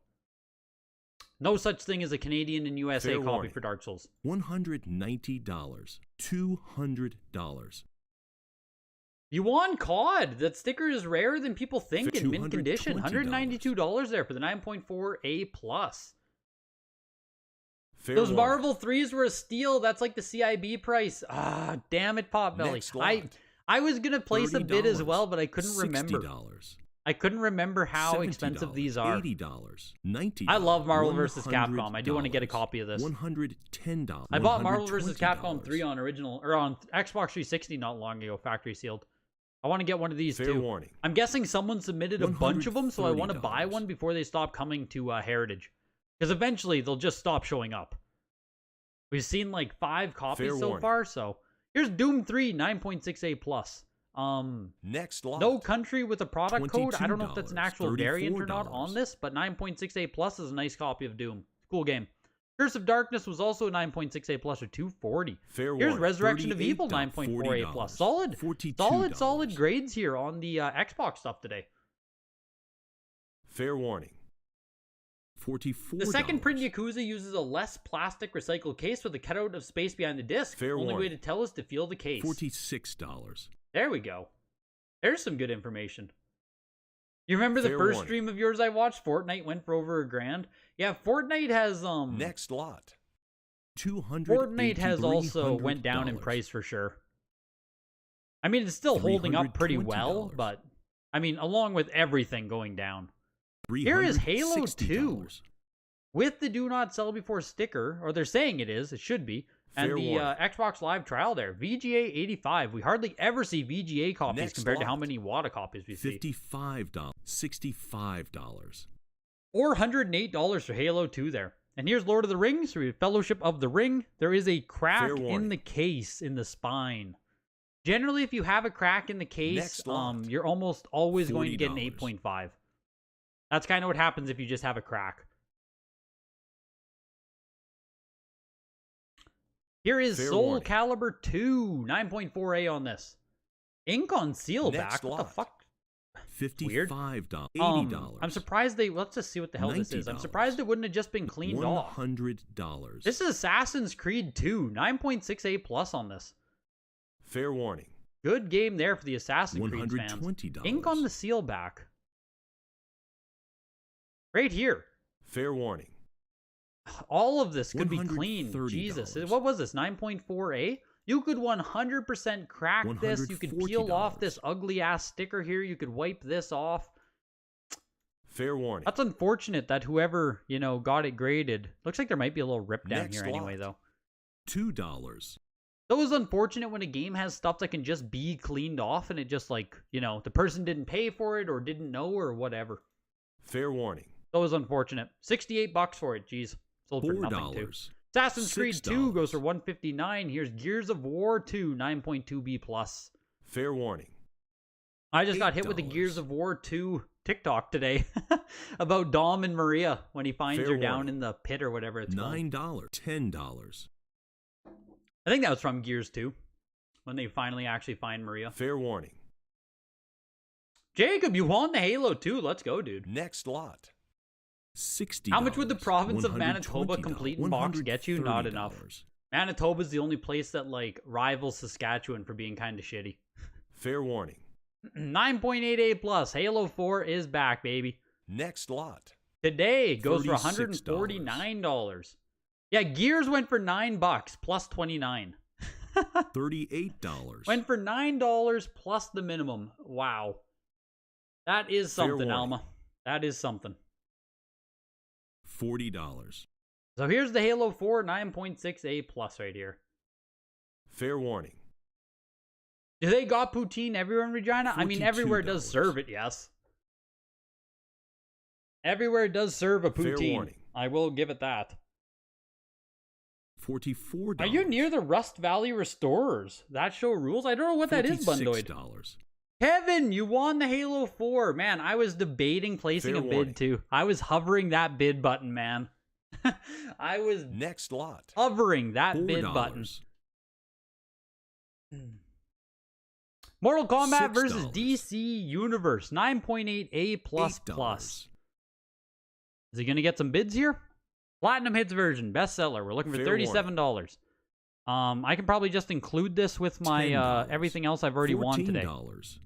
no such thing as a Canadian and USA Fair copy warning. for Dark Souls. $190. $200. You won COD. That sticker is rarer than people think For in mint condition. $220. $192 there for the 9.4A plus. Fair Those warning. Marvel 3s were a steal. That's like the CIB price. Ah, damn it, Potbelly. Next lot. I was gonna place a bid as $30. well, but I couldn't remember. $60. I couldn't remember how $70, expensive these are. $80. $90. I love Marvel vs. Capcom. I do want to get a copy of this. $110. I bought Marvel vs. Capcom $120. 3 on Xbox 360 not long ago, factory sealed. I want to get one of these Fair too. warning. I'm guessing someone submitted a bunch of them, so I want to buy $130. one before they stop coming to Heritage. Because eventually they'll just stop showing up. We've seen like 5 copies Fair so warning. far, so here's Doom 3, 9.6A plus. Next lot. No country with a product code. I don't know if that's an $22, actual variant or not on $34. this, but 9.6A plus is a nice copy of Doom. Cool game. Curse of Darkness was also a 9.6A plus or $240. Fair Here's warning. Resurrection of Evil, $38, 9.4A plus. $40, Solid grades here on the Xbox stuff today. Fair warning. $44. The second print Yakuza uses a less plastic recycled case with a cutout of space behind the disc. Fair Only way warning. to tell is to feel the case. $46. There we go. There's some good information. You remember the Fair first warning. stream of yours I watched? Fortnite went for over $1,000. Yeah, Fortnite has Next lot. Fortnite has also went down in $283. price for sure. I mean, it's still holding up pretty well, $320. but I mean, along with everything going down. Here is Halo 2 $360. with the do not sell before sticker, or they're saying it is, it should be, and Fair the warning. Xbox Live trial there. VGA 85. We hardly ever see VGA copies Next compared to how lot. many WATA copies we see. $55. $65. Or $108 for Halo 2 there. And here's Lord of the Rings, or Fellowship of the Ring. There is a crack Fair in warning. the case, in the spine. Generally, if you have a crack in the case, Next lot. you're almost always going to get an $40. 8.5. That's kind of what happens if you just have a crack. Here is Fair Soul warning. Calibur 2, 9.4A on this. Ink on seal Next back. What the lot. fuck? $55. $80. I'm surprised they. Let's just see what the hell this is. I'm $90. surprised it wouldn't have just been cleaned off. $100. This is Assassin's Creed 2, 9.6A plus on this. Fair warning. Good game there for the Assassin's Creed fans. $120. Ink on the seal back. Right here. Fair warning. All of this could be clean. $130. Jesus. What was this? 9.4A? You could 100% crack this. You could peel off this ugly ass sticker here. You could wipe this off. Fair warning. That's unfortunate that whoever, got it graded. Looks like there might be a little rip down Next here anyway, lot. though. $2. It's always unfortunate when a game has stuff that can just be cleaned off and it just the person didn't pay for it or didn't know or whatever. Fair warning. It's always unfortunate. $68 for it, geez. Sold for nothing too. $4. Assassin's Creed 2 $6. goes for $159. Here's Gears of War 2, 9.2B plus. Fair warning. I just got hit with the $8. Gears of War 2 TikTok today about Dom and Maria when he finds Fair her down warning. in the pit or whatever it's called. $9. $10. I think that was from Gears 2 when they finally actually find Maria. Fair warning. Jacob, you won the Halo 2. Let's go, dude. Next lot. $60. How much would the province of $120. Manitoba complete in box get you? Not enough. $130. Manitoba's the only place that like rivals Saskatchewan for being kind of shitty. Fair warning. 9.88 plus. Halo 4 is back, baby. Next lot. Today goes for $36. $149. Yeah, Gears went for $9 plus 29. $38. Went for $9 plus the minimum. Wow. That is Fair something, warning. Alma. That is something. $40. So here's the Halo 4 9.6A plus right here. Fair warning. Do they got poutine everywhere in Regina? I mean, everywhere does $42. serve it, yes. Everywhere does serve a Fair poutine. warning. I will give it that. $44. Are you near the Rust Valley Restorers? That show rules? I don't know what that is, Bundoid. $46. Kevin, you won the Halo 4. Man, I was debating placing Fair a bid warning. too. I was hovering that bid button, man. I was Next lot. hovering that bid button. $4. Mortal Kombat versus $6. DC Universe. 9.8A plus $8. plus. Is he going to get some bids here? Platinum Hits version, bestseller. We're looking for Fair $37. I can probably just include this with my $10. everything else I've already won today. $14.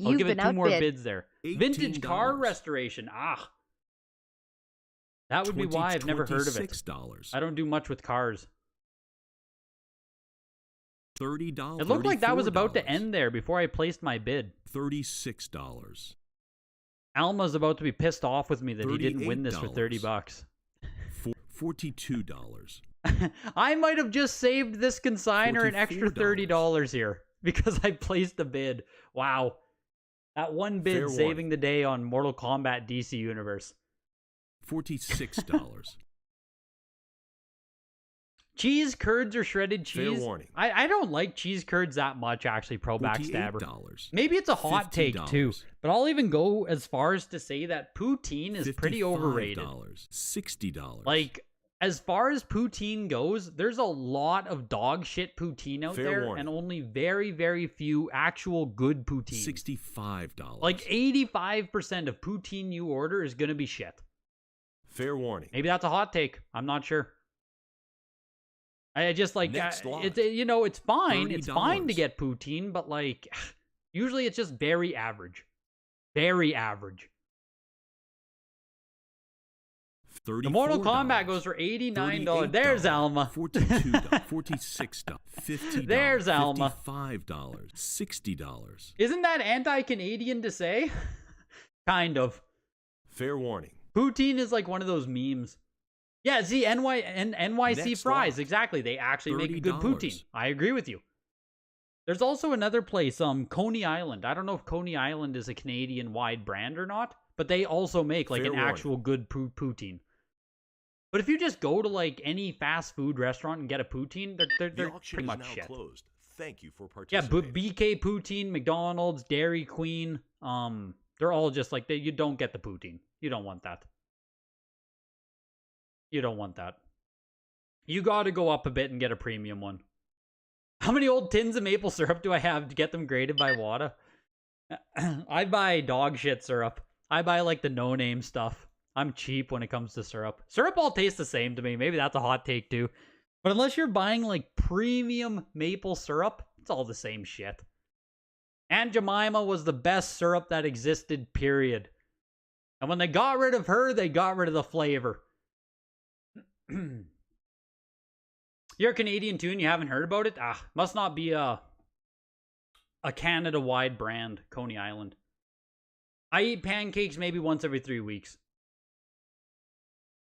I'll You've give it been two more outbid. bids there. Vintage car $18. restoration. That would be why I've never heard of it. $26. I don't do much with cars. $30. It looked like that was about to $34. end there before I placed my bid. $36. Alma's about to be pissed off with me that he didn't win this for $38. $30. $42. I might have just saved this consignor an extra $44. $30 here because I placed a bid. Wow. That one bid Fair saving warning. the day on Mortal Kombat DC Universe. $46. Cheese curds or shredded cheese? Fair warning. I don't like cheese curds that much, actually, Pro Backstabber. $48. Maybe it's a hot take, too. $50. But I'll even go as far as to say that poutine is pretty overrated. $60. Like, as far as poutine goes, there's a lot of dog shit poutine out Fair there, warning. and only very, very few actual good poutine. $65. Like 85% of poutine you order is gonna be shit. Fair warning. Maybe that's a hot take. I'm not sure. I just like Next lot. it's it's fine. It's fine to $30. get poutine, but like usually it's just very average. Very average. The Mortal Kombat goes for $89. There's Alma. $42. $46. $50. There's Alma. $55. $60. Isn't that anti-Canadian to say? Kind of. Fair warning. Poutine is like one of those memes. Yeah, see, NYC Next fries, lot. exactly. They actually make a good $30. poutine. I agree with you. There's also another place, Coney Island. I don't know if Coney Island is a Canadian-wide brand or not, but they also make like Fair an warning. actual good poutine. But if you just go to like any fast food restaurant and get a poutine, they're pretty much shit. closed. Thank you for Yeah, participating. BK Poutine, McDonald's, Dairy Queen, they're all just like, you don't get the poutine. You don't want that. You don't want that. You got to go up a bit and get a premium one. How many old tins of maple syrup do I have to get them graded by WATA? I buy dog shit syrup. I buy like the no-name stuff. I'm cheap when it comes to syrup. Syrup all tastes the same to me. Maybe that's a hot take too. But unless you're buying like premium maple syrup, it's all the same shit. Aunt Jemima was the best syrup that existed, period. And when they got rid of her, they got rid of the flavor. You're a Canadian too and you haven't heard about it? Must not be a Canada-wide brand, Coney Island. I eat pancakes maybe once every 3 weeks.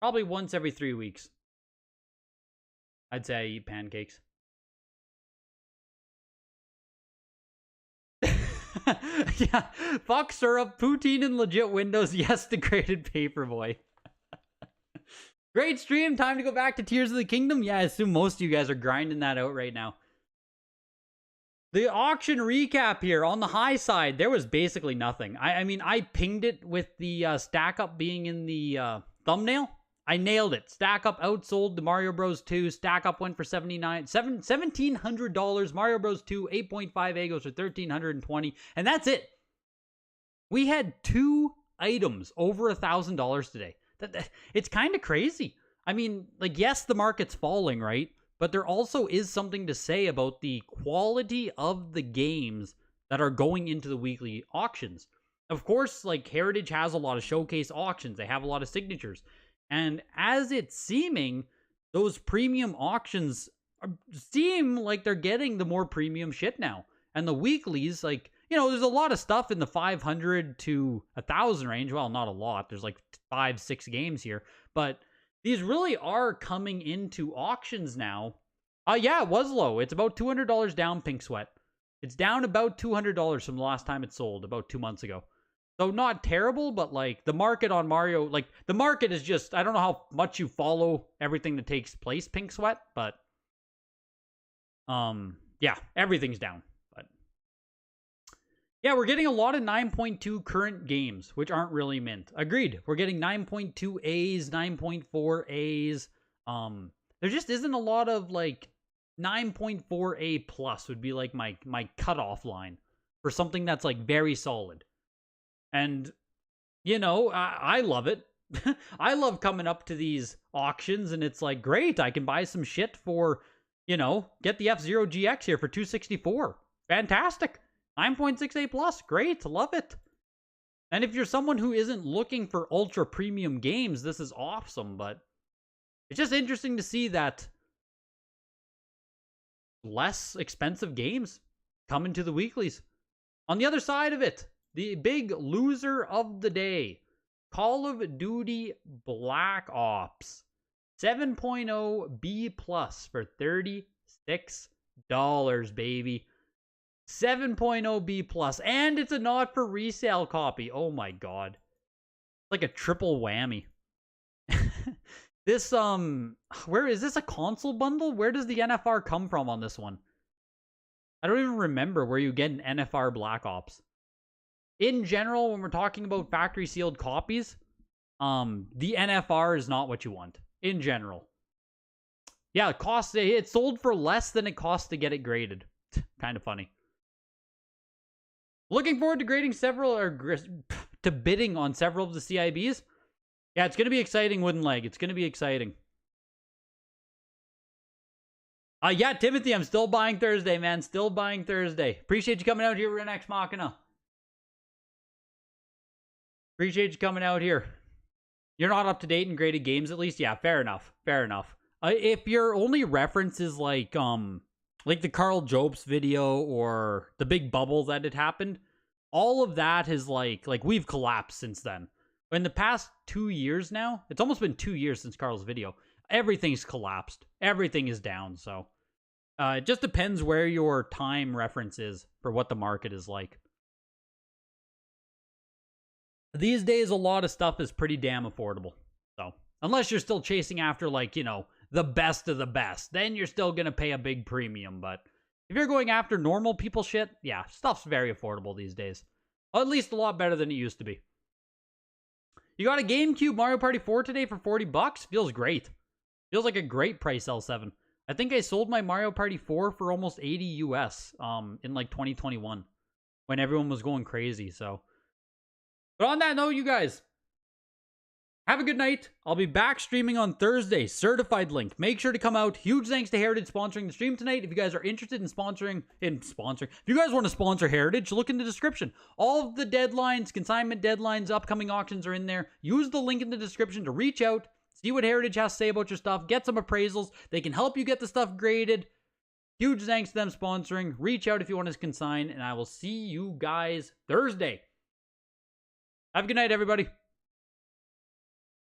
Probably once every 3 weeks. I'd say I eat pancakes. Yeah, fuck syrup, poutine and legit windows, yes, degraded paperboy. Great stream. Time to go back to Tears of the Kingdom. Yeah, I assume most of you guys are grinding that out right now. The auction recap here. On the high side, there was basically nothing. I mean, I pinged it with the stack up being in the thumbnail. I nailed it. Stack up outsold the Mario Bros. 2. Stack up went for $1,700. Mario Bros. 2, 8.5A goes for $1,320. And that's it. We had 2 items over $1,000 today. It's kind of crazy. I mean, like, yes, the market's falling, right? But there also is something to say about the quality of the games that are going into the weekly auctions. Of course, like, Heritage has a lot of showcase auctions. They have a lot of signatures. And as it's seeming, those premium auctions seem like they're getting the more premium shit now. And the weeklies, like, you know, there's a lot of stuff in the 500 to 1,000 range. Well, not a lot. There's like 5-6 games here. But these really are coming into auctions now. Yeah, it was low. It's about $200 down, Pink Sweat. It's down about $200 from the last time it sold, about 2 months ago. So not terrible, but like the market on Mario, like the market is just, I don't know how much you follow everything that takes place, Pink Sweat, but yeah, everything's down. But yeah, we're getting a lot of 9.2 current games, which aren't really mint. Agreed. We're getting 9.2 A's, 9.4 A's. There just isn't a lot of like 9.4 A plus would be like my cutoff line for something that's like very solid. And, you know, I love it. I love coming up to these auctions and it's like, great, I can buy some shit for, you know, get the F-Zero GX here for $264. Fantastic. 9.6A plus. Great. Love it. And if you're someone who isn't looking for ultra premium games, this is awesome. But it's just interesting to see that less expensive games come into the weeklies. On the other side of it, the big loser of the day, Call of Duty Black Ops. 7.0 B plus for $36, baby. 7.0 B plus. And it's a not for resale copy. Oh my god. Like a triple whammy. This, where is this a console bundle? Where does the NFR come from on this one? I don't even remember where you get an NFR Black Ops. In general, when we're talking about factory sealed copies, the NFR is not what you want. In general. Yeah, it sold for less than it costs to get it graded. Kind of funny. Looking forward to grading to bidding on several of the CIBs. Yeah, it's going to be exciting, Wooden Leg. It's going to be exciting. Yeah, Timothy, I'm still buying Thursday, man. Still buying Thursday. Appreciate you coming out here, Renex Machina. Appreciate you coming out here. You're not up to date in graded games, at least? Yeah, fair enough. Fair enough. If your only reference is like the Carl Jobs video or the big bubble that had happened, all of that is like we've collapsed since then. In the past 2 years now, it's almost been 2 years since Carl's video, everything's collapsed. Everything is down, so it just depends where your time reference is for what the market is like. These days, a lot of stuff is pretty damn affordable. So, unless you're still chasing after, like, you know, the best of the best, then you're still going to pay a big premium. But if you're going after normal people shit, yeah, stuff's very affordable these days. Or at least a lot better than it used to be. You got a GameCube Mario Party 4 today for $40? Feels great. Feels like a great price, L7. I think I sold my Mario Party 4 for almost 80 US in like 2021 when everyone was going crazy, so. But on that note, you guys, have a good night. I'll be back streaming on Thursday. Certified link. Make sure to come out. Huge thanks to Heritage sponsoring the stream tonight. If you guys are interested in sponsoring, if you guys want to sponsor Heritage, look in the description. All of the deadlines, consignment deadlines, upcoming auctions are in there. Use the link in the description to reach out, see what Heritage has to say about your stuff, get some appraisals. They can help you get the stuff graded. Huge thanks to them sponsoring. Reach out if you want to consign, and I will see you guys Thursday. Have a good night, everybody.